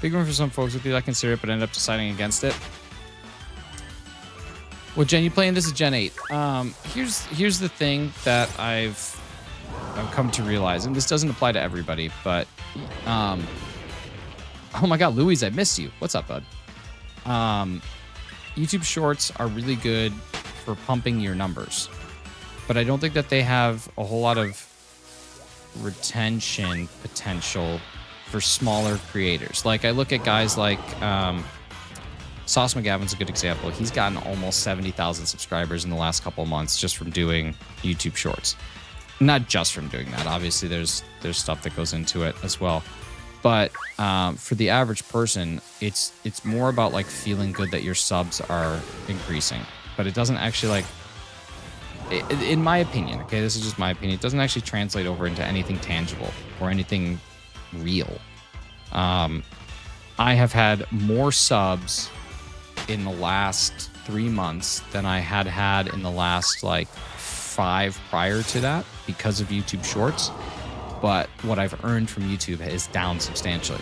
Speaker 2: Big one for some folks with you that consider it, but end up deciding against it. Well, Jen, you playing? This is Gen 8. Here's the thing that I've come to realize, and this doesn't apply to everybody, but oh my God, Louise, I missed you. What's up, bud? YouTube Shorts are really good for pumping your numbers, but I don't think that they have a whole lot of retention potential for smaller creators. Like I look at guys like Sauce McGavin's a good example. He's gotten almost 70,000 subscribers in the last couple of months just from doing YouTube Shorts. Not just from doing that. Obviously, there's stuff that goes into it as well. But for the average person, it's more about like feeling good that your subs are increasing. But it doesn't actually like, in my opinion, okay, this is just my opinion, it doesn't actually translate over into anything tangible or anything real. I have had more subs in the last 3 months than I had in the last like 5 prior to that because of YouTube Shorts. But what I've earned from YouTube is down substantially.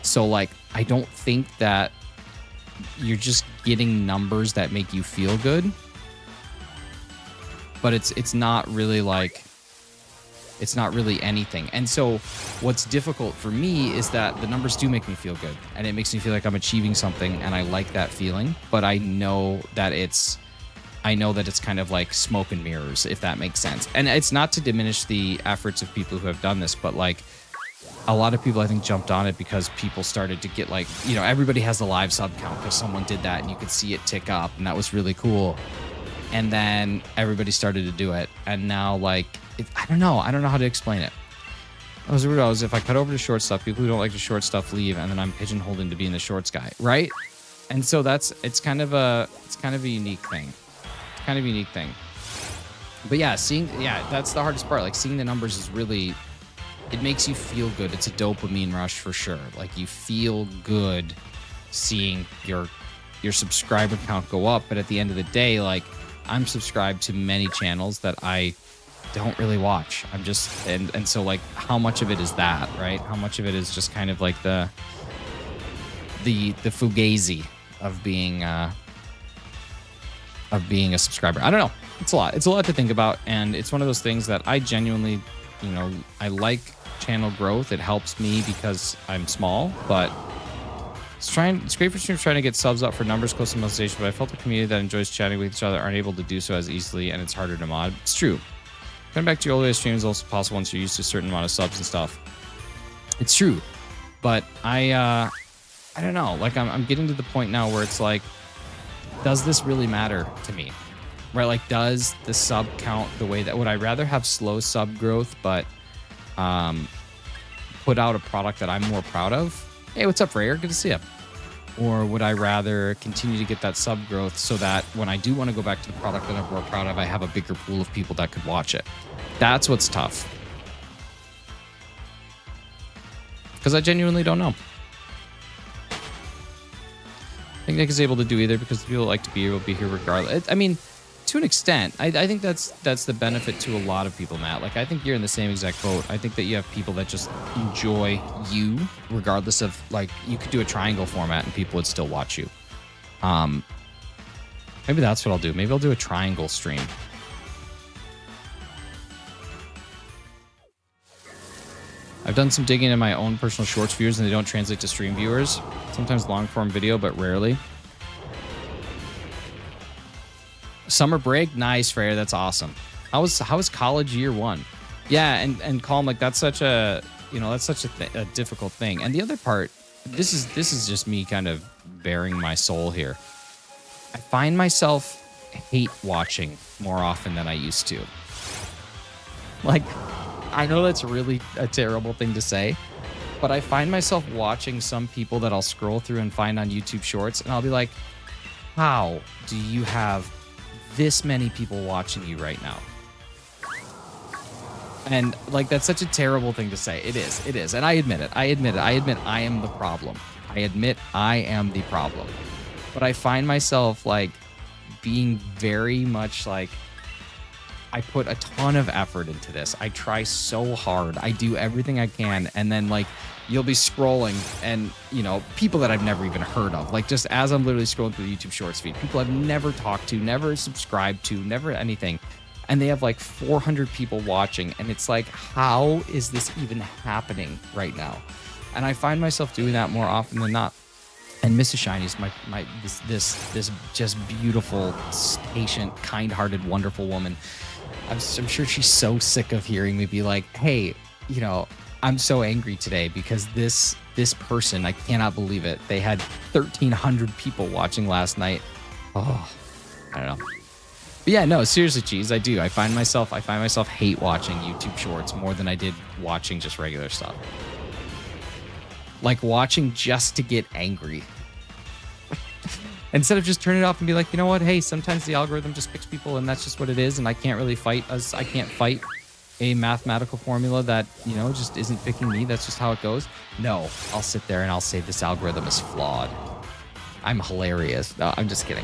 Speaker 2: So like, I don't think that you're just getting numbers that make you feel good, but it's not really like, it's not really anything. And so what's difficult for me is that the numbers do make me feel good and it makes me feel like I'm achieving something and I like that feeling, but I know that it's kind of like smoke and mirrors, if that makes sense. And it's not to diminish the efforts of people who have done this, but like a lot of people, I think, jumped on it because people started to get like, you know, everybody has a live sub count because someone did that and you could see it tick up and that was really cool. And then everybody started to do it. And now like, I don't know how to explain it. I was weird. If I cut over to short stuff, people who don't like the short stuff leave and then I'm pigeonholed into being the shorts guy, right? And so it's kind of a unique thing. But yeah, that's the hardest part. Like seeing the numbers is really, it makes you feel good. It's a dopamine rush for sure. Like you feel good seeing your subscriber count go up. But at the end of the day, like I'm subscribed to many channels that I don't really watch. I'm just, and so like how much of it is that, right? How much of it is just kind of like the fugazi of being a subscriber. I don't know. It's a lot to think about. And it's one of those things that I genuinely, you know, I like channel growth. It helps me because I'm small, but it's great for streamers trying to get subs up for numbers customization, but I felt the community that enjoys chatting with each other aren't able to do so as easily, and it's harder to mod. It's true. Coming back to your older streams is also possible once you're used to a certain amount of subs and stuff. It's true. But I don't know. Like I'm getting to the point now where it's like, does this really matter to me? Right? Like, does the sub count the way that, would I rather have slow sub growth, but put out a product that I'm more proud of? Hey, what's up, Rayer? Good to see you. Or would I rather continue to get that sub growth so that when I do want to go back to the product that I'm more proud of, I have a bigger pool of people that could watch it? That's what's tough. Because I genuinely don't know. I think Nick is able to do either because the people like to be able to be here regardless. I mean, to an extent, I think that's the benefit to a lot of people, Matt. Like, I think you're in the same exact boat. I think that you have people that just enjoy you regardless of, like, you could do a triangle format and people would still watch you. Maybe that's what I'll do. Maybe I'll do a triangle stream. I've done some digging in my own personal shorts viewers and they don't translate to stream viewers. Sometimes long form video, but rarely. Summer break? Nice, Freya. That's awesome. How was college year one? Yeah, and Calm, like that's such a, you know, that's such a difficult thing. And the other part this is just me kind of bearing my soul here. I find myself hate watching more often than I used to. Like, I know that's really a terrible thing to say, but I find myself watching some people that I'll scroll through and find on YouTube Shorts, and I'll be like, how do you have this many people watching you right now? And like, that's such a terrible thing to say. It is. And I admit it. I admit I am the problem. I admit I am the problem. But I find myself like being very much like, I put a ton of effort into this. I try so hard. I do everything I can. And then like, you'll be scrolling and, you know, people that I've never even heard of, like just as I'm literally scrolling through the YouTube Shorts feed, people I've never talked to, never subscribed to, never anything. And they have like 400 people watching. And it's like, how is this even happening right now? And I find myself doing that more often than not. And Mrs. Shiny is this just beautiful, patient, kind-hearted, wonderful woman. I'm sure she's so sick of hearing me be like, hey, you know, I'm so angry today because this person, I cannot believe it. They had 1,300 people watching last night. Oh, I don't know. But yeah, no, seriously, Cheese, I do. I find myself hate watching YouTube Shorts more than I did watching just regular stuff. Like watching just to get angry. Instead of just turning it off and be like, you know what? Hey, sometimes the algorithm just picks people and that's just what it is. And I can't really fight I can't fight a mathematical formula that, you know, just isn't picking me. That's just how it goes. No, I'll sit there and I'll say this algorithm is flawed. I'm hilarious. No, I'm just kidding.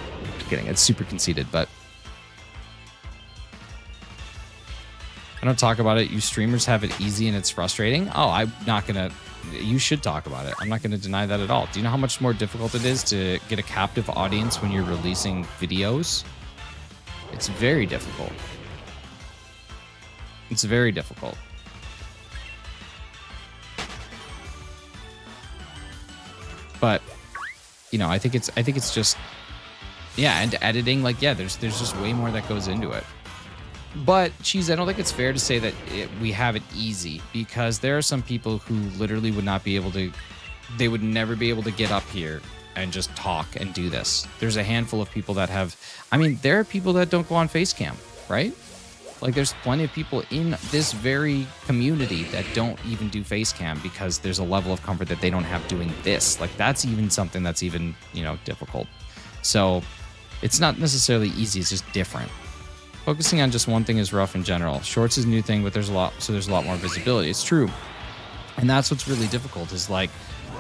Speaker 2: It's super conceited, but I don't talk about it. You streamers have it easy and it's frustrating. Oh, I'm not going to. You should talk about it. I'm not going to deny that at all. Do you know how much more difficult it is to get a captive audience when you're releasing videos? It's very difficult. It's very difficult. But, you know, I think it's just, yeah, and editing, like, yeah, there's just way more that goes into it. But, Cheese, I don't think it's fair to say that we have it easy, because there are some people who literally would not be able to, they would never be able to get up here and just talk and do this. There's a handful of people that have, I mean, there are people that don't go on Facecam, right? Like, there's plenty of people in this very community that don't even do Facecam because there's a level of comfort that they don't have doing this. Like, that's even something that's even, you know, difficult. So, it's not necessarily easy, it's just different. Focusing on just one thing is rough in general. Shorts is a new thing, but there's a lot more visibility. It's true. And that's what's really difficult is, like,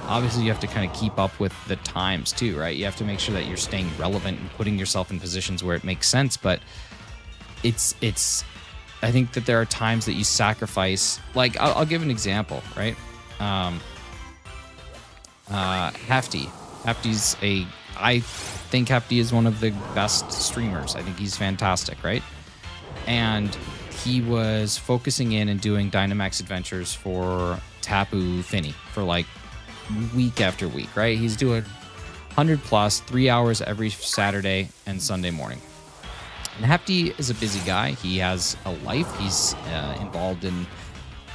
Speaker 2: obviously you have to kind of keep up with the times too, right? You have to make sure that you're staying relevant and putting yourself in positions where it makes sense. But it's I think that there are times that you sacrifice, like, I'll give an example, right? Hefty. I think Hefty is one of the best streamers. I think he's fantastic, right? And he was focusing in and doing Dynamax adventures for Tapu Fini for like week after week, right? He's doing 100 plus, 3 hours every Saturday and Sunday morning. And Hefty is a busy guy. He has a life. He's involved in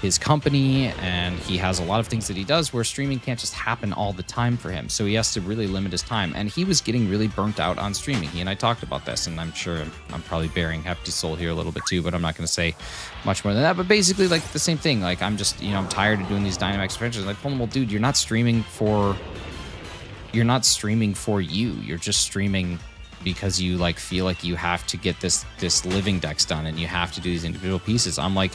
Speaker 2: his company, and he has a lot of things that he does where streaming can't just happen all the time for him. So he has to really limit his time. And he was getting really burnt out on streaming. He and I talked about this, and I'm sure I'm probably bearing Hefty's soul here a little bit too, but I'm not going to say much more than that. But basically, like, the same thing. Like, I'm just, you know, I'm tired of doing these Dynamax adventures. And I told him, well, dude, you're not streaming for you. You're just streaming because you, like, feel like you have to get this living decks done and you have to do these individual pieces. I'm like,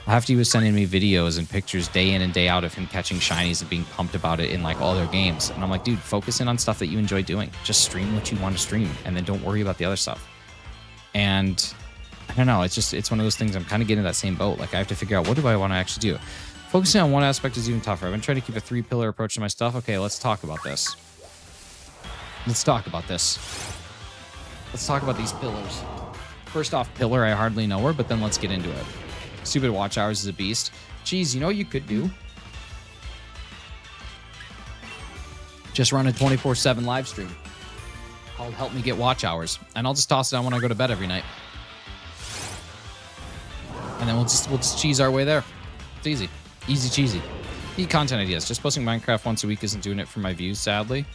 Speaker 2: Hefty was sending me videos and pictures day in and day out of him catching shinies and being pumped about it in, like, all their games. And I'm like, dude, focus in on stuff that you enjoy doing. Just stream what you want to stream, and then don't worry about the other stuff. And I don't know, it's one of those things. I'm kind of getting in that same boat. Like, I have to figure out, what do I want to actually do? Focusing on one aspect is even tougher. I've been trying to keep a 3-pillar approach to my stuff. Okay, let's talk about this. Let's talk about these pillars. First off, pillar, I hardly know her, but then let's get into it. Stupid watch hours is a beast. Geez, you know what you could do? Just run a 24/7 live stream called Help Me Get Watch Hours. And I'll just toss it on when I go to bed every night. And then we'll just cheese our way there. It's easy. Easy cheesy. content ideas. Just posting Minecraft once a week isn't doing it for my views, sadly.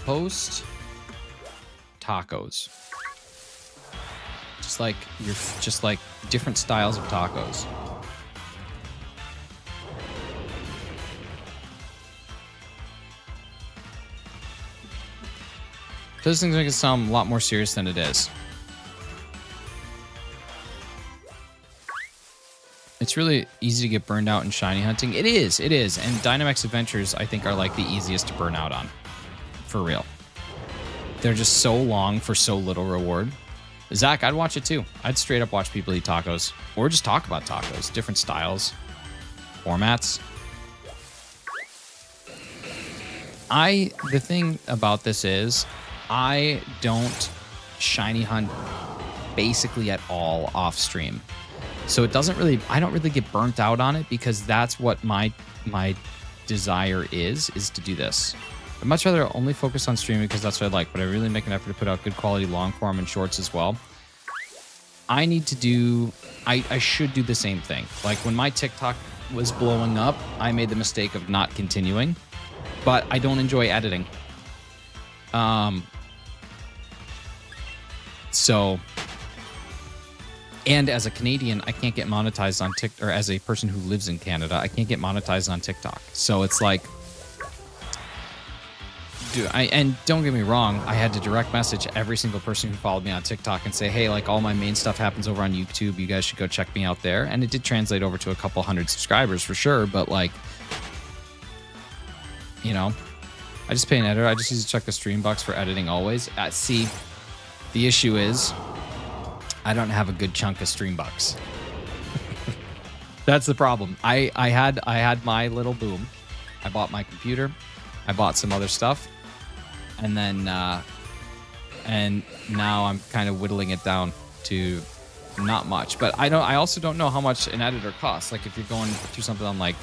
Speaker 2: Post tacos. Just like different styles of tacos. Those things make it sound a lot more serious than it is. It's really easy to get burned out in shiny hunting. It is. And Dynamax adventures, I think, are like the easiest to burn out on. For real. They're just so long for so little reward. Zach, I'd watch it too. I'd straight up watch people eat tacos. Or just talk about tacos. Different styles. Formats. The thing about this is, I don't shiny hunt basically at all off stream. So it doesn't really, I don't really get burnt out on it because that's what my desire is to do this. I'd much rather only focus on streaming because that's what I like, but I really make an effort to put out good quality long form and shorts as well. I need to do, I should do the same thing. Like when my TikTok was blowing up, I made the mistake of not continuing, but I don't enjoy editing. So, and as a Canadian, I can't get monetized on TikTok, or as a person who lives in Canada, I can't get monetized on TikTok. So it's like, and don't get me wrong, I had to direct message every single person who followed me on TikTok and say, hey, like all my main stuff happens over on YouTube. You guys should go check me out there. And it did translate over to a couple hundred subscribers for sure. But like, you know, I just pay an editor. I just use to check the stream box for editing always. See, the issue is I don't have a good chunk of stream bucks. That's the problem. I had my little boom. I bought my computer. I bought some other stuff. And then and now I'm kind of whittling it down to not much. But I also don't know how much an editor costs. Like if you're going through something on like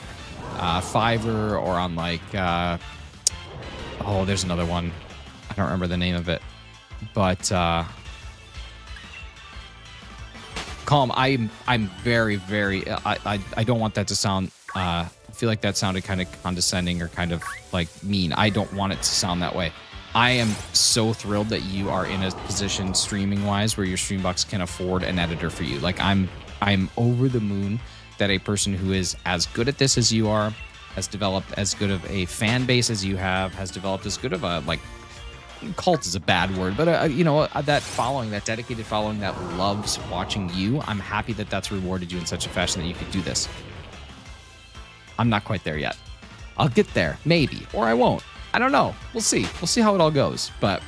Speaker 2: Fiverr or on like oh, there's another one. I don't remember the name of it. But Calm, I'm very, very, I don't want that to sound, I feel like that sounded kind of condescending or kind of like mean. I don't want it to sound that way. I am so thrilled that you are in a position streaming wise where your Streambox can afford an editor for you. Like I'm over the moon that a person who is as good at this as you are, has developed as good of a fan base as you have, has developed as good of a, like, cult is a bad word, but you know, that following, that dedicated following that loves watching you, I'm happy that that's rewarded you in such a fashion that you could do this. I'm not quite there yet. I'll get there, maybe, or I won't. I don't know. We'll see. We'll see how it all goes, but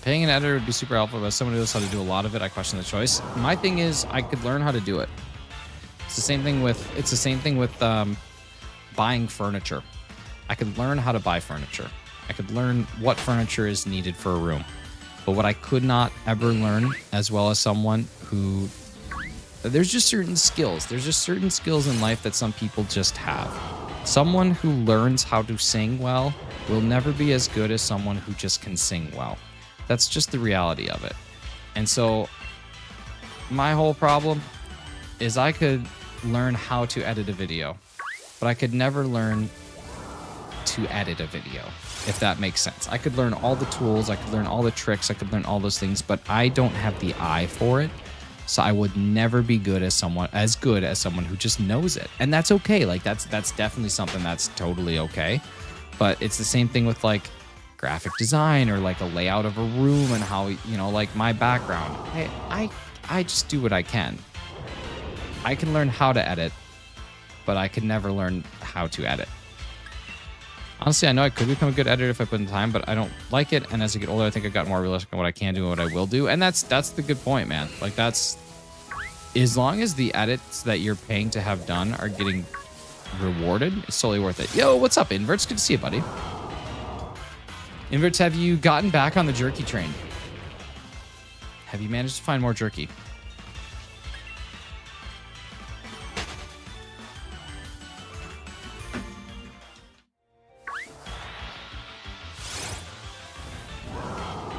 Speaker 2: paying an editor would be super helpful, but as someone who knows how to do a lot of it, I question the choice. My thing is, I could learn how to do it. It's the same thing with buying furniture. I could learn how to buy furniture. I could learn what furniture is needed for a room. But what I could not ever learn, as well as someone who, there's just certain skills. There's just certain skills in life that some people just have. Someone who learns how to sing well will never be as good as someone who just can sing well. That's just the reality of it. And so my whole problem is I could learn how to edit a video, but I could never learn to edit a video, if that makes sense. I could learn all the tools, I could learn all the tricks, I could learn all those things, but I don't have the eye for it. So I would never be good as someone who just knows it. And that's okay. Like that's definitely something that's totally okay. But it's the same thing with like graphic design or like a layout of a room and how, you know, like my background. I just do what I can. I can learn how to edit, but I could never learn how to edit. Honestly, I know I could become a good editor if I put in time, but I don't like it. And as I get older, I think I got more realistic on what I can do and what I will do. And that's the good point, man. Like that's, as long as the edits that you're paying to have done are getting rewarded, it's totally worth it. Yo, what's up, Inverts? Good to see you, buddy. Inverts, have you gotten back on the jerky train? Have you managed to find more jerky?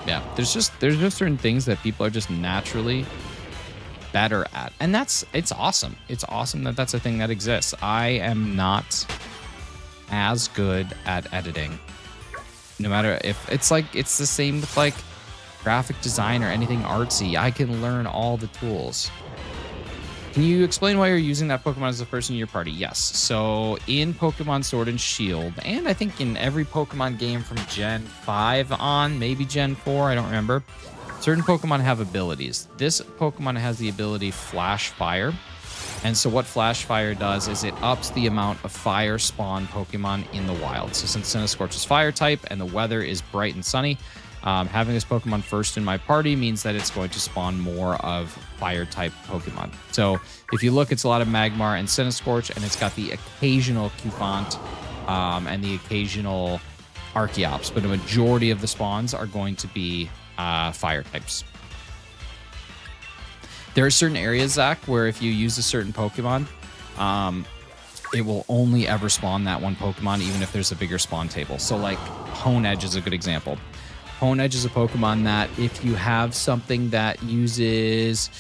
Speaker 2: Yeah, there's just certain things that people are just naturally better at, and it's awesome. It's awesome that that's a thing that exists. I am not as good at editing, no matter if it's the same with like graphic design or anything artsy. I can learn all the tools. Can you explain why you're using that Pokemon as the first in your party? Yes. So in Pokemon Sword and Shield, and I think in every Pokemon game from Gen 5 on, maybe Gen 4, I don't remember, certain Pokemon have abilities. This Pokemon has the ability Flash Fire. And so what Flash Fire does is it ups the amount of fire spawn Pokemon in the wild. So since Centiskorch is fire type and the weather is bright and sunny, having this Pokemon first in my party means that it's going to spawn more of fire-type Pokemon. So if you look, it's a lot of Magmar and Centiskorch, and it's got the occasional Cufant and the occasional Archeops, but a majority of the spawns are going to be fire types. There are certain areas, Zach, where if you use a certain Pokemon, it will only ever spawn that one Pokemon, even if there's a bigger spawn table. So like Honedge is a good example. Honedge is a Pokemon that if you have something that uses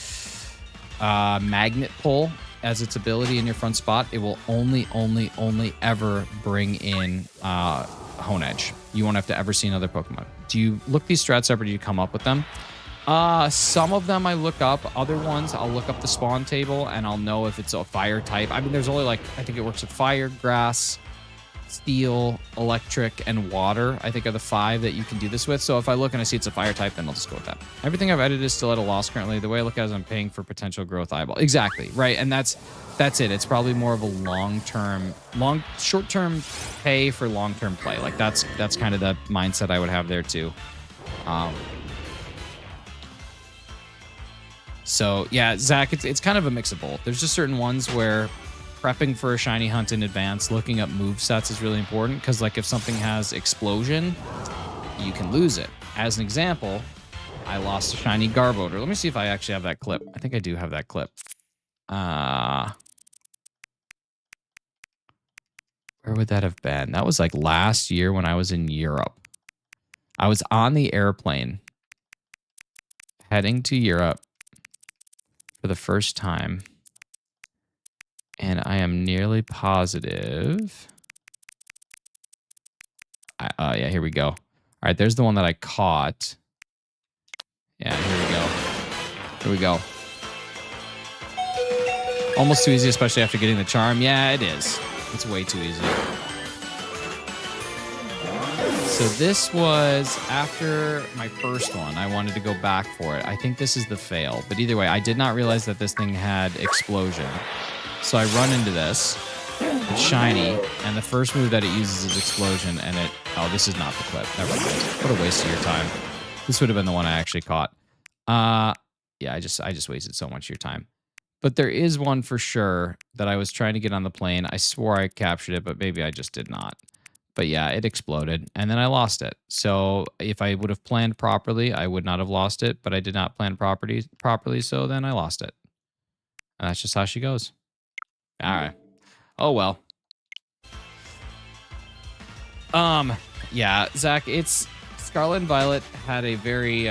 Speaker 2: Magnet Pull as its ability in your front spot, it will only ever bring in Honedge. You won't have to ever see another Pokemon. Do you look these strats up or do you come up with them? Some of them I look up. Other ones I'll look up the spawn table and I'll know if it's a fire type. I mean, there's only like, I think it works with fire, grass, steel, electric, and water, I think are the 5 that you can do this with. So if I look and I see it's a fire type, then I'll just go with that. Everything I've edited is still at a loss currently. The way I look at it is I'm paying for potential growth eyeball. Exactly, right? And that's it. It's probably more of a short-term pay for long-term play. Like that's kind of the mindset I would have there too. So yeah, Zach, it's kind of a mix of both. There's just certain ones where prepping for a shiny hunt in advance, looking up move sets is really important, because like if something has explosion, you can lose it. As an example, I lost a shiny Garbodor. Let me see if I actually have that clip. I think I do have that clip. Where would that have been? That was like last year when I was in Europe. I was on the airplane heading to Europe for the first time. And I am nearly positive. Yeah, here we go. All right, there's the one that I caught. Yeah, here we go. Here we go. Almost too easy, especially after getting the charm. Yeah, it is. It's way too easy. So this was after my first one. I wanted to go back for it. I think this is the fail. But either way, I did not realize that this thing had explosion. So I run into this, it's shiny, and the first move that it uses is explosion, and oh, this is not the clip. Never mind. What a waste of your time. This would have been the one I actually caught. Yeah, I just wasted so much of your time. But there is one for sure that I was trying to get on the plane. I swore I captured it, but maybe I just did not. But yeah, it exploded, and then I lost it. So if I would have planned properly, I would not have lost it, but I did not plan properly, so then I lost it. And that's just how she goes. All right. Oh, well. Yeah, Zach, it's Scarlet and Violet had a very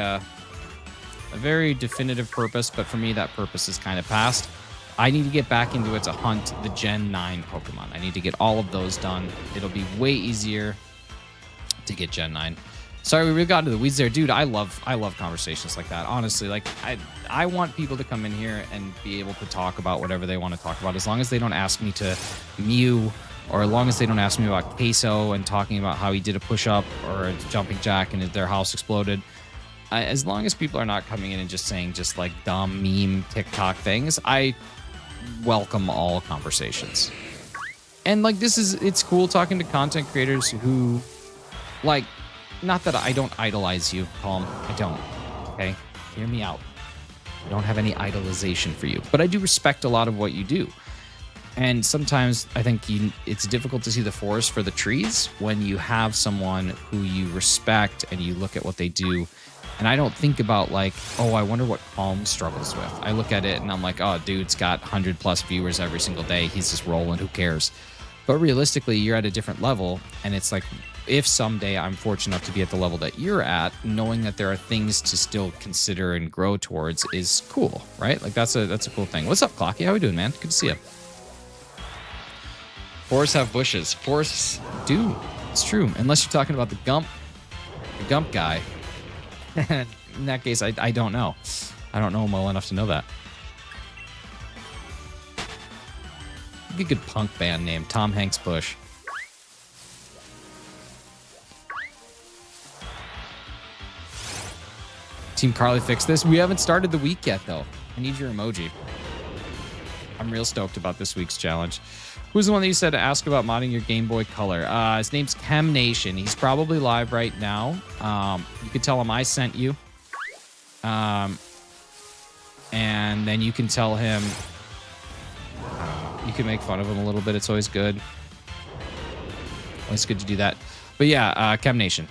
Speaker 2: definitive purpose, but for me, that purpose is kind of past. I need to get back into it to hunt the Gen 9 Pokemon. I need to get all of those done. It'll be way easier to get Gen 9. Sorry, we really got into the weeds there. Dude, I love conversations like that. Honestly, like I want people to come in here and be able to talk about whatever they want to talk about, as long as they don't ask me to Mew, or as long as they don't ask me about Queso and talking about how he did a push-up or a jumping jack and their house exploded. As long as people are not coming in and just saying just like dumb meme TikTok things, I welcome all conversations. And like it's cool talking to content creators who like, not that I don't idolize you, Calm. I don't. Okay? Hear me out. I don't have any idolization for you. But I do respect a lot of what you do. And sometimes I think it's difficult to see the forest for the trees when you have someone who you respect and you look at what they do. And I don't think about like, oh, I wonder what Calm struggles with. I look at it and I'm like, oh, dude's got 100+ viewers every single day. He's just rolling. Who cares? But realistically, you're at a different level. And it's like, if someday I'm fortunate enough to be at the level that you're at, knowing that there are things to still consider and grow towards is cool, right? Like that's a cool thing. What's up, Clocky? How we doing, man? Good to see you. Forests have bushes. Forests do. It's true. Unless you're talking about the Gump guy. In that case, I don't know. I don't know him well enough to know that. Be a good punk band name, Tom Hanks Bush. Team Carly fixed this. We haven't started the week yet, though. I need your emoji. I'm real stoked about this week's challenge. Who's the one that you said to ask about modding your Game Boy Color? His name's Chem Nation. He's probably live right now. You could tell him I sent you. And then you can tell him... you can make fun of him a little bit. It's always good. Always good to do that. But yeah, Chem Nation.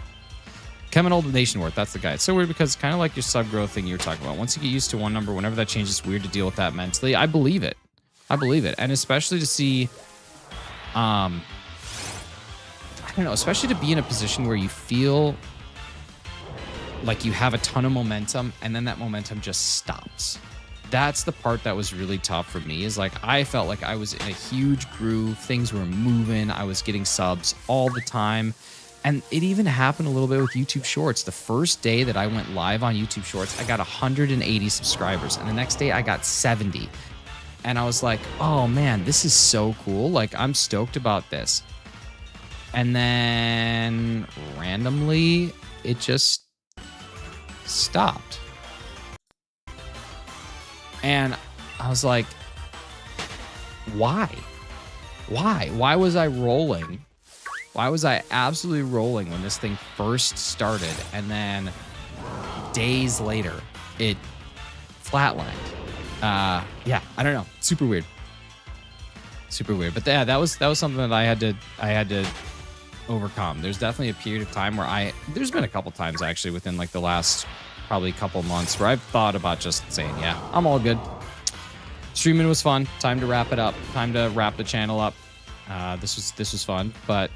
Speaker 2: Chem and Old Nationworth, that's the guy. It's so weird because it's kind of like your sub-growth thing you were talking about. Once you get used to one number, whenever that changes, it's weird to deal with that mentally. I believe it. I believe it. And especially to see, I don't know, especially to be in a position where you feel like you have a ton of momentum and then that momentum just stops. That's the part that was really tough for me, is like I felt like I was in a huge groove. Things were moving. I was getting subs all the time. And it even happened a little bit with YouTube Shorts. The first day that I went live on YouTube Shorts, I got 180 subscribers. And the next day I got 70. And I was like, oh man, this is so cool. Like, I'm stoked about this. And then randomly, it just stopped. And I was like, why? Why was I rolling? Why was I absolutely rolling when this thing first started? And then days later, it flatlined. Yeah, I don't know. Super weird. Super weird. But yeah, that was something that I had to overcome. There's definitely a period of time where there's been a couple times actually within like the last probably couple months where I've thought about just saying, yeah, I'm all good. Streaming was fun. Time to wrap it up. Time to wrap the channel up. This was fun. But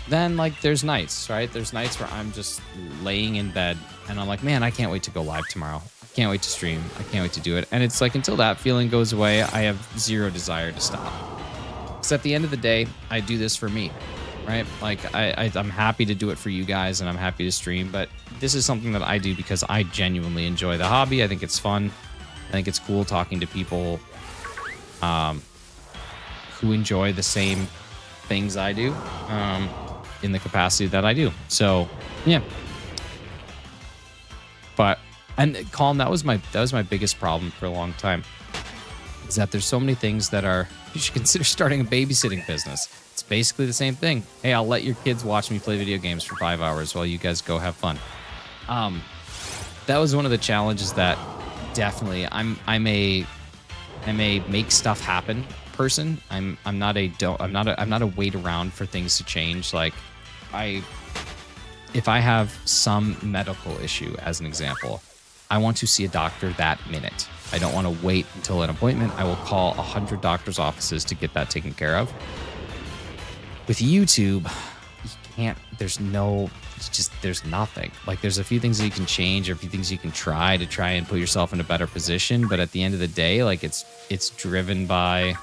Speaker 2: then like there's nights, right? There's nights where I'm just laying in bed and I'm like, man, I can't wait to go live tomorrow. I can't wait to stream. I can't wait to do it. And it's like until that feeling goes away, I have zero desire to stop. Because at the end of the day, I do this for me, right? Like I'm happy to do it for you guys and I'm happy to stream, but this is something that I do because I genuinely enjoy the hobby. I think it's fun. I think it's cool talking to people who enjoy the same things I do in the capacity that I do. So yeah. But and Colin, that was my biggest problem for a long time. Is that there's so many things that you should consider starting a babysitting business. It's basically the same thing. Hey, I'll let your kids watch me play video games for 5 hours while you guys go have fun. That was one of the challenges that definitely I'm a make stuff happen person. I'm not a wait around for things to change. Like if I have some medical issue as an example, I want to see a doctor that minute. I don't want to wait until an appointment. I will call 100 doctor's offices to get that taken care of. With YouTube, you can't, there's nothing. Like there's a few things that you can change or a few things you can try and put yourself in a better position. But at the end of the day, like it's driven by,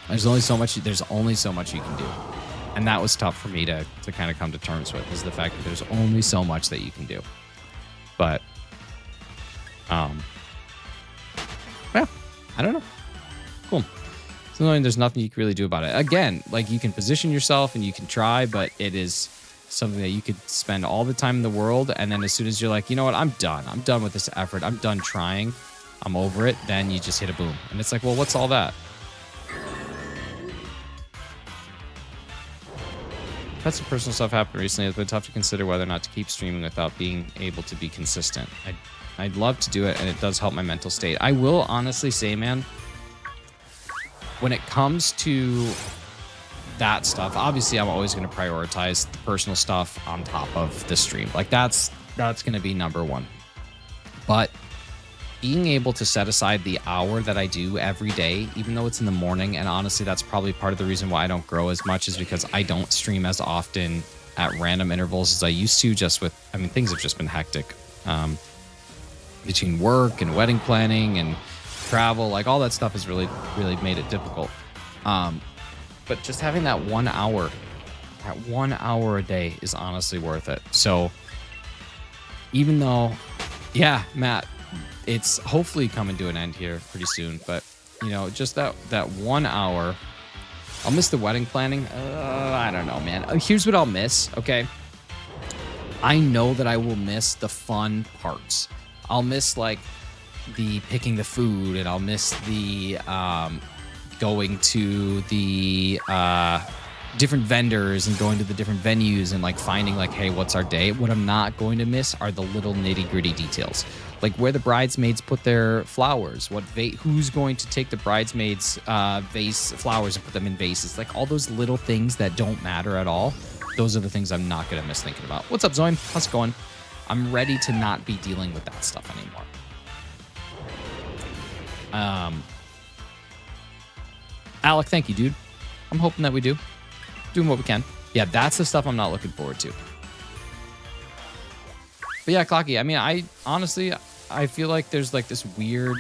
Speaker 2: there's only so much you can do. And that was tough for me to kind of come to terms with, is the fact that there's only so much that you can do. But, yeah, I don't know. Cool. So there's nothing you can really do about it. Again, like you can position yourself and you can try, but it is something that you could spend all the time in the world. And then as soon as you're like, you know what, I'm done with this effort. I'm done trying. I'm over it. Then you just hit a boom. And it's like, well, what's all that? I've had some personal stuff happen recently. It's been tough to consider whether or not to keep streaming without being able to be consistent. I'd love to do it, and it does help my mental state. I will honestly say, man, when it comes to that stuff, obviously I'm always going to prioritize the personal stuff on top of the stream. Like that's going to be number one. But being able to set aside the hour that I do every day, even though it's in the morning, and honestly, that's probably part of the reason why I don't grow as much is because I don't stream as often at random intervals as I used to, just with, I mean, things have just been hectic. Between work and wedding planning and travel, like all that stuff has really, really made it difficult. But just having that 1 hour, a day is honestly worth it. So even though, yeah, Matt, it's hopefully coming to an end here pretty soon, but you know, just that 1 hour, I'll miss the wedding planning. I don't know, man. Here's what I'll miss. Okay. I know that I will miss the fun parts. I'll miss like the picking the food, and I'll miss the going to the different vendors and going to the different venues and like finding like, hey, what's our day? What I'm not going to miss are the little nitty gritty details, like where the bridesmaids put their flowers, who's going to take the bridesmaids vase flowers and put them in vases, like all those little things that don't matter at all. Those are the things I'm not going to miss thinking about. What's up, Zoim? How's it going? I'm ready to not be dealing with that stuff anymore. Alec, thank you, dude. I'm hoping that we do. Doing what we can. Yeah, that's the stuff I'm not looking forward to. But yeah, Clocky, I mean, I feel like there's like this weird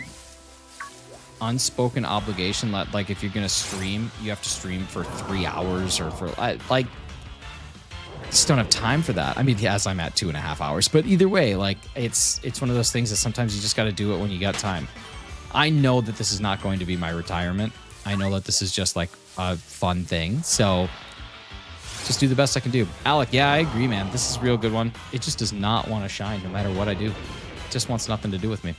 Speaker 2: unspoken obligation that like if you're going to stream, you have to stream for 3 hours or for like, just don't have time for that. I mean, yes, I'm at 2.5 hours, but either way, like it's one of those things that sometimes you just got to do it when you got time. I know that this is not going to be my retirement. I know that this is just like a fun thing. So just do the best I can do. Alec, yeah, I agree, man. This is a real good one. It just does not want to shine no matter what I do. It just wants nothing to do with me.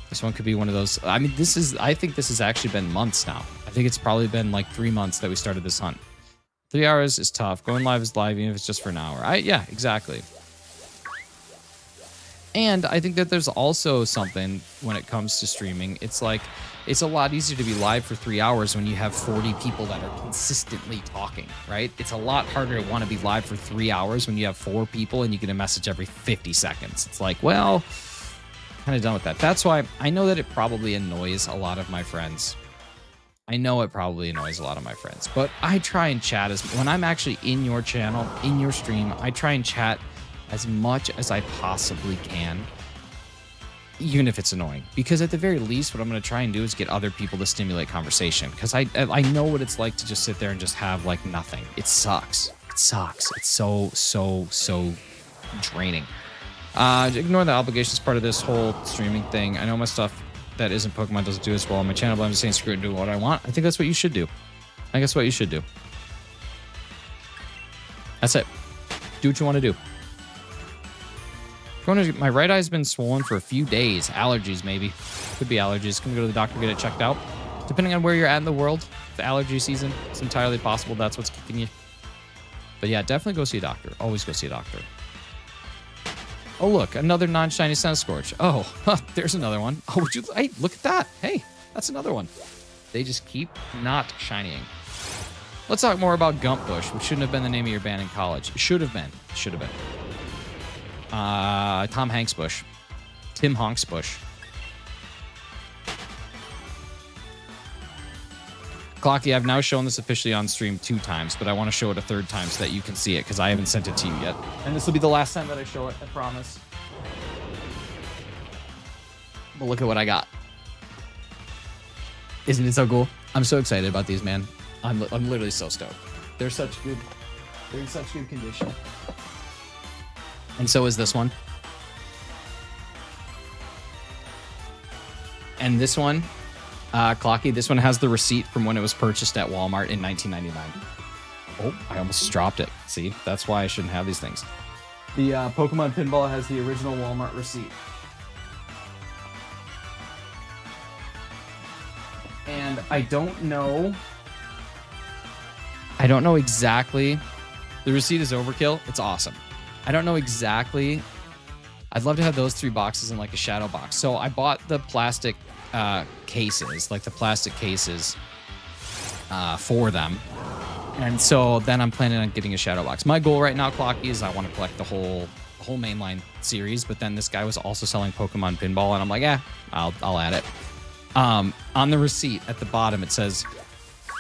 Speaker 2: This one could be one of those. I mean, I think this has actually been months now. I think it's probably been like 3 months that we started this hunt. 3 hours is tough. Going live is live, even if it's just for an hour. Yeah, exactly. And I think that there's also something when it comes to streaming. It's like, it's a lot easier to be live for 3 hours when you have 40 people that are consistently talking, right? It's a lot harder to want to be live for 3 hours when you have 4 people and you get a message every 50 seconds. It's like, well, kind of done with that. That's why I know that it probably annoys a lot of my friends. But I try and chat when I'm actually in your channel, in your stream, I try and chat as much as I possibly can, even if it's annoying. Because at the very least, what I'm going to try and do is get other people to stimulate conversation. Because I know what it's like to just sit there and just have like nothing. It sucks. It's so draining. Ignore the obligations part of this whole streaming thing. I know my stuff that isn't Pokemon doesn't do as well on my channel, but I'm just saying screw it and do what I want. I think that's what you should do. That's it. Do what you want to do. My right eye's been swollen for a few days. Allergies, maybe. Could be allergies. Can we go to the doctor, get it checked out? Depending on where you're at in the world, the allergy season, it's entirely possible that's what's kicking you. But yeah, definitely go see a doctor. Always go see a doctor. Oh, look, another non-shiny Centiskorch. Oh, there's another one. Oh, hey, look at that. Hey, that's another one. They just keep not shining. Let's talk more about Gumpbush, which shouldn't have been the name of your band in college. It should have been. Tom Hanks Bush. Tim Honks Bush. Clocky, I've now shown this officially on stream 2 times, but I want to show it a 3rd time so that you can see it, because I haven't sent it to you yet. And this will be the last time that I show it, I promise. But look at what I got. Isn't it so cool? I'm so excited about these, man. I'm literally so stoked. They're in such good condition. And so is this one. And this one, Clocky, this one has the receipt from when it was purchased at Walmart in 1999. Oh, I almost dropped it. See, that's why I shouldn't have these things. The Pokemon Pinball has the original Walmart receipt. And I don't know exactly. The receipt is overkill. It's awesome. I don't know exactly. I'd love to have those 3 boxes in like a shadow box. So I bought the plastic cases for them. And so then I'm planning on getting a shadow box. My goal right now, Clocky, is I want to collect the whole the whole mainline series, but then this guy was also selling Pokemon Pinball, and I'm like, I'll add it. On the receipt at the bottom, it says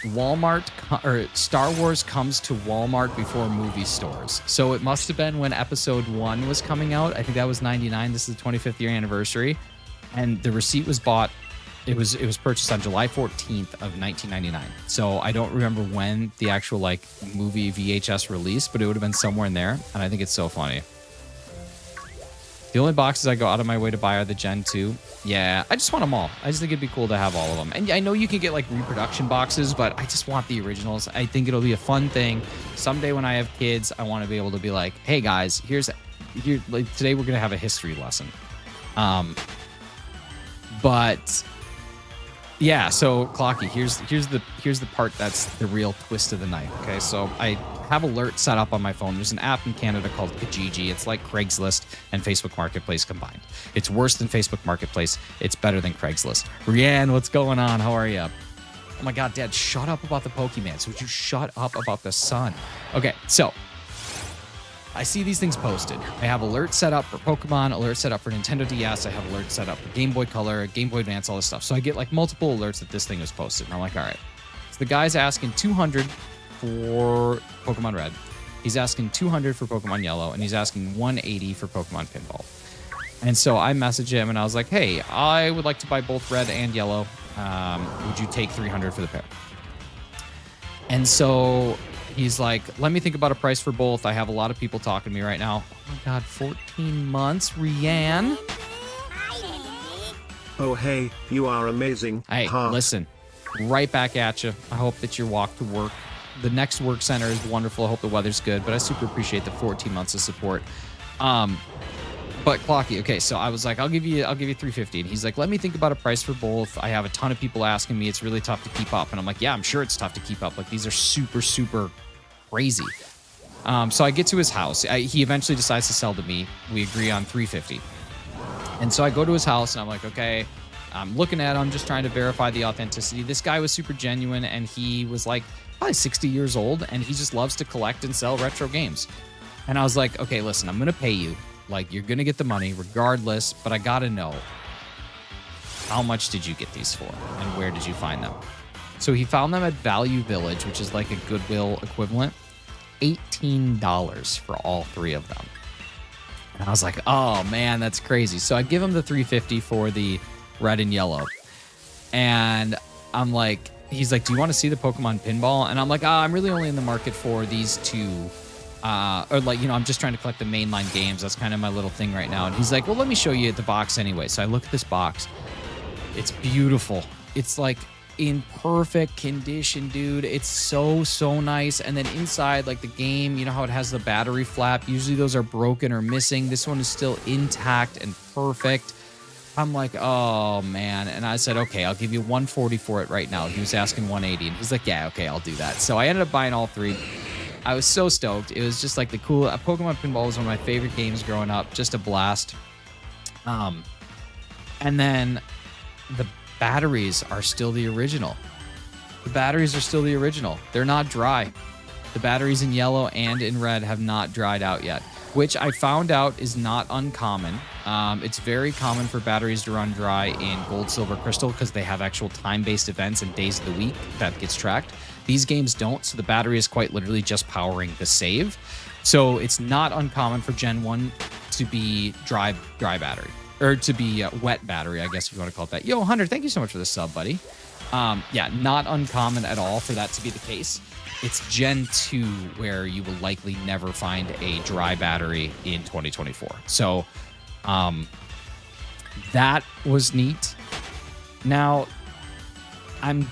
Speaker 2: or Star Wars comes to Walmart before movie stores. So it must have been when episode 1 was coming out. I think that was 99. This is the 25th year anniversary. And the receipt was bought. It was purchased on July 14th of 1999. So I don't remember when the actual like movie VHS released, but it would have been somewhere in there. And I think it's so funny. The only boxes I go out of my way to buy are the Gen 2. Yeah, I just want them all. I just think it'd be cool to have all of them. And I know you can get like reproduction boxes, but I just want the originals. I think it'll be a fun thing. Someday when I have kids, I want to be able to be like, hey guys, here like today we're gonna have a history lesson. But yeah, so Clocky, here's the part that's the real twist of the night. Okay, so I have alerts set up on my phone. There's an app in Canada called Kijiji. It's like Craigslist and Facebook Marketplace combined. It's worse than Facebook Marketplace. It's better than Craigslist. Rianne, what's going on? How are you? Oh my God, Dad, shut up about the Pokemans. Would you shut up about the sun? Okay, so I see these things posted. I have alerts set up for Pokemon, alerts set up for Nintendo DS. I have alerts set up for Game Boy Color, Game Boy Advance, all this stuff. So I get like multiple alerts that this thing is posted. And I'm like, all right. So the guy's asking 200 for Pokemon Red. He's asking 200 for Pokemon Yellow, and he's asking 180 for Pokemon Pinball. And so I messaged him, and I was like, hey, I would like to buy both Red and Yellow. Would you take 300 for the pair? And so he's like, let me think about a price for both. I have a lot of people talking to me right now. Oh my God, 14 months, Rianne.
Speaker 4: Oh, hey, you are amazing.
Speaker 2: Hey, listen, right back at you. I hope that your walk to work, the next work center is wonderful. I hope the weather's good, but I super appreciate the 14 months of support. But Clocky, okay, so I was like, I'll give you 350. And he's like, let me think about a price for both. I have a ton of people asking me. It's really tough to keep up. And I'm like, yeah, I'm sure it's tough to keep up. Like, these are super, super crazy. So I get to his house. He eventually decides to sell to me. We agree on 350. And so I go to his house and I'm like, okay, I'm looking at him, just trying to verify the authenticity. This guy was super genuine, and he was like probably 60 years old, and he just loves to collect and sell retro games. And I was like, okay, listen, I'm going to pay you. Like, you're going to get the money regardless, but I got to know, how much did you get these for, and where did you find them? So he found them at Value Village, which is like a Goodwill equivalent. $18 for all three of them. And I was like, oh man, that's crazy. So I give him the 350 for the Red and Yellow. And I'm like, he's like, do you want to see the Pokemon Pinball? And I'm like, I'm really only in the market for these two. Or like, I'm just trying to collect the mainline games. That's kind of my little thing right now. And he's like, well, let me show you the box anyway. So I look at this box. It's beautiful. It's like in perfect condition, dude. It's so, so nice. And then inside, like the game, you know how it has the battery flap? Usually those are broken or missing. This one is still intact and perfect. I'm like, oh man. And I said, okay, I'll give you 140 for it right now. He was asking 180. And he's like, yeah, okay, I'll do that. So I ended up buying all three. I was so stoked. It was just like the cool Pokemon Pinball was one of my favorite games growing up. Just a blast. And then the batteries are still the original. The batteries are still the original. They're not dry. The batteries in Yellow and in Red have not dried out yet, which I found out is not uncommon. It's very common for batteries to run dry in Gold, Silver, Crystal because they have actual time-based events and days of the week that gets tracked. These games don't, so the battery is quite literally just powering the save. So it's not uncommon for Gen 1 to be dry battery, or to be wet battery, I guess if you want to call it that. Yo, Hunter, thank you so much for the sub, buddy. Yeah, not uncommon at all for that to be the case. It's Gen 2 where you will likely never find a dry battery in 2024. So that was neat. Now, I'm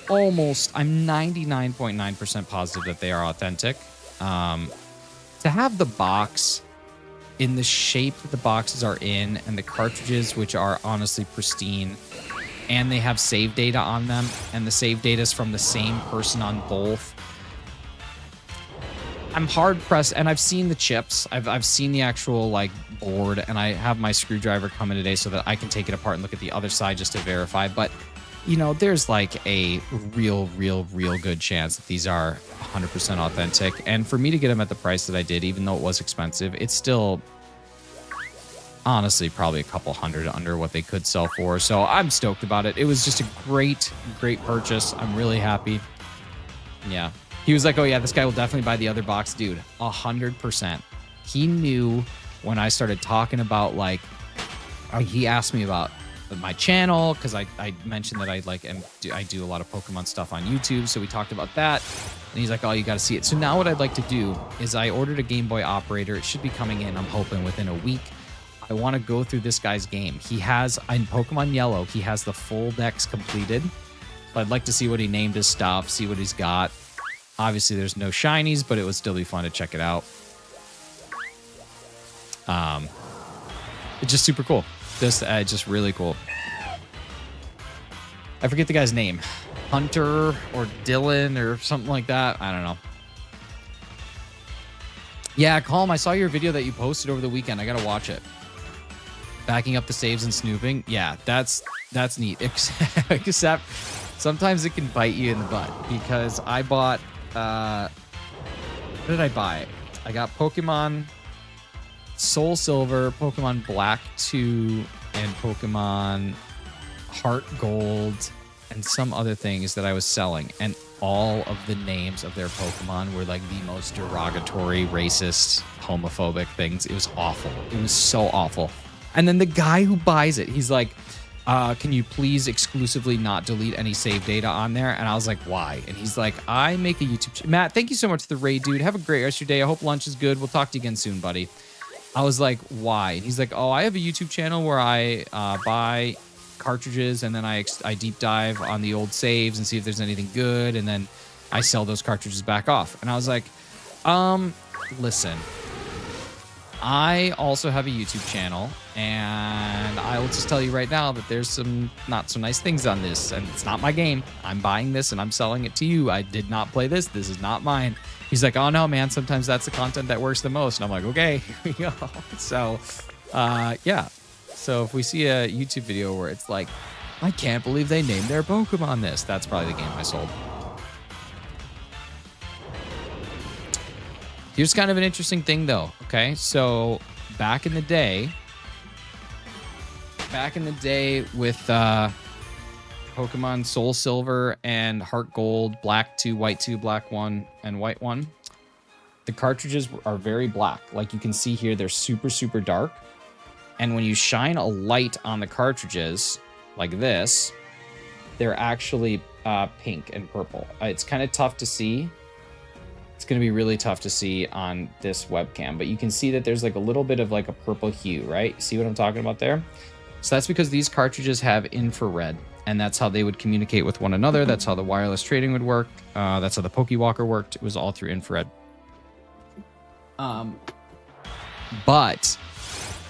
Speaker 2: 99.9% positive that they are authentic. To have the box in the shape that the boxes are in, and the cartridges, which are honestly pristine, and they have save data on them, and the save data is from the same person on both. I'm hard pressed, and I've seen the chips. I've seen the actual like board, and I have my screwdriver coming today so that I can take it apart and look at the other side just to verify. But you know, there's like a real good chance that these are 100% authentic. And for me to get them at the price that I did, even though it was expensive, it's still honestly probably a couple hundred under what they could sell for. So I'm stoked about it. It was just a great purchase. I'm really happy. Yeah. He was like, oh yeah, this guy will definitely buy the other box. Dude, 100%. He knew when I started talking about like, he asked me about my channel because I mentioned that I do a lot of Pokemon stuff on YouTube. So we talked about that. And he's like, oh, you got to see it. So now what I'd like to do is I ordered a Game Boy operator. It should be coming in, I'm hoping, within a week. I want to go through this guy's game. He has, in Pokemon Yellow, he has the full decks completed. So I'd like to see what he named his stuff, see what he's got. Obviously, there's no shinies, but it would still be fun to check it out. It's just super cool. Just really cool. I forget the guy's name. Hunter or Dylan or something like that. I don't know. Yeah, Colm, I saw your video that you posted over the weekend. I gotta watch it. Backing up the saves and snooping. Yeah, that's neat. Except sometimes it can bite you in the butt because I bought what did I buy? I got Pokemon Soul Silver, Pokemon Black 2, and Pokemon Heart Gold, and some other things that I was selling. And all of the names of their Pokemon were like the most derogatory, racist, homophobic things. It was awful. It was so awful. And then the guy who buys it, he's like, can you please exclusively not delete any save data on there? And I was like, why? And he's like, I make a YouTube channel. Matt, thank you so much for the raid, dude. Have a great rest of your day. I hope lunch is good. We'll talk to you again soon, buddy. I was like, why? And he's like, oh, I have a YouTube channel where I buy cartridges and then I deep dive on the old saves and see if there's anything good. And then I sell those cartridges back off. And I was like, listen, I also have a YouTube channel, and I will just tell you right now that there's some not so nice things on this, and it's not my game. I'm buying this and I'm selling it to you. I did not play this. This is not mine. He's like, oh no, man, sometimes that's the content that works the most. And I'm like, okay, here we go. So, yeah. So if we see a YouTube video where it's like, I can't believe they named their Pokemon this, that's probably the game I sold. Here's kind of an interesting thing, though. Okay, so back in the day with Pokemon Soul Silver and Heart Gold, Black 2, White 2, Black 1, and White 1, the cartridges are very black. Like you can see here, they're super dark. And when you shine a light on the cartridges like this, they're actually pink and purple. It's kind of tough to see. It's going to be really tough to see on this webcam, but you can see that there's like a little bit of like a purple hue, right? See what I'm talking about there? So that's because these cartridges have infrared, and that's how they would communicate with one another. That's how the wireless trading would work. That's how the Pokewalker worked. It was all through infrared. But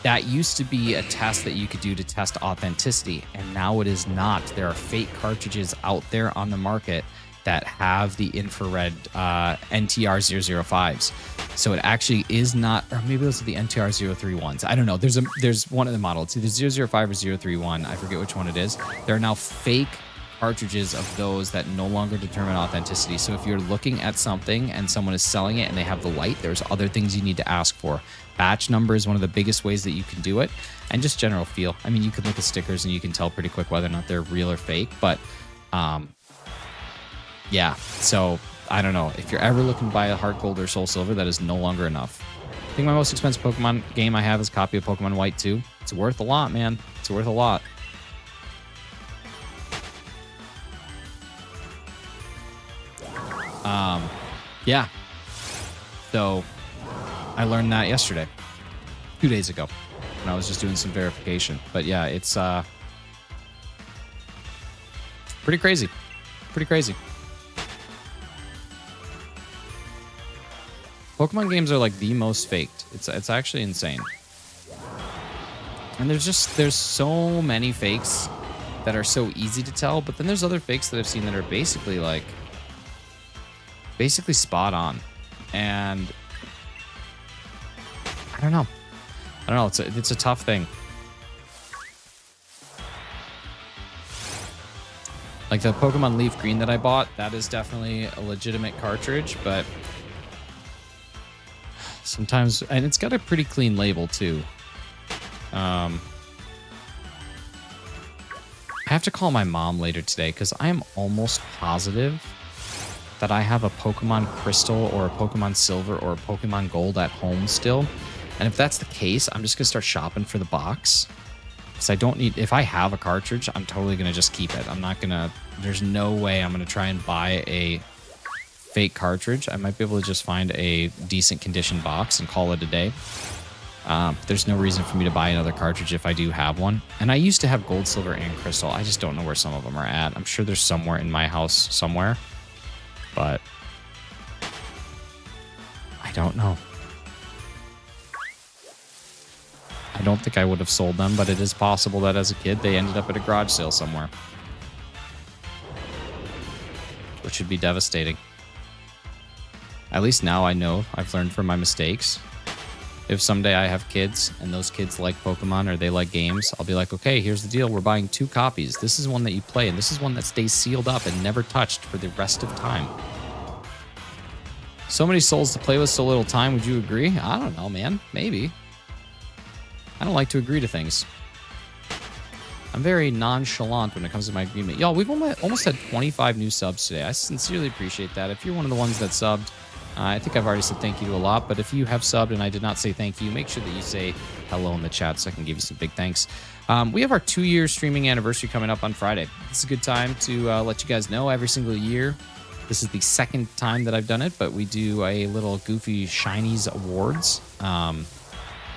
Speaker 2: that used to be a test that you could do to test authenticity, and now it is not. There are fake cartridges out there on the market that have the infrared NTR005s. So it actually is not, or maybe those are the NTR031s. I don't know. There's one of the models. It's either 005 or 031. I forget which one it is. There are now fake cartridges of those that no longer determine authenticity. So if you're looking at something and someone is selling it and they have the light, there's other things you need to ask for. Batch number is one of the biggest ways that you can do it, and just general feel. I mean, you can look at stickers and you can tell pretty quick whether or not they're real or fake, but yeah, so I don't know. If you're ever looking to buy a Heart Gold or Soul Silver, that is no longer enough. I think my most expensive Pokemon game I have is a copy of Pokemon White 2. It's worth a lot, man. It's worth a lot. Yeah. So I learned that yesterday, 2 days ago, when I was just doing some verification. But yeah, it's pretty crazy. Pretty crazy. Pokemon games are like the most faked. It's actually insane. And there's so many fakes that are so easy to tell, but then there's other fakes that I've seen that are basically spot on. And I don't know. It's a tough thing. Like the Pokemon Leaf Green that I bought, that is definitely a legitimate cartridge, but sometimes, and it's got a pretty clean label too. I have to call my mom later today because I am almost positive that I have a Pokemon Crystal or a Pokemon Silver or a Pokemon Gold at home still. And if that's the case, I'm just going to start shopping for the box. Because I don't need, if I have a cartridge, I'm totally going to just keep it. I'm not going to, there's no way I'm going to try and buy a fake cartridge. I might be able to just find a decent condition box and call it a day. There's no reason for me to buy another cartridge if I do have one. And I used to have Gold, Silver, and Crystal. I just don't know where some of them are at. I'm sure there's somewhere in my house somewhere. But I don't know. I don't think I would have sold them, but it is possible that as a kid they ended up at a garage sale somewhere. Which would be devastating. At least now I know I've learned from my mistakes. If someday I have kids and those kids like Pokemon or they like games, I'll be like, okay, here's the deal. We're buying 2 copies. This is one that you play, and this is one that stays sealed up and never touched for the rest of time. So many souls to play with, so little time. Would you agree? I don't know, man. Maybe. I don't like to agree to things. I'm very nonchalant when it comes to my agreement. Y'all, we've almost had 25 new subs today. I sincerely appreciate that. If you're one of the ones that subbed, I think I've already said thank you to a lot, but if you have subbed and I did not say thank you, make sure that you say hello in the chat so I can give you some big thanks. We have our 2-year streaming anniversary coming up on Friday. This is a good time to let you guys know every single year. This is the 2nd time that I've done it, but we do a little goofy Shinies Awards.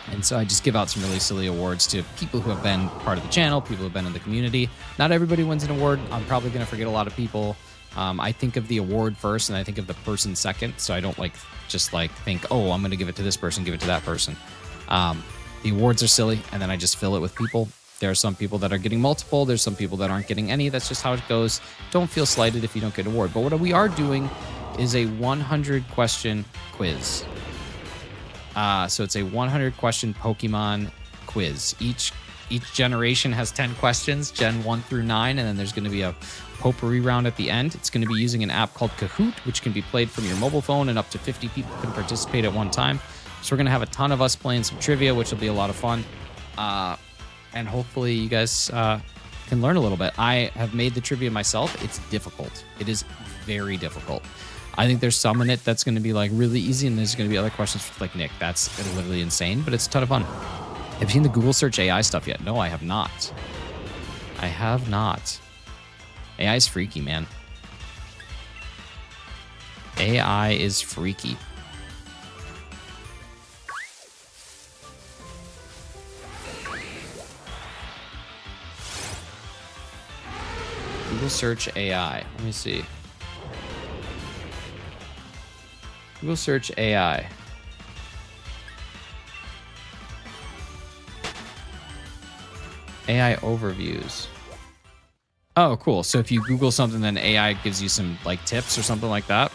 Speaker 2: And so I just give out some really silly awards to people who have been part of the channel, people who have been in the community. Not everybody wins an award. I'm probably going to forget a lot of people. I think of the award first, and I think of the person second, so I don't just think, oh, I'm going to give it to this person, give it to that person. The awards are silly, and then I just fill it with people. There are some people that are getting multiple. There's some people that aren't getting any. That's just how it goes. Don't feel slighted if you don't get an award. But what we are doing is a 100-question quiz. So it's a 100-question Pokemon quiz. Each generation has 10 questions, Gen 1 through 9, and then there's going to be a potpourri round at the end. It's going to be using an app called Kahoot, which can be played from your mobile phone, and up to 50 people can participate at one time. So we're going to have a ton of us playing some trivia, which will be a lot of fun. And hopefully you guys can learn a little bit. I have made the trivia myself. It's difficult. It is very difficult. I think there's some in it that's going to be really easy, and there's going to be other questions like Nick. That's literally insane, but it's a ton of fun. Have you seen the Google search AI stuff yet? No, I have not. I have not. AI is freaky, man. AI is freaky. Google search AI. Let me see. Google search AI. AI overviews. Oh, cool. So if you Google something, then AI gives you some tips or something like that.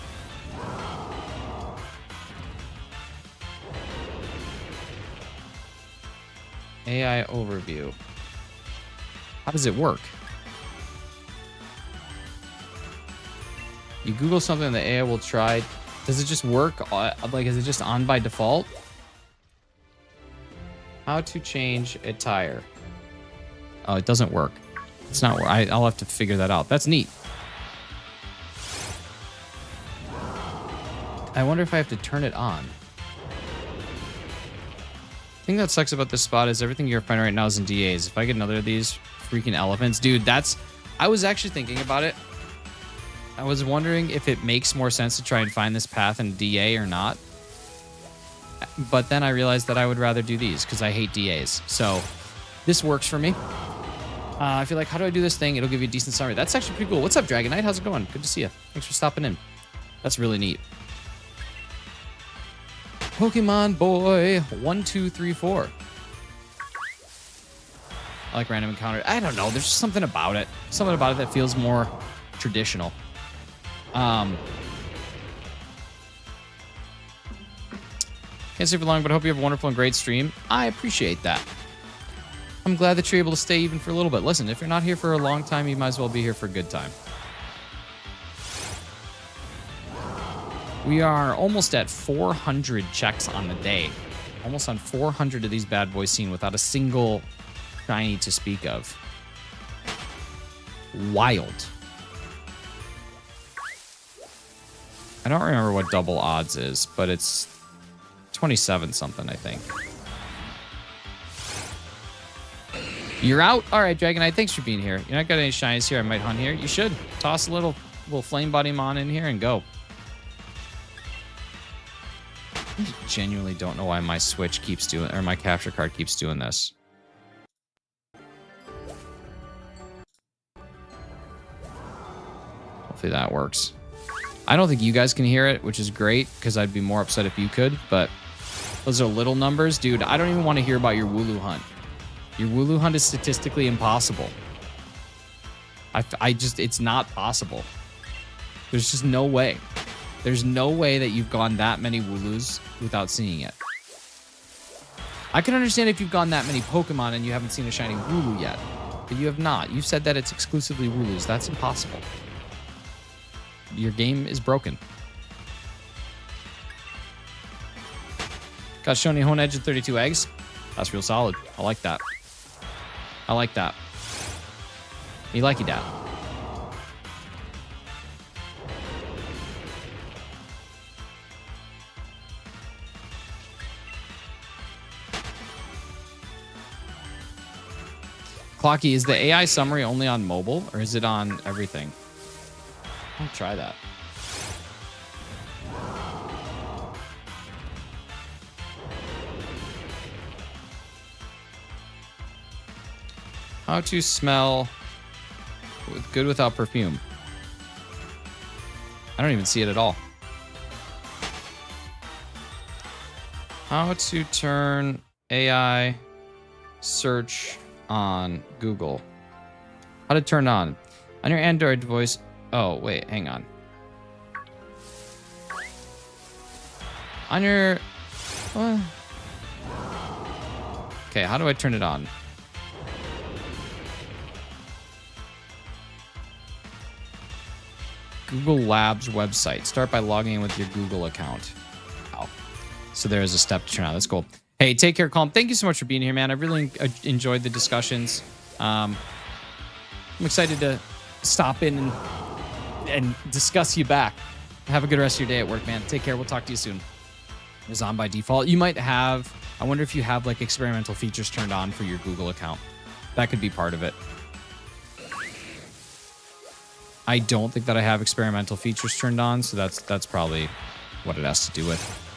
Speaker 2: AI overview. How does it work? You Google something, the AI will try. Does it just work? Is it just on by default? How to change a tire. Oh, it doesn't work. It's not. I'll have to figure that out. That's neat. I wonder if I have to turn it on. The thing that sucks about this spot is everything you're finding right now is in DAs. If I get another of these freaking elephants, dude, I was actually thinking about it. I was wondering if it makes more sense to try and find this path in DA or not. But then I realized that I would rather do these because I hate DAs. So this works for me. I feel like, how do I do this thing? It'll give you a decent summary. That's actually pretty cool. What's up, Dragon Knight? How's it going? Good to see you. Thanks for stopping in. That's really neat. Pokemon Boy 1, 2, 3, 4. I like random encounter. I don't know. There's just something about it. Something about it that feels more traditional. Can't stay for long, but I hope you have a wonderful and great stream. I appreciate that. I'm glad that you're able to stay even for a little bit. Listen, if you're not here for a long time, you might as well be here for a good time. We are almost at 400 checks on the day. Almost on 400 of these bad boys seen without a single shiny to speak of. Wild. I don't remember what double odds is, but it's 27 something, I think. You're out? All right, Dragonite, thanks for being here. You're not got any shinies here. I might hunt here. You should. Toss a little Flame Bodymon in here and go. I genuinely don't know why my Switch keeps doing, or my capture card keeps doing this. Hopefully that works. I don't think you guys can hear it, which is great, because I'd be more upset if you could, but those are little numbers. Dude, I don't even want to hear about your Wooloo hunt. Your Wooloo hunt is statistically impossible. It's not possible. There's just no way. There's no way that you've gone that many Wooloos without seeing it. I can understand if you've gone that many Pokemon and you haven't seen a shiny Wooloo yet, but you have not. You've said that it's exclusively Wooloos. That's impossible. Your game is broken. Got Shony Hone Edge and 32 eggs. That's real solid. I like that. I like that. Me likey that. Clocky, is the AI summary only on mobile or is it on everything? I'll try that. How to smell good without perfume. I don't even see it at all. How to turn AI search on Google. How to turn on your Android device. Oh, wait, hang on. On your... What? Okay, how do I turn it on? Google Labs website. Start by logging in with your Google account. Wow. So there is a step to turn on. That's cool. Hey, take care, Calm. Thank you so much for being here, man. I really enjoyed the discussions. I'm excited to stop in and discuss you back. Have a good rest of your day at work, man. Take care. We'll talk to you soon. It's on by default. You might have, I wonder if you have like experimental features turned on for your Google account. That could be part of it. I don't think that I have experimental features turned on, so that's probably what it has to do with.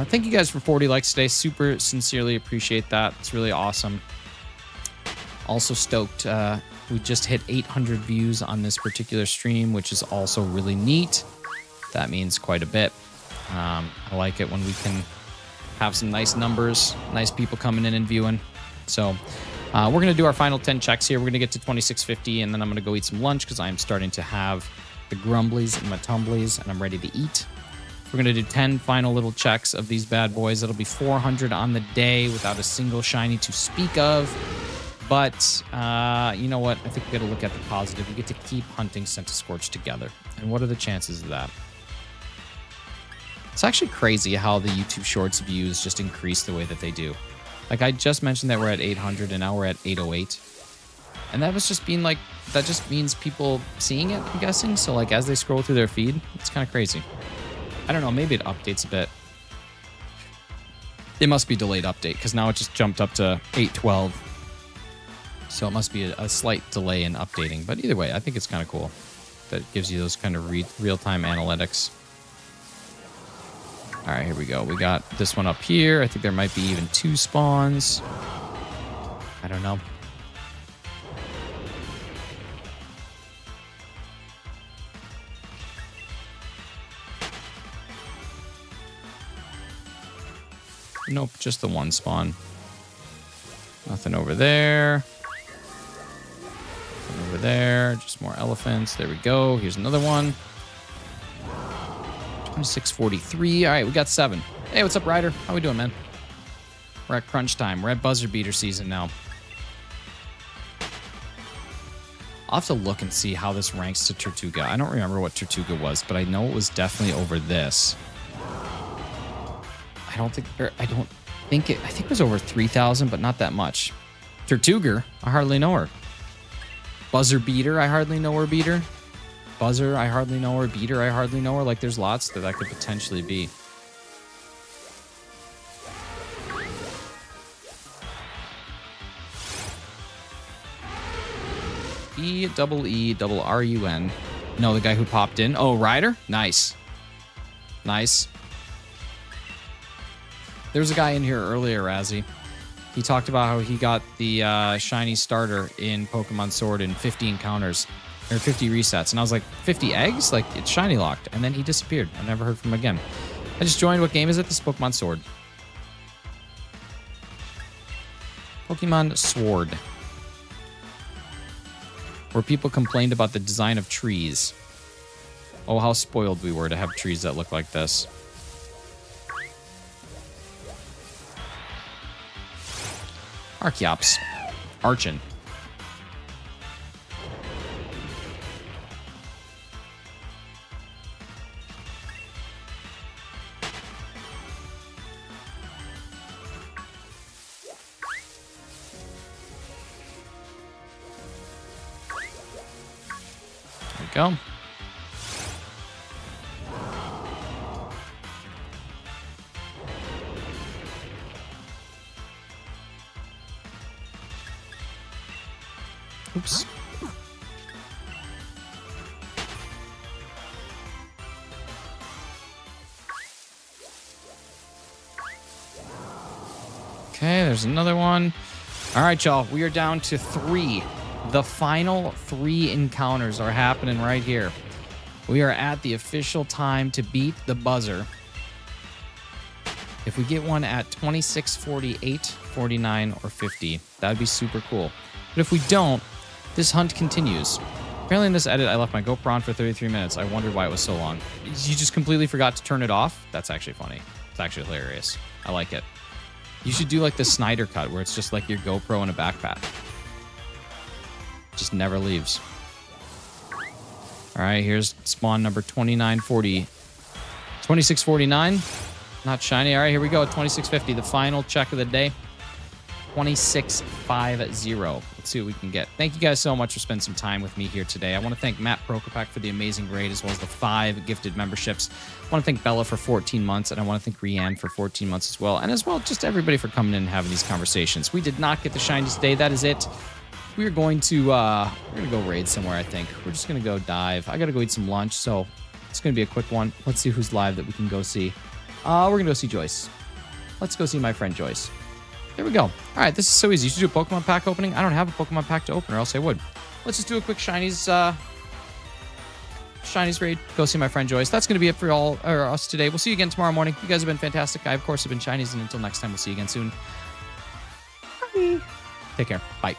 Speaker 2: Thank you guys for 40 likes today. Super sincerely appreciate that. It's really awesome. Also stoked. We just hit 800 views on this particular stream, which is also really neat. That means quite a bit. I like it when we can have some nice numbers, nice people coming in and viewing. So we're going to do our final 10 checks here. We're going to get to 2650, and then I'm going to go eat some lunch because I'm starting to have the grumblies and my tumblies, and I'm ready to eat. We're going to do 10 final little checks of these bad boys. It'll be 400 on the day without a single shiny to speak of. But you know what? I think we got to look at the positive. We get to keep hunting Centiskorch together. And what are the chances of that? It's actually crazy how the YouTube Shorts views just increase the way that they do. Like I just mentioned that we're at 800 and now we're at 808. And that was just being like, that just means people seeing it, I'm guessing. So like as they scroll through their feed, it's kind of crazy. I don't know, maybe it updates a bit. It must be delayed update because now it just jumped up to 812. So it must be a slight delay in updating. But either way, I think it's kind of cool. That gives you those kind of real-time analytics. All right, here we go. We got this one up here. I think there might be even 2 spawns. I don't know. Nope, just the 1 spawn. Nothing over there. Nothing over there. Just more elephants. There we go. Here's another one. 2643. All right, we got 7. Hey, what's up, Ryder? How we doing, man? We're at crunch time. We're at buzzer beater season now. I'll have to look and see how this ranks to Tortuga. I don't remember what Tortuga was, but I know it was definitely over this. I think it was over 3,000, but not that much. Tortuga, I hardly know her. Buzzer beater, I hardly know her. Beater. Buzzer, I hardly know her. Beater, I hardly know her. Like, there's lots that could potentially be. E-double-E-double-R-U-N. No, the guy who popped in. Oh, Ryder? Nice. Nice. There was a guy in here earlier, Razzie. He talked about how he got the shiny starter in Pokemon Sword in 50 encounters. Or 50 resets. And I was like, 50 eggs? Like, it's shiny locked. And then he disappeared. I never heard from him again. I just joined. What game is it? This is Pokemon Sword. Pokemon Sword. Where people complained about the design of trees. Oh, how spoiled we were to have trees that look like this. Archeops. Archon. There we go. Oops. Okay, there's another one. All right, y'all. We are down to 3. The final 3 encounters are happening right here. We are at the official time to beat the buzzer. If we get one at 26, 48, 49, or 50, that would be super cool. But if we don't, this hunt continues. Apparently in this edit, I left my GoPro on for 33 minutes. I wondered why it was so long. You just completely forgot to turn it off? That's actually funny. It's actually hilarious. I like it. You should do like the Snyder cut where it's just like your GoPro in a backpack. Just never leaves. All right, here's spawn number 2940. 2649. Not shiny. All right, here we go. 2650, the final check of the day. 2650. Let's see what we can get. Thank you guys so much for spending some time with me here today. I want to thank Matt Prokopek for the amazing grade, as well as the 5 gifted memberships. I want to thank Bella for 14 months, and I want to thank Rianne for 14 months as well. And as well, just everybody for coming in and having these conversations. We did not get the shiny today. That is it. We're going to go raid somewhere, I think. We're just going to go dive. I got to go eat some lunch, so it's going to be a quick one. Let's see who's live that we can go see. We're going to go see Joyce. Let's go see my friend Joyce. There we go. All right, this is so easy. You should do a Pokemon pack opening. I don't have a Pokemon pack to open, or else I would. Let's just do a quick Shinies raid. Go see my friend Joyce. That's going to be it for us today. We'll see you again tomorrow morning. You guys have been fantastic. I, of course, have been Shinies, and until next time, we'll see you again soon. Bye. Take care. Bye.